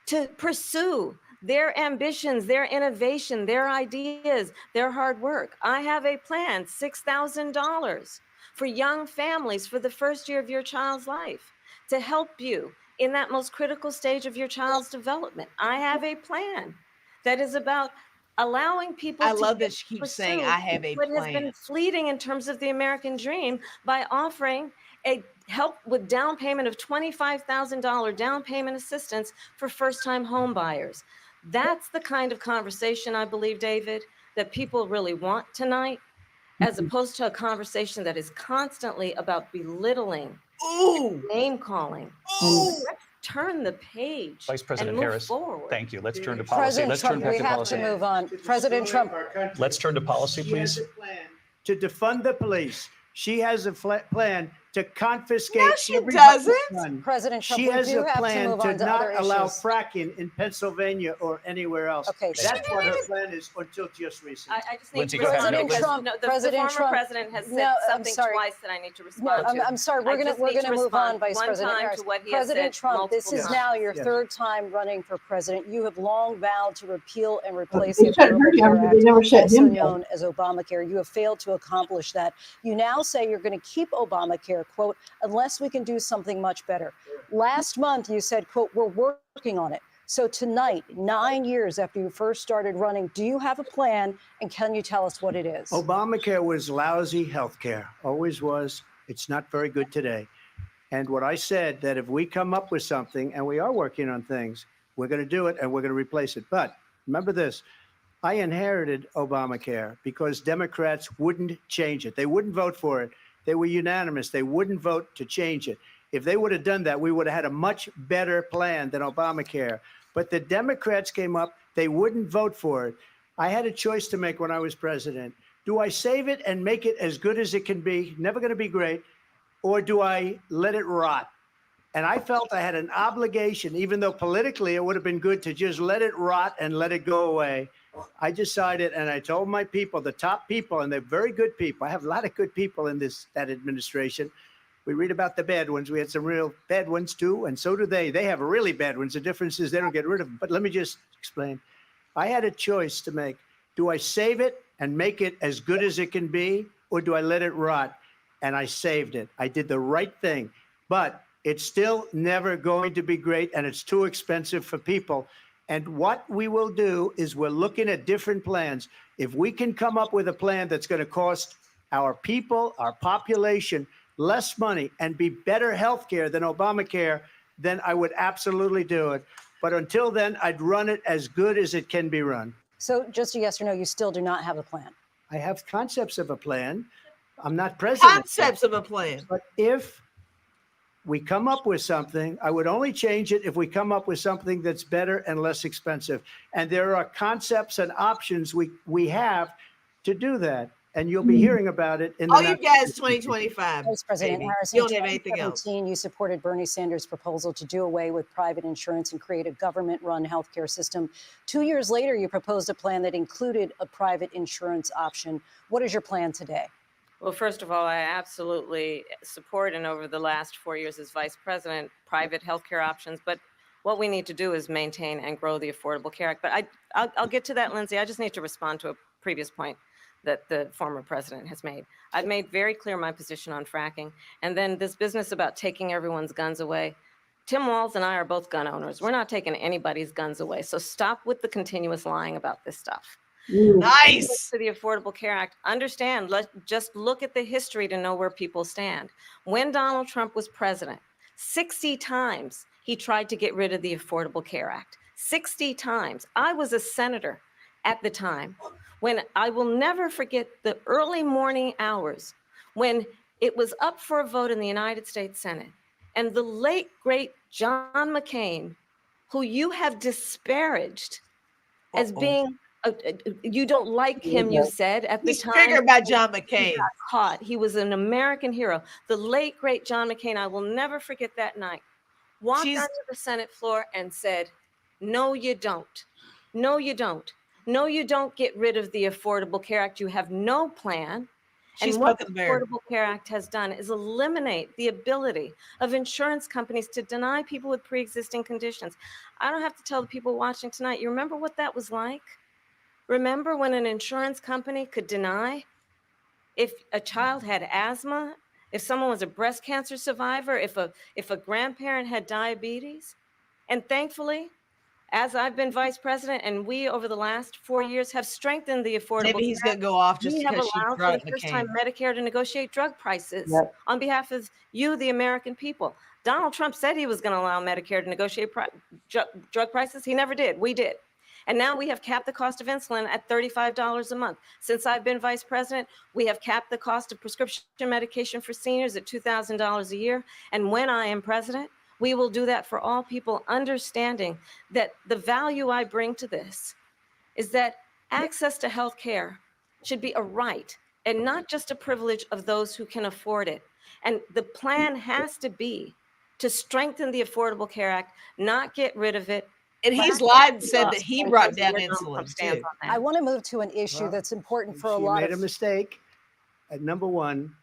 to pursue their ambitions, their innovation, their ideas, their hard work. I have a plan, $6,000 for young families for the first year of your child's life to help you in that most critical stage of your child's development. I have a plan that is about allowing people I to love that she keeps saying, pursue I have a what has been plan. fleeting in terms of the American dream by offering a help with down payment of $25,000 down payment assistance for first-time home buyers. That's the kind of conversation, I believe, David, that people really want tonight, as opposed to a conversation that is constantly about belittling, name calling. Let's turn the page. Vice President and move Harris, forward. thank you. Let's turn to policy. President Let's Trump, turn back we to have policy. to move on. President Trump. Let's turn to policy, please. To defund the police. She has a plan to confiscate. No, she everybody's doesn't. gun. President Trump, She we has do a have to plan move to on to not other allow issues. fracking in Pennsylvania or anywhere else. Okay, That's what her plan is until just recently. I just need Lindsay, to go ahead. respond President because Trump- the President former Trump- president has said No, I'm something sorry. twice that I need to No, respond to. I'm sorry. I We're just gonna need to move on, respond Vice one President time Harris. to what he has President said Trump, this multiple is times. now your Yes. third time running for president. You have long vowed to repeal and replace They the shut her Affordable down, Care but they Act, never shut also him down. known as Obamacare. You have failed to accomplish that. You now say you're going to keep Obamacare, quote, unless we can do something much better. Last month, you said, quote, we're working on it. So tonight, 9 years after you first started running, do you have a plan, and can you tell us what it is? Obamacare was lousy health care, always was. It's not very good today. And what I said, that if we come up with something, and we are working on things, we're going to do it and we're going to replace it. But remember this, I inherited Obamacare because Democrats wouldn't change it. They wouldn't vote for it. They were unanimous. They wouldn't vote to change it. If they would have done that, we would have had a much better plan than Obamacare. But the Democrats came up. They wouldn't vote for it. I had a choice to make when I was president. Do I save it and make it as good as it can be, never going to be great, or do I let it rot? And I felt I had an obligation, even though politically it would have been good to just let it rot and let it go away. I decided, and I told my people, the top people, and they're very good people. I have a lot of good people in that administration. We read about the bad ones. We had some real bad ones too, and so do they. They have really bad ones. The difference is they don't get rid of them. But let me just explain. I had a choice to make. Do I save it and make it as good as it can be, or do I let it rot? And I saved it. I did the right thing. But it's still never going to be great, and it's too expensive for people. And what we will do is we're looking at different plans. If we can come up with a plan that's going to cost our people, our population, less money and be better health care than Obamacare, then I would absolutely do it. But until then, I'd run it as good as it can be run. So just a yes or no, you still do not have a plan. I have concepts of a plan. I'm not president. Concepts of a plan. But if we come up with something, I would only change it if we come up with something that's better and less expensive. And there are concepts and options we have to do that. And you'll be hearing about it in the All you guys 2025. Vice President baby. Harris, You in don't have anything else. 2017, you supported Bernie Sanders' proposal to do away with private insurance and create a government-run healthcare system. 2 years later, you proposed a plan that included a private insurance option. What is your plan today? Well, first of all, I absolutely support, and over the last 4 years as vice president, private healthcare options. But what we need to do is maintain and grow the Affordable Care Act. But I'll get to that, Lindsay. I just need to respond to a previous point that the former president has made. I've made very clear my position on fracking. And then this business about taking everyone's guns away. Tim Walz and I are both gun owners. We're not taking anybody's guns away. So stop with the continuous lying about this stuff. Nice. To the Affordable Care Act, understand, just look at the history to know where people stand. When Donald Trump was president, 60 times he tried to get rid of the Affordable Care Act. 60 times. I was a senator at the time when I will never forget the early morning hours when it was up for a vote in the United States Senate. And the late, great John McCain, who you have disparaged as being, you don't like him, you said at the time. He's bigger about John McCain. He got caught. He was an American hero. The late, great John McCain, I will never forget that night, walked onto the Senate floor and said, no, you don't. No, you don't. No, you don't get rid of the Affordable Care Act. You have no plan. And what the Affordable Care Act has done is eliminate the ability of insurance companies to deny people with pre-existing conditions. I don't have to tell the people watching tonight, you remember what that was like? Remember when an insurance company could deny if a child had asthma, if someone was a breast cancer survivor, if a grandparent had diabetes? And thankfully, as I've been vice president, and we over the last 4 years have strengthened the Affordable Care Act. Maybe he's going to go off just because she allowed brought for up the first McCain. time Medicare to negotiate drug prices on behalf of you, the American people. Donald Trump said he was going to allow Medicare to negotiate drug prices. He never did. We did. And now we have capped the cost of insulin at $35 a month. Since I've been vice president, we have capped the cost of prescription medication for seniors at $2,000 a year. And when I am president, we will do that for all people, understanding that the value I bring to this is that access to health care should be a right and not just a privilege of those who can afford it. And the plan has to be to strengthen the Affordable Care Act, not get rid of it. And he's lied and said that he brought down insulin too. I want to move to an issue that's important for a lot made of. a mistake. At number one,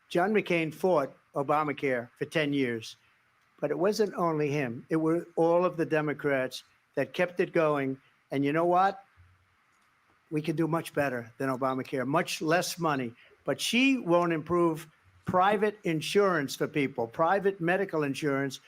John McCain fought Obamacare for 10 years. But it wasn't only him. It were all of the Democrats that kept it going. And you know what? We can do much better than Obamacare, much less money. But she won't improve private insurance for people, private medical insurance.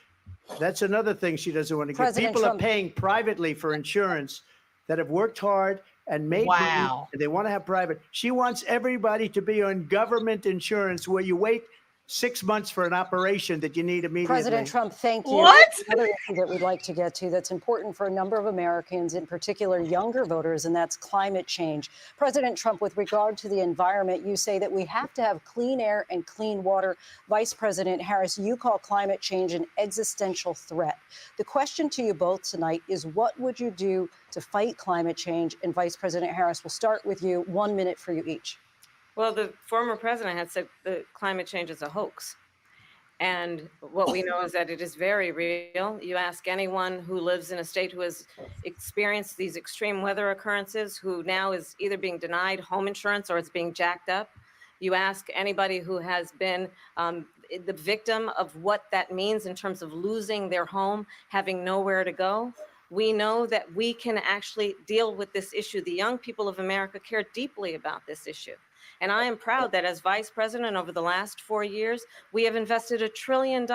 That's another thing she doesn't want to get. People are paying privately for insurance that have worked hard and made money, and they want to have private. She wants everybody to be on government insurance where you wait 6 months for an operation that you need immediately. President Trump, thank you. What? Another issue that we'd like to get to that's important for a number of Americans, in particular younger voters, and that's climate change. President Trump, with regard to the environment, you say that we have to have clean air and clean water. Vice President Harris, you call climate change an existential threat. The question to you both tonight is, what would you do to fight climate change? And Vice President Harris, we'll start with you. 1 minute for you each. Well, the former president had said that climate change is a hoax. And what we know is that it is very real. You ask anyone who lives in a state who has experienced these extreme weather occurrences, who now is either being denied home insurance or it's being jacked up. You ask anybody who has been the victim of what that means in terms of losing their home, having nowhere to go. We know that we can actually deal with this issue. The young people of America care deeply about this issue. And I am proud that as vice president over the last 4 years, we have invested $1 trillion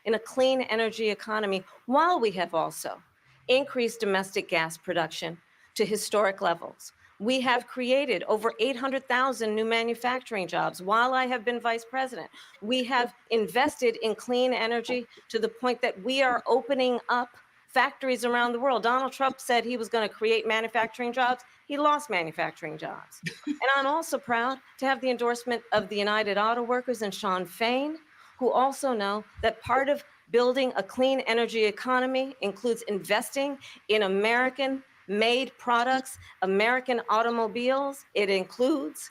in a clean energy economy, while we have also increased domestic gas production to historic levels. We have created over 800,000 new manufacturing jobs while I have been vice president. We have invested in clean energy to the point that we are opening up factories around the world. Donald Trump said he was going to create manufacturing jobs. He lost manufacturing jobs. And I'm also proud to have the endorsement of the United Auto Workers and Sean Fain, who also know that part of building a clean energy economy includes investing in American-made products, American automobiles. It includes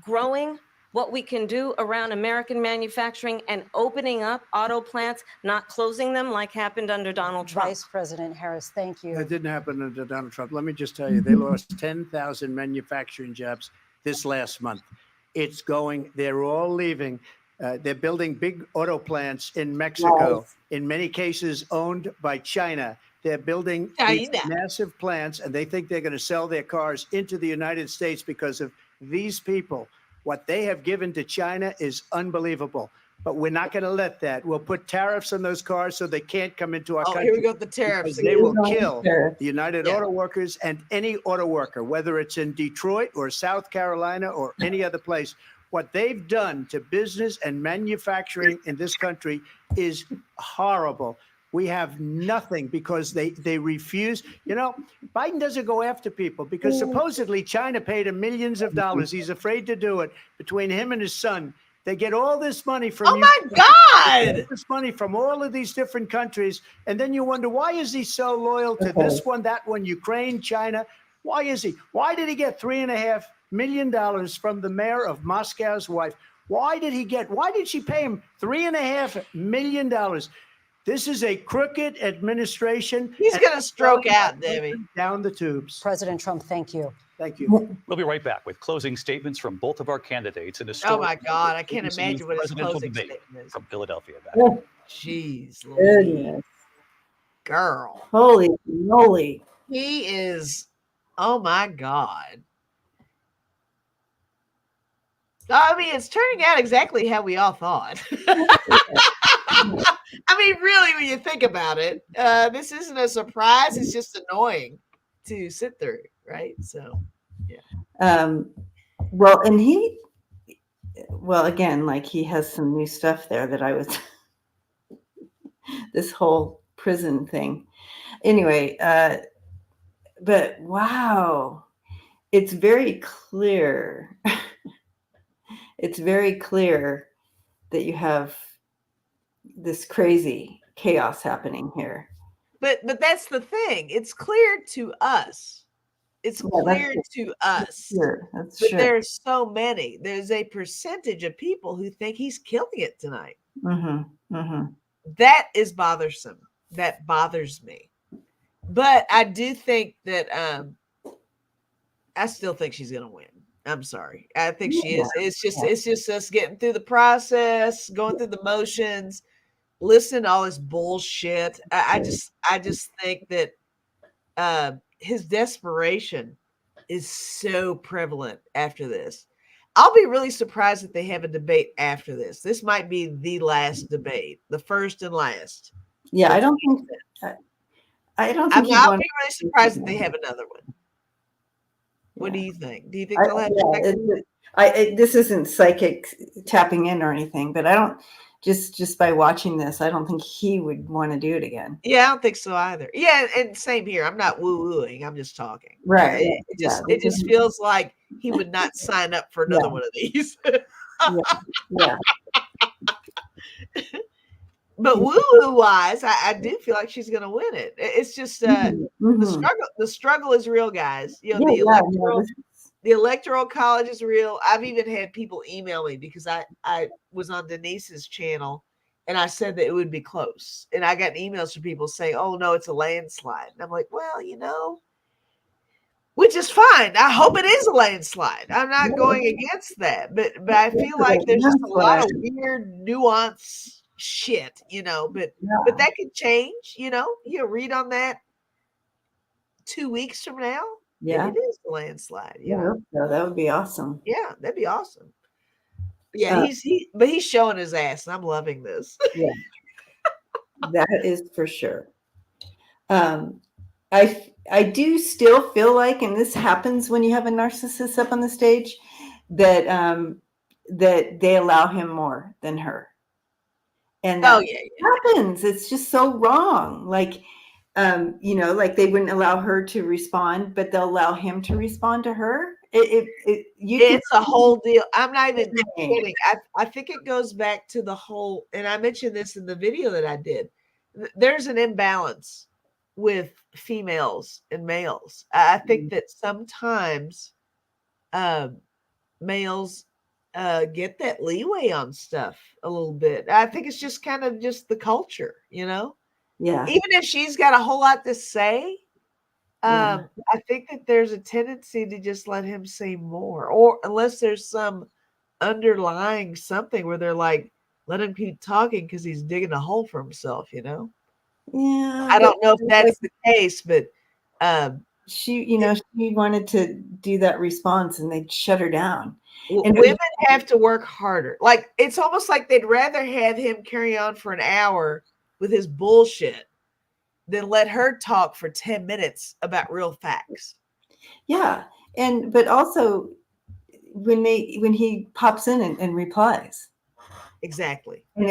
growing what we can do around American manufacturing and opening up auto plants, not closing them like happened under Donald Trump. Vice President Harris, thank you. That didn't happen under Donald Trump. Let me just tell you, they lost 10,000 manufacturing jobs this last month. it's going. They're all leaving. They're building big auto plants in Mexico, in many cases owned by China. They're building these massive plants, and they think they're going to sell their cars into the United States because of these people. What they have given to China is unbelievable. But we're not going to let that. We'll put tariffs on those cars so they can't come into our country. Here we go with the tariffs. They will kill the United Auto Workers and any auto worker, whether it's in Detroit or South Carolina or any other place. What they've done to business and manufacturing in this country is horrible. We have nothing because they refuse. Biden doesn't go after people because supposedly China paid him millions of dollars. He's afraid to do it. Between him and his son, they get all this money from Oh my God! This money from all of these different countries. And then you wonder, why is he so loyal to this one, that one, Ukraine, China? Why is he? Why did he get $3.5 million from the mayor of Moscow's wife? Why did she pay him $3.5 million? This is a crooked administration. He's going to stroke out, Debbie. Down the tubes. President Trump, thank you. Thank you. We'll be right back with closing statements from both of our candidates in a Oh my God, I can't imagine what his closing debate statement is. from Philadelphia. Jeez, Goodness. girl. Holy moly. He is, oh my God. I mean, it's turning out exactly how we all thought. I mean, really, when you think about it, this isn't a surprise. It's just annoying to sit through, right? So, yeah. Well, and again, like he has some new stuff there that I was, this whole prison thing. Anyway, but wow, it's very clear. It's very clear that you have this crazy chaos happening here. But that's the thing. It's clear to us. It's clear to us. That's but true. There's so many. There's a percentage of people who think he's killing it tonight. That is bothersome. That bothers me. But I do think that I still think she's going to win. I'm sorry. I think she is. It's just us getting through the process, going through the motions, listening to all this bullshit. I just think that his desperation is so prevalent after this. I'll be really surprised if they have a debate after this. This might be the last debate, the first and last. Yeah, I don't think I'll be really surprised if they have another one. What do you think? Do you think they'll have this isn't psychic tapping in or anything, but I don't just by watching this, I don't think he would want to do it again. Yeah, I don't think so either. Yeah, and same here. I'm not woo-wooing. I'm just talking. Right. It just feels like he would not sign up for another one of these. Yeah. But woo-woo wise, I do feel like she's going to win it. It's just the struggle is real, guys. The electoral college is real. I've even had people email me because I was on Denise's channel and I said that it would be close. And I got emails from people saying, oh no, it's a landslide. And I'm like, well, which is fine. I hope it is a landslide. I'm not going against that, but I feel like there's just a lot of weird nuance shit, but that could change, you read on that 2 weeks from now. Yeah, it is a landslide. Yeah, that would be awesome. Yeah, that'd be awesome. Yeah, he's showing his ass, and I'm loving this. Yeah, that is for sure. I do still feel like, and this happens when you have a narcissist up on the stage, that that they allow him more than her. And it happens. It's just so wrong. Like, like they wouldn't allow her to respond, but they'll allow him to respond to her. It's a whole deal. I'm not even kidding. I think it goes back to the whole, and I mentioned this in the video that I did. There's an imbalance with females and males. I think that sometimes males get that leeway on stuff a little bit. I think it's just kind of just the culture, Yeah. Even if she's got a whole lot to say, I think that there's a tendency to just let him say more, or unless there's some underlying something where they're like, let him keep talking because he's digging a hole for himself, you know? Yeah. I don't know if that's the case, but she wanted to do that response and they'd shut her down. And women have to work harder. Like, it's almost like they'd rather have him carry on for an hour with his bullshit than let her talk for 10 minutes about real facts. Yeah. But also when he pops in and replies. Exactly. And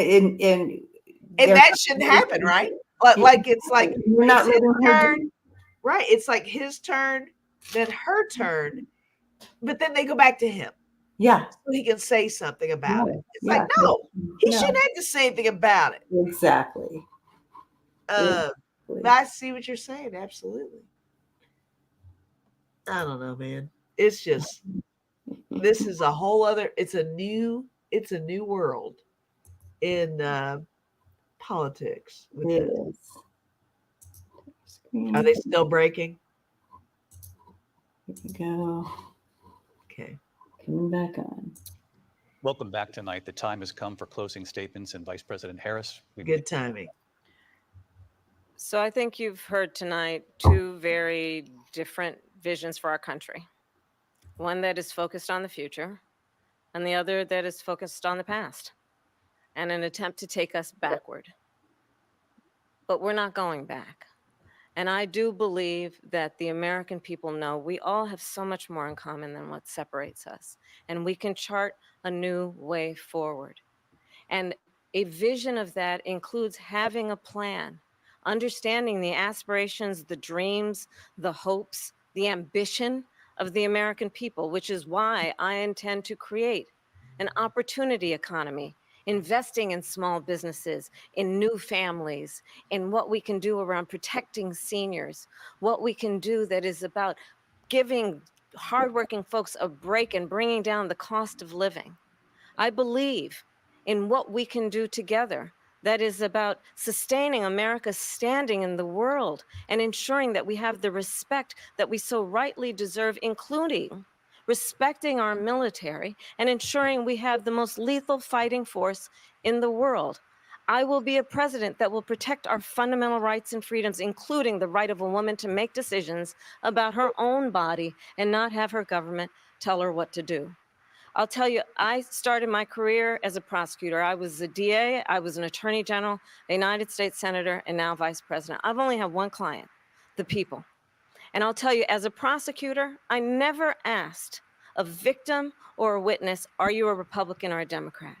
that shouldn't happen, right? Like it's like we're not letting her turn. Right. It's like his turn, then her turn, but then they go back to him. Yeah. So he can say something about it. It's Yeah. like, no, he shouldn't have to say anything about it. Exactly. But I see what you're saying. Absolutely. I don't know, man. It's just, this is a whole other, it's a new world in politics. It is. Are they still breaking? Here we go. Okay. Coming back on. Welcome back tonight. The time has come for closing statements, and Vice President Harris. Good timing. So I think you've heard tonight two very different visions for our country. One that is focused on the future, and the other that is focused on the past, and an attempt to take us backward. But we're not going back. And I do believe that the American people know we all have so much more in common than what separates us. And we can chart a new way forward. And a vision of that includes having a plan, understanding the aspirations, the dreams, the hopes, the ambition of the American people, which is why I intend to create an opportunity economy, investing in small businesses, in new families, in what we can do around protecting seniors, what we can do that is about giving hardworking folks a break and bringing down the cost of living. I believe in what we can do together that is about sustaining America's standing in the world and ensuring that we have the respect that we so rightly deserve, including respecting our military and ensuring we have the most lethal fighting force in the world. I will be a president that will protect our fundamental rights and freedoms, including the right of a woman to make decisions about her own body and not have her government tell her what to do. I'll tell you, I started my career as a prosecutor. I was a DA, I was an attorney general, a United States senator, and now vice president. I've only had one client, the people. And I'll tell you, as a prosecutor, I never asked a victim or a witness, are you a Republican or a Democrat?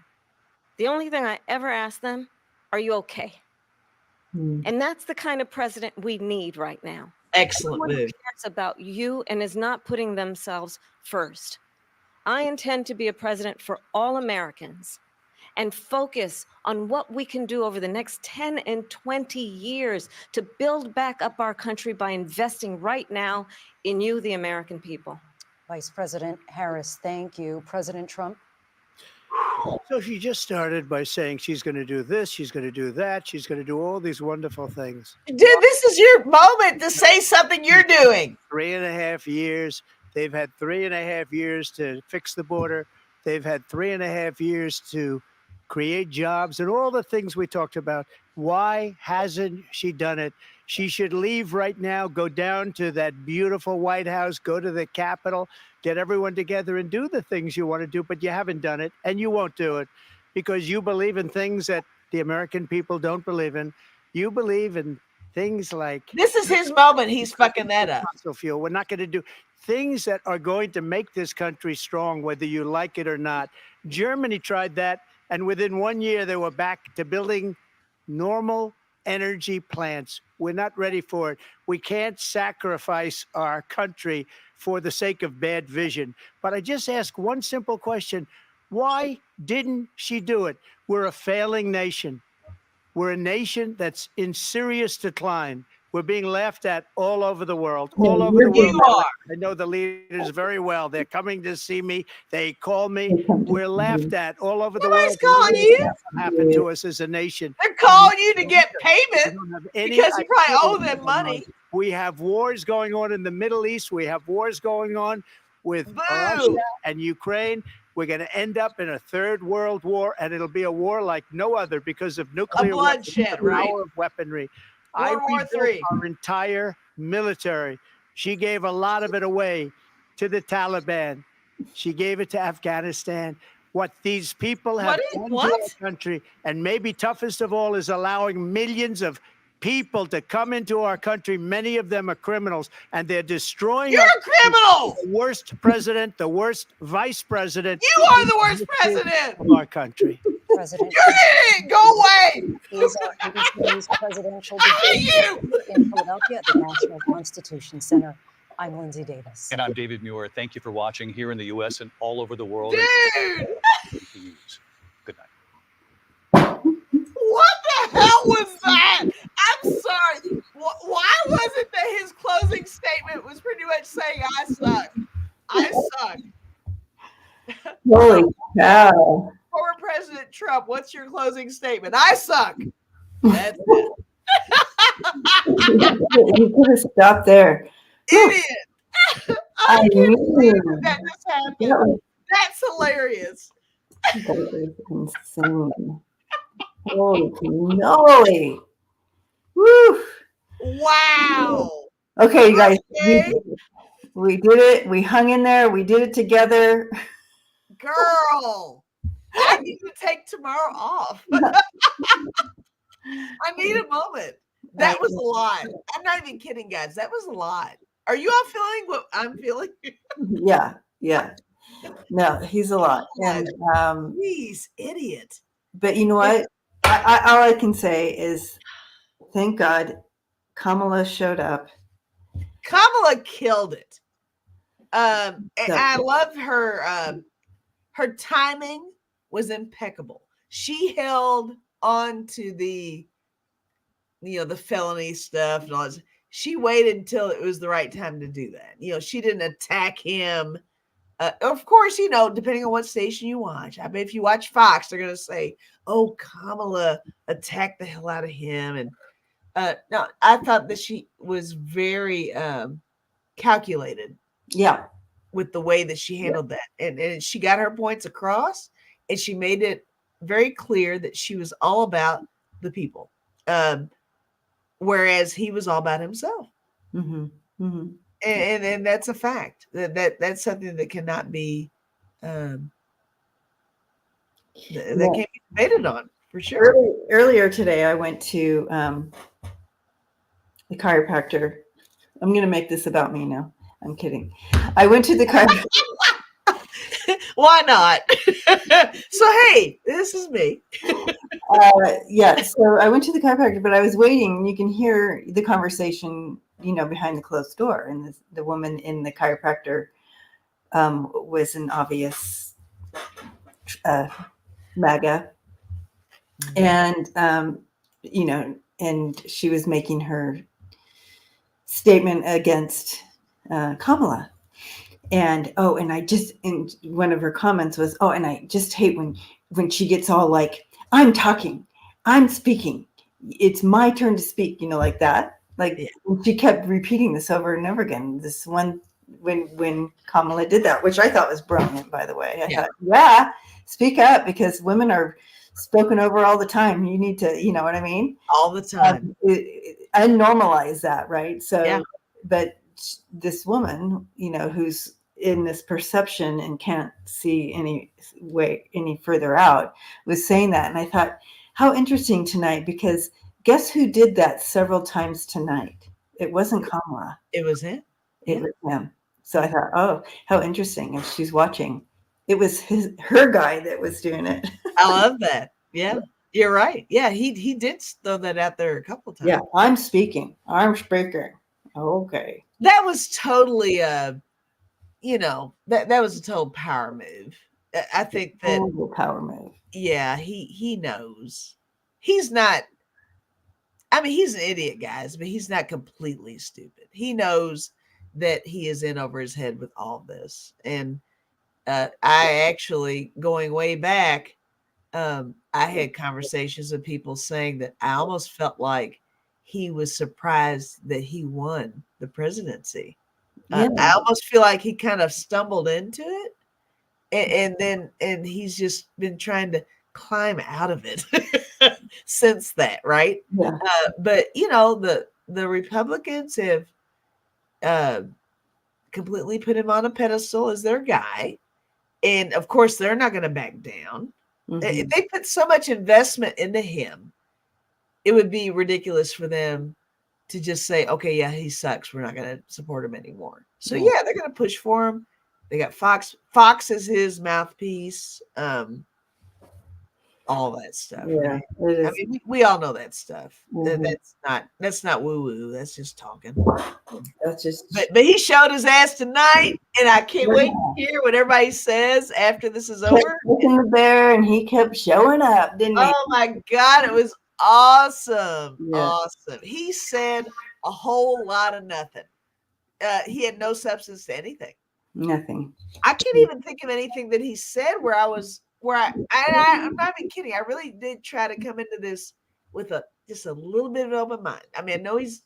The only thing I ever asked them, are you okay? And that's the kind of president we need right now. Excellent move. Someone who cares about you and is not putting themselves first. I intend to be a president for all Americans and focus on what we can do over the next 10 and 20 years to build back up our country by investing right now in you, the American people. Vice President Harris, thank you. President Trump? So she just started by saying she's going to do this, she's going to do that, she's going to do all these wonderful things. Dude, this is your moment to say something you're doing. 3.5 years. They've had 3.5 years to fix the border. They've had 3.5 years to create jobs and all the things we talked about. Why hasn't she done it? She should leave right now, go down to that beautiful White House, go to the Capitol, get everyone together and do the things you want to do, but you haven't done it and you won't do it because you believe in things that the American people don't believe in. You believe in things like... This is his moment. He's fucking that up. Fossil fuel. We're not going to do things that are going to make this country strong, whether you like it or not. Germany tried that, and within 1 year, they were back to building normal energy plants. We're not ready for it. We can't sacrifice our country for the sake of bad vision. But I just ask one simple question. Why didn't she do it? We're a failing nation. We're a nation that's in serious decline. We're being laughed at all over the world. All over the world. I know the leaders very well. They're coming to see me. They call me. We're laughed at all over the world. Nobody's calling you. What happened to us as a nation? They're calling you to get payment because you probably owe them money. We have wars going on in the Middle East. We have wars going on with Russia and Ukraine. We're going to end up in a third world war, and it'll be a war like no other because of nuclear bloodshed, right? Power of weaponry. World War III. Our entire military. She gave a lot of it away to the Taliban. She gave it to Afghanistan. What these people have done to our country, and maybe toughest of all, is allowing millions of people to come into our country. Many of them are criminals, and they're destroying. You're a criminal. The worst president, the worst vice president. You are the worst president of our country. President. You're an idiot. Go away. Is our ABC's presidential debate in Philadelphia at the National Constitution Center. I'm Lindsay Davis. And I'm David Muir. Thank you for watching here in the U.S. and all over the world. Dude! Good night. What the hell was that? I'm sorry. Why was it that his closing statement was pretty much saying, I suck? I suck. Holy cow. Former President Trump, what's your closing statement? I suck. That's it. You could have stopped there. Idiot. I can't believe knew. that just happened. That's hilarious. That is insane. Holy cannoli. Woo. Wow. Okay, you guys. We did it. We hung in there. We did it together. Girl, I need to take tomorrow off. I need a moment. That was a lot. I'm not even kidding, guys. That was a lot. Are you all feeling what I'm feeling? Yeah. No, he's a lot. And please, idiot. But you know what? All I can say is thank God Kamala showed up. Kamala killed it. And I love her. Her timing was impeccable. She held on to the felony stuff and all this. She waited until it was the right time to do that. She didn't attack him. Of course, depending on what station you watch. I bet if you watch Fox, they're going to say, oh, Kamala attacked the hell out of him. And no, I thought that she was very calculated. Yeah. With the way that she handled that. And she got her points across, and she made it very clear that she was all about the people. Whereas he was all about himself. Mm-hmm. Mm-hmm. And that's a fact. That's something that cannot be that can't be debated on, for sure. Earlier today, I went to the chiropractor. I'm going to make this about me now. I'm kidding. I went to the chiropractor. Why not? So, hey, this is me. Yeah, so I went to the chiropractor, but I was waiting, and you can hear the conversation, behind the closed door. And the woman in the chiropractor was an obvious MAGA. And, and she was making her statement against Kamala. And one of her comments was, and I just hate when she gets all like, I'm talking, I'm speaking, it's my turn to speak, like that. Like she kept repeating this over and over again. This one, when Kamala did that, which I thought was brilliant, by the way. I thought, speak up, because women are spoken over all the time. You need to, you know what I mean? All the time. Unnormalize that, right? So, but this woman, who's in this perception and can't see any further out, was saying that. And I thought, how interesting tonight, because guess who did that several times tonight? It wasn't Kamala. It was him. It was him. So I thought, oh, how interesting. If she's watching, it was her guy that was doing it. I love that. Yeah, you're right. Yeah, he did throw that out there a couple of times. Yeah, I'm speaking. Okay. That was totally that was a total power move. I think that total power move. Yeah, he knows. He's not, he's an idiot, guys, but he's not completely stupid. He knows that he is in over his head with all this. And I actually, going way back, I had conversations with people saying that I almost felt like he was surprised that he won the presidency. I almost feel like he kind of stumbled into it. and he's just been trying to climb out of it since that, right? Yeah. But the Republicans have completely put him on a pedestal as their guy, and of course they're not going to back down. Mhm. They put so much investment into him, it would be ridiculous for them to just say, okay, yeah, he sucks, we're not going to support him anymore. So yeah, they're going to push for him. They got Fox as his mouthpiece, all that stuff. Yeah, I mean, we all know that stuff. Mhm. That's not woo woo. That's just talking. That's just. But he showed his ass tonight, and I can't wait to hear what everybody says after this is over. Looking the bear, and he kept showing up, didn't he? Oh my God, it was awesome. Yeah. Awesome. He said a whole lot of nothing. He had no substance to anything. Nothing. I can't even think of anything that he said I'm not even kidding. I really did try to come into this with just a little bit of an open mind. I mean, I know he's,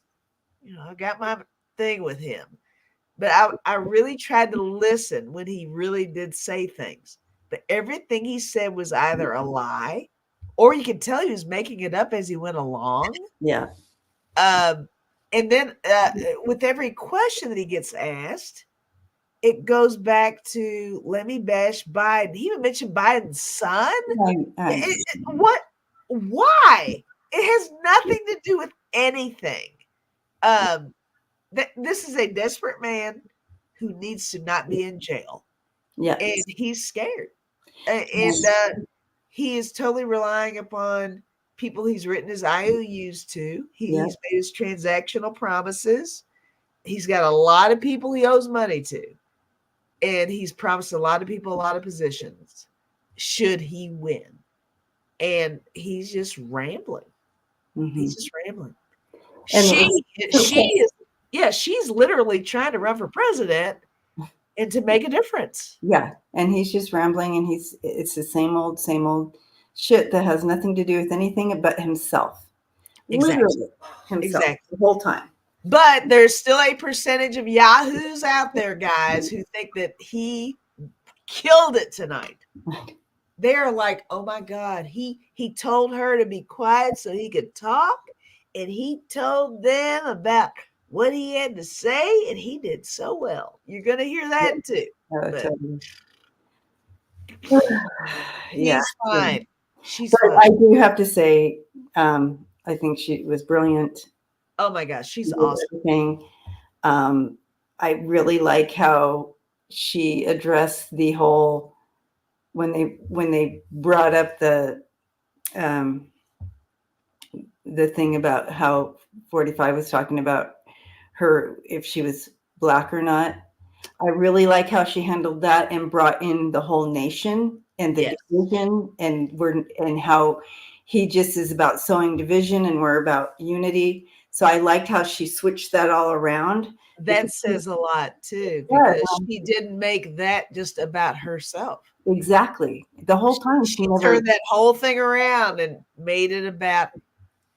I got my thing with him, but I really tried to listen when he really did say things. But everything he said was either a lie, or you could tell he was making it up as he went along. Yeah. And then with every question that he gets asked, it goes back to, let me bash Biden. He even mentioned Biden's son. What? Why? It has nothing to do with anything. This is a desperate man who needs to not be in jail. Yeah. And he's scared. And he is totally relying upon people he's written his IOUs to. He's made his transactional promises. He's got a lot of people he owes money to. And he's promised a lot of people a lot of positions should he win. And he's just rambling. Mm-hmm. He's just rambling. And she's literally trying to run for president and to make a difference. Yeah. And he's just rambling, and it's the same old shit that has nothing to do with anything but himself. Exactly. Literally himself. Exactly. The whole time. But there's still a percentage of yahoos out there, guys, who think that he killed it tonight. They're like, oh my God, he told her to be quiet so he could talk, and he told them about what he had to say, and he did so well. You're going to hear that too. Yeah. He's fine. She's but fine. I do have to say, I think she was brilliant. Oh my gosh, she's awesome. I really like how she addressed the whole when they brought up the thing about how 45 was talking about her, if she was Black or not. I really like how she handled that and brought in the whole nation and the division, and how he just is about sowing division and we're about unity. So I liked how she switched that all around. That says a lot too, because she didn't make that just about herself. Exactly. The whole time she turned that whole thing around and made it about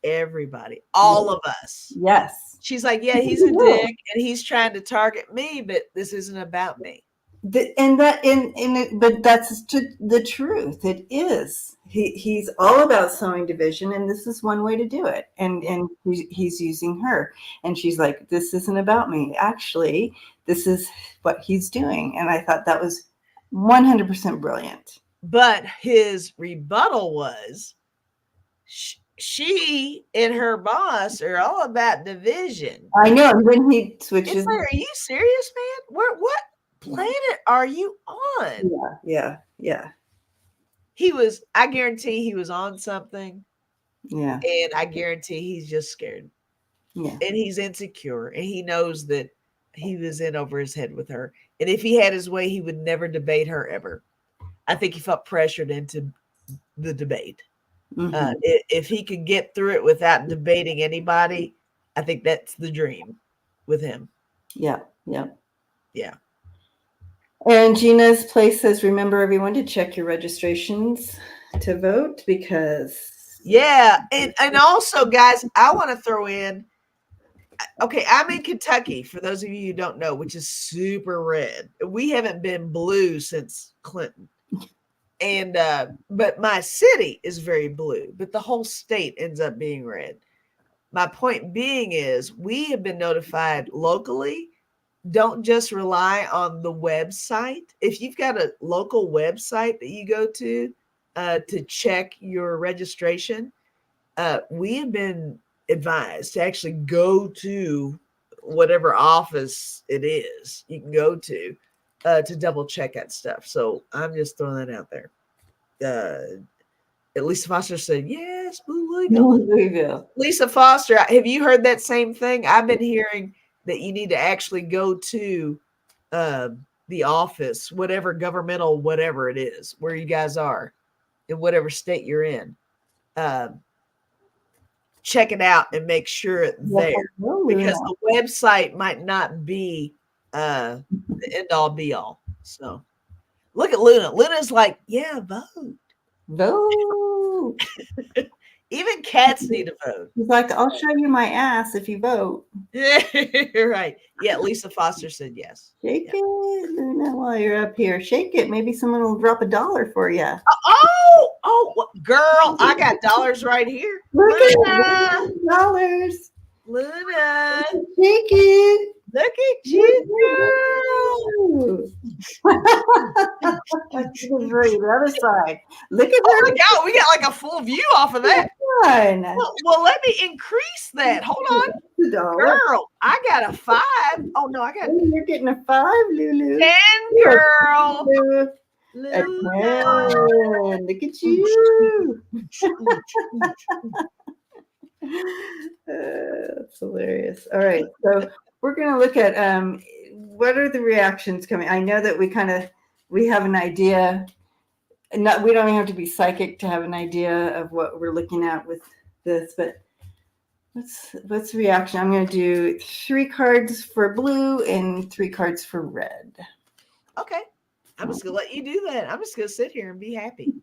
everybody, all of us. Yes. She's like, yeah, he's a dick and he's trying to target me, but this isn't about me. But that's the truth. It is. He's all about sowing division, and this is one way to do it. And he's using her, and she's like, "This isn't about me. Actually, this is what he's doing." And I thought that was 100% brilliant. But his rebuttal was, she and her boss are all about division. I know. And when he switches, it's like, are you serious, man? What planet are you on? Yeah. I guarantee he was on something. Yeah. And I guarantee he's just scared. Yeah. And he's insecure. And he knows that he was in over his head with her. And if he had his way, he would never debate her ever. I think he felt pressured into the debate. Mm-hmm. If he could get through it without debating anybody, I think that's the dream with him. Yeah. And Gina's place says, remember everyone to check your registrations to vote, because and also, guys, I want to throw in Okay, I'm in Kentucky, for those of you who don't know, which is super red. We haven't been blue since Clinton. And but my city is very blue, but the whole state ends up being red. My point being is we have been notified locally. Don't just rely on the website. If you've got a local website that you go to check your registration, we have been advised to actually go to whatever office it is you can go to double check that stuff. So I'm just throwing that out there. Lisa Foster said, yes, Blue Louisville. Lisa Foster, have you heard that same thing? I've been hearing that you need to actually go to the office, whatever governmental, whatever it is, where you guys are, in whatever state you're in. Check it out and make sure it's there, because the website might not be the end all be all. So look at Luna. Luna's like, yeah, vote. Even cats need to vote. He's like, I'll show you my ass if you vote. Right. Yeah, Lisa Foster said yes. Shake it, Luna, while you're up here. Shake it. Maybe someone will drop $1 for you. Girl, I got dollars right here. Look at $1. Luna. Shake it. Look at you, the other side. Look at oh my God, we got like a full view off of that. Well, let me increase that. Hold on. Girl, I got a 5. Oh no, I got. You're getting a 5, Lulu. 10, girl. A 10. Look at you. That's hilarious. All right, so we're going to look at what are the reactions coming. I know that we have an idea. We don't even have to be psychic to have an idea of what we're looking at with this, but what's the reaction? I'm going to do 3 cards for blue and 3 cards for red. Okay. I'm just going to let you do that. I'm just going to sit here and be happy.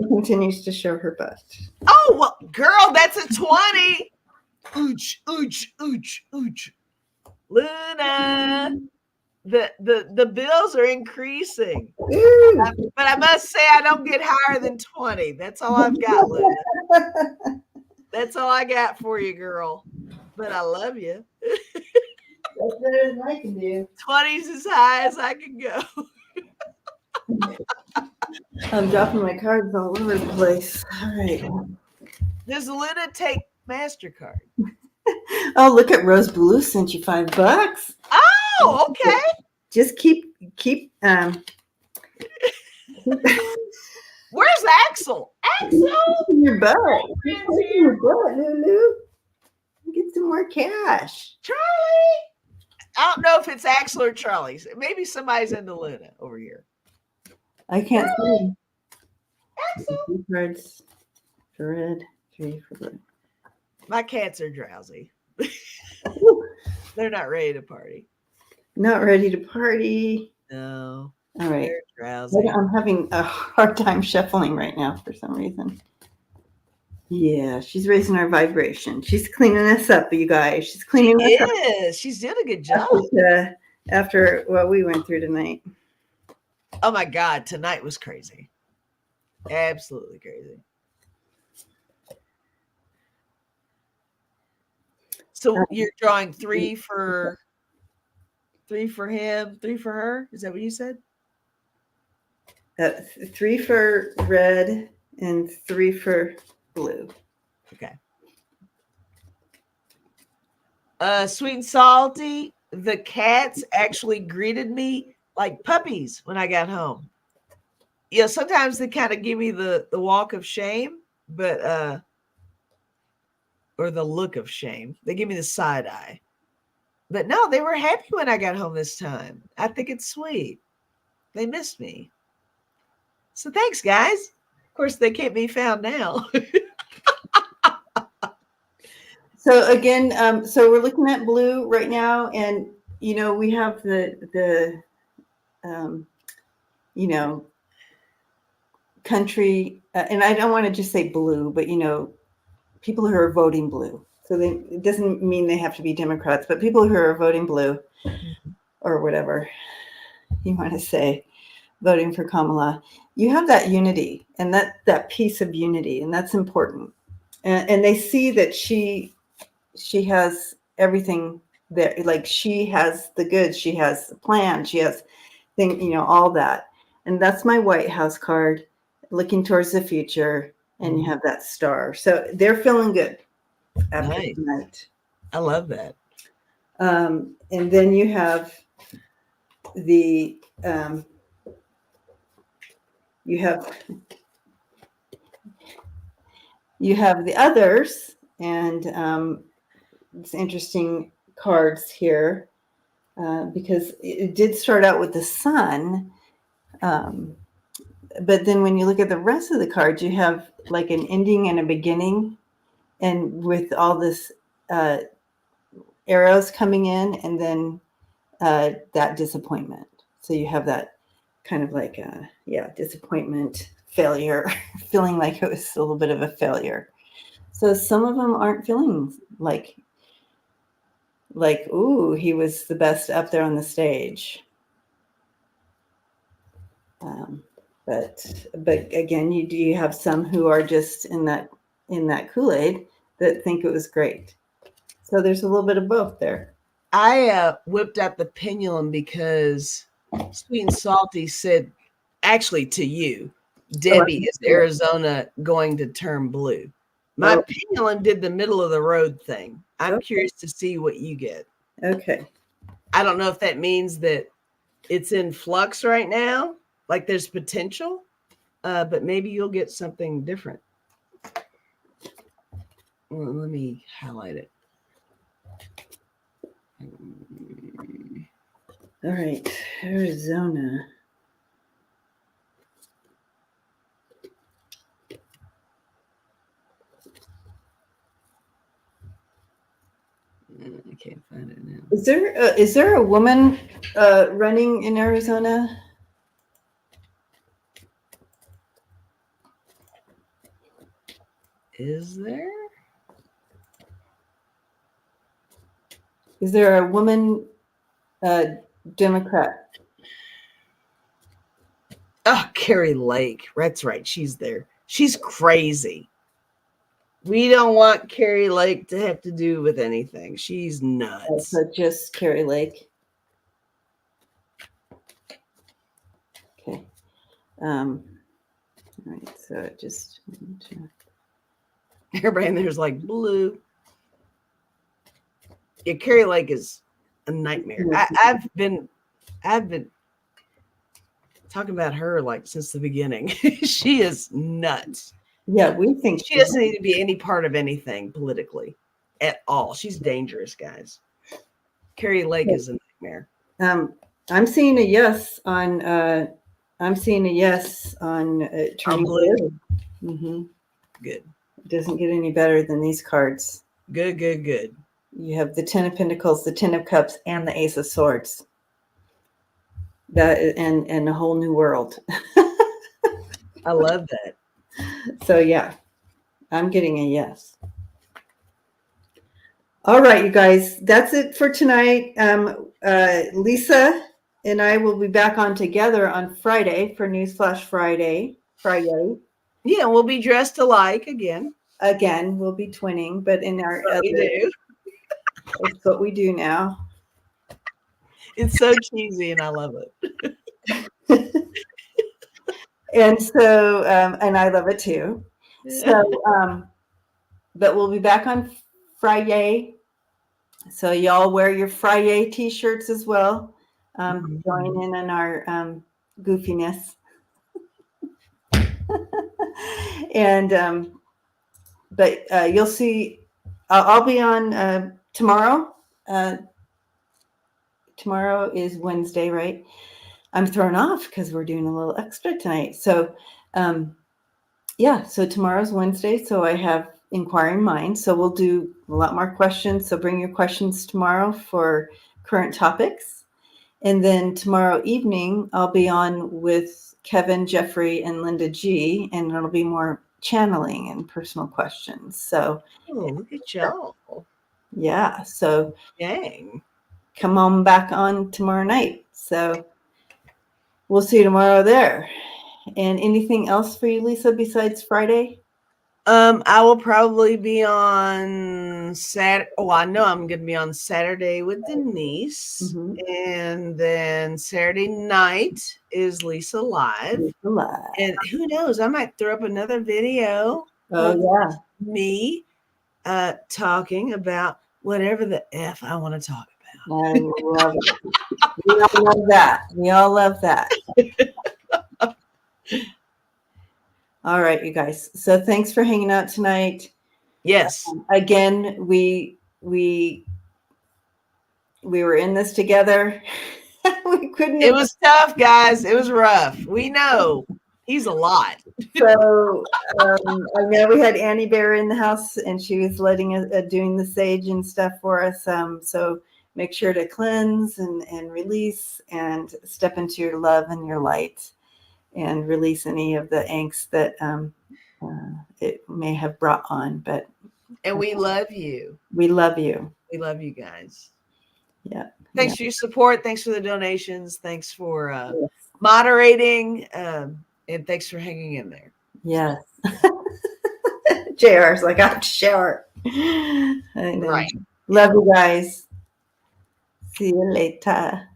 Continues to show her bust. Oh, well, girl, that's a 20. Ooch, ooch, ooch, ooch. Luna, the bills are increasing. But I must say I don't get higher than 20. That's all I've got, Luna. That's all I got for you, girl. But I love you. That's better than I can do. 20's as high as I can go. I'm dropping my cards all over the place. All right. Does Luna take MasterCard? Oh, look at Rose Blue sent you $5. Oh, okay. Just keep. Where's Axel? Axel, in your butt. In your butt, Lulu. Get some more cash. Charlie. I don't know if it's Axel or Charlie's. Maybe somebody's into Luna over here. I can't see. Axel. 2 cards for red, 3 for blue. My cats are drowsy. They're not ready to party. Not ready to party. No. All right. They're drowsy. I'm having a hard time shuffling right now for some reason. Yeah, she's raising our vibration. She's cleaning us up, you guys. She's cleaning us up. Yes, she's doing a good job. After what we went through tonight. Oh my God, tonight was crazy. Absolutely crazy. So you're drawing 3 for him, 3 for her? Is that what you said? 3 for red and 3 for blue. Okay. Sweet and salty. The cats actually greeted me like puppies when I got home. Yeah, sometimes they kind of give me the walk of shame, but or the look of shame. They give me the side eye. But no, they were happy when I got home this time. I think it's sweet. They missed me. So thanks, guys. Of course, they can't be found now. So again, so we're looking at blue right now, and we have the country, and I don't want to just say blue, but people who are voting blue. So it doesn't mean they have to be Democrats, but people who are voting blue or whatever you want to say, voting for Kamala, you have that unity and that piece of unity, and that's important. And they see that she has everything there. Like, she has the goods, she has the plan, she has all that. And that's my White House card, looking towards the future. And you have that star. So they're feeling good after tonight. I love that. And then you have the you have the others, and it's interesting cards here because it did start out with the sun, but then when you look at the rest of the cards, you have like an ending and a beginning, and with all this arrows coming in, and then that disappointment. So you have that kind of like disappointment, failure, feeling like it was a little bit of a failure. So some of them aren't feeling like, ooh, he was the best up there on the stage. But again, you have some who are just in that Kool-Aid that think it was great. So there's a little bit of both there. I whipped out the pendulum because Sweet and Salty said, actually to you, Debbie, is Arizona going to turn blue? My pendulum did the middle of the road thing. I'm curious to see what you get. Okay. I don't know if that means that it's in flux right now, like there's potential, but maybe you'll get something different. Well, let me highlight it. All right, Arizona. I can't find it now. Is there a woman running in Arizona? Is there? Is there a woman Democrat? Oh, Carrie Lake. That's right. She's there. She's crazy. We don't want Carrie Lake to have to do with anything. She's nuts. So just Carrie Lake. Okay. All right. So just everybody in there's like blue. Yeah, Carrie Lake is a nightmare. I've been talking about her like since the beginning. She is nuts. Yeah, we think she doesn't need to be any part of anything politically at all. She's dangerous, guys. Carrie Lake is a nightmare. I'm seeing a yes on turning blue. Mm-hmm. Good. It doesn't get any better than these cards. Good. You have the 10 of Pentacles, the 10 of Cups, and the Ace of Swords. That and a whole new world. I love that. So yeah, I'm getting a yes. All right, you guys, that's it for tonight. Lisa and I will be back on together on Friday for Newsflash Friday. Yeah, we'll be dressed alike again. Again, we'll be twinning, but in our it's what we do now. It's so cheesy, and I love it. And so, and I love it too. So, but we'll be back on Friday. So y'all wear your Friday t-shirts as well. Join in on our goofiness. And, but you'll see, I'll be on tomorrow. Tomorrow is Wednesday, right? I'm thrown off because we're doing a little extra tonight. So, yeah, so tomorrow's Wednesday. So I have Inquiring Minds. So we'll do a lot more questions. So bring your questions tomorrow for current topics. And then tomorrow evening, I'll be on with Kevin, Jeffrey, and Linda G. And it'll be more channeling and personal questions. So, look at y'all. Yeah. So, dang. Come on back on tomorrow night. So, we'll see you tomorrow there. And anything else for you, Lisa, besides Friday? I will probably be on Saturday. Oh, I know I'm going to be on Saturday with Denise. And then Saturday night is Lisa Live. And who knows, I might throw up another video of me talking about whatever the F I want to talk about. I love it. We all love that. We all love that. All right, you guys. So thanks for hanging out tonight. Yes. Again, we were in this together. We couldn't. It was tough, guys. It was rough. We know. He's a lot. So I know we had Annie Bear in the house, and she was letting us doing the sage and stuff for us. So make sure to cleanse and release and step into your love and your light, and release any of the angst that it may have brought on. And we love you. We love you. We love you guys. Yeah. Thanks for your support. Thanks for the donations. Thanks for moderating. And thanks for hanging in there. Yes. JR's like, I have to shower. I know. Right. Love you guys. See you later.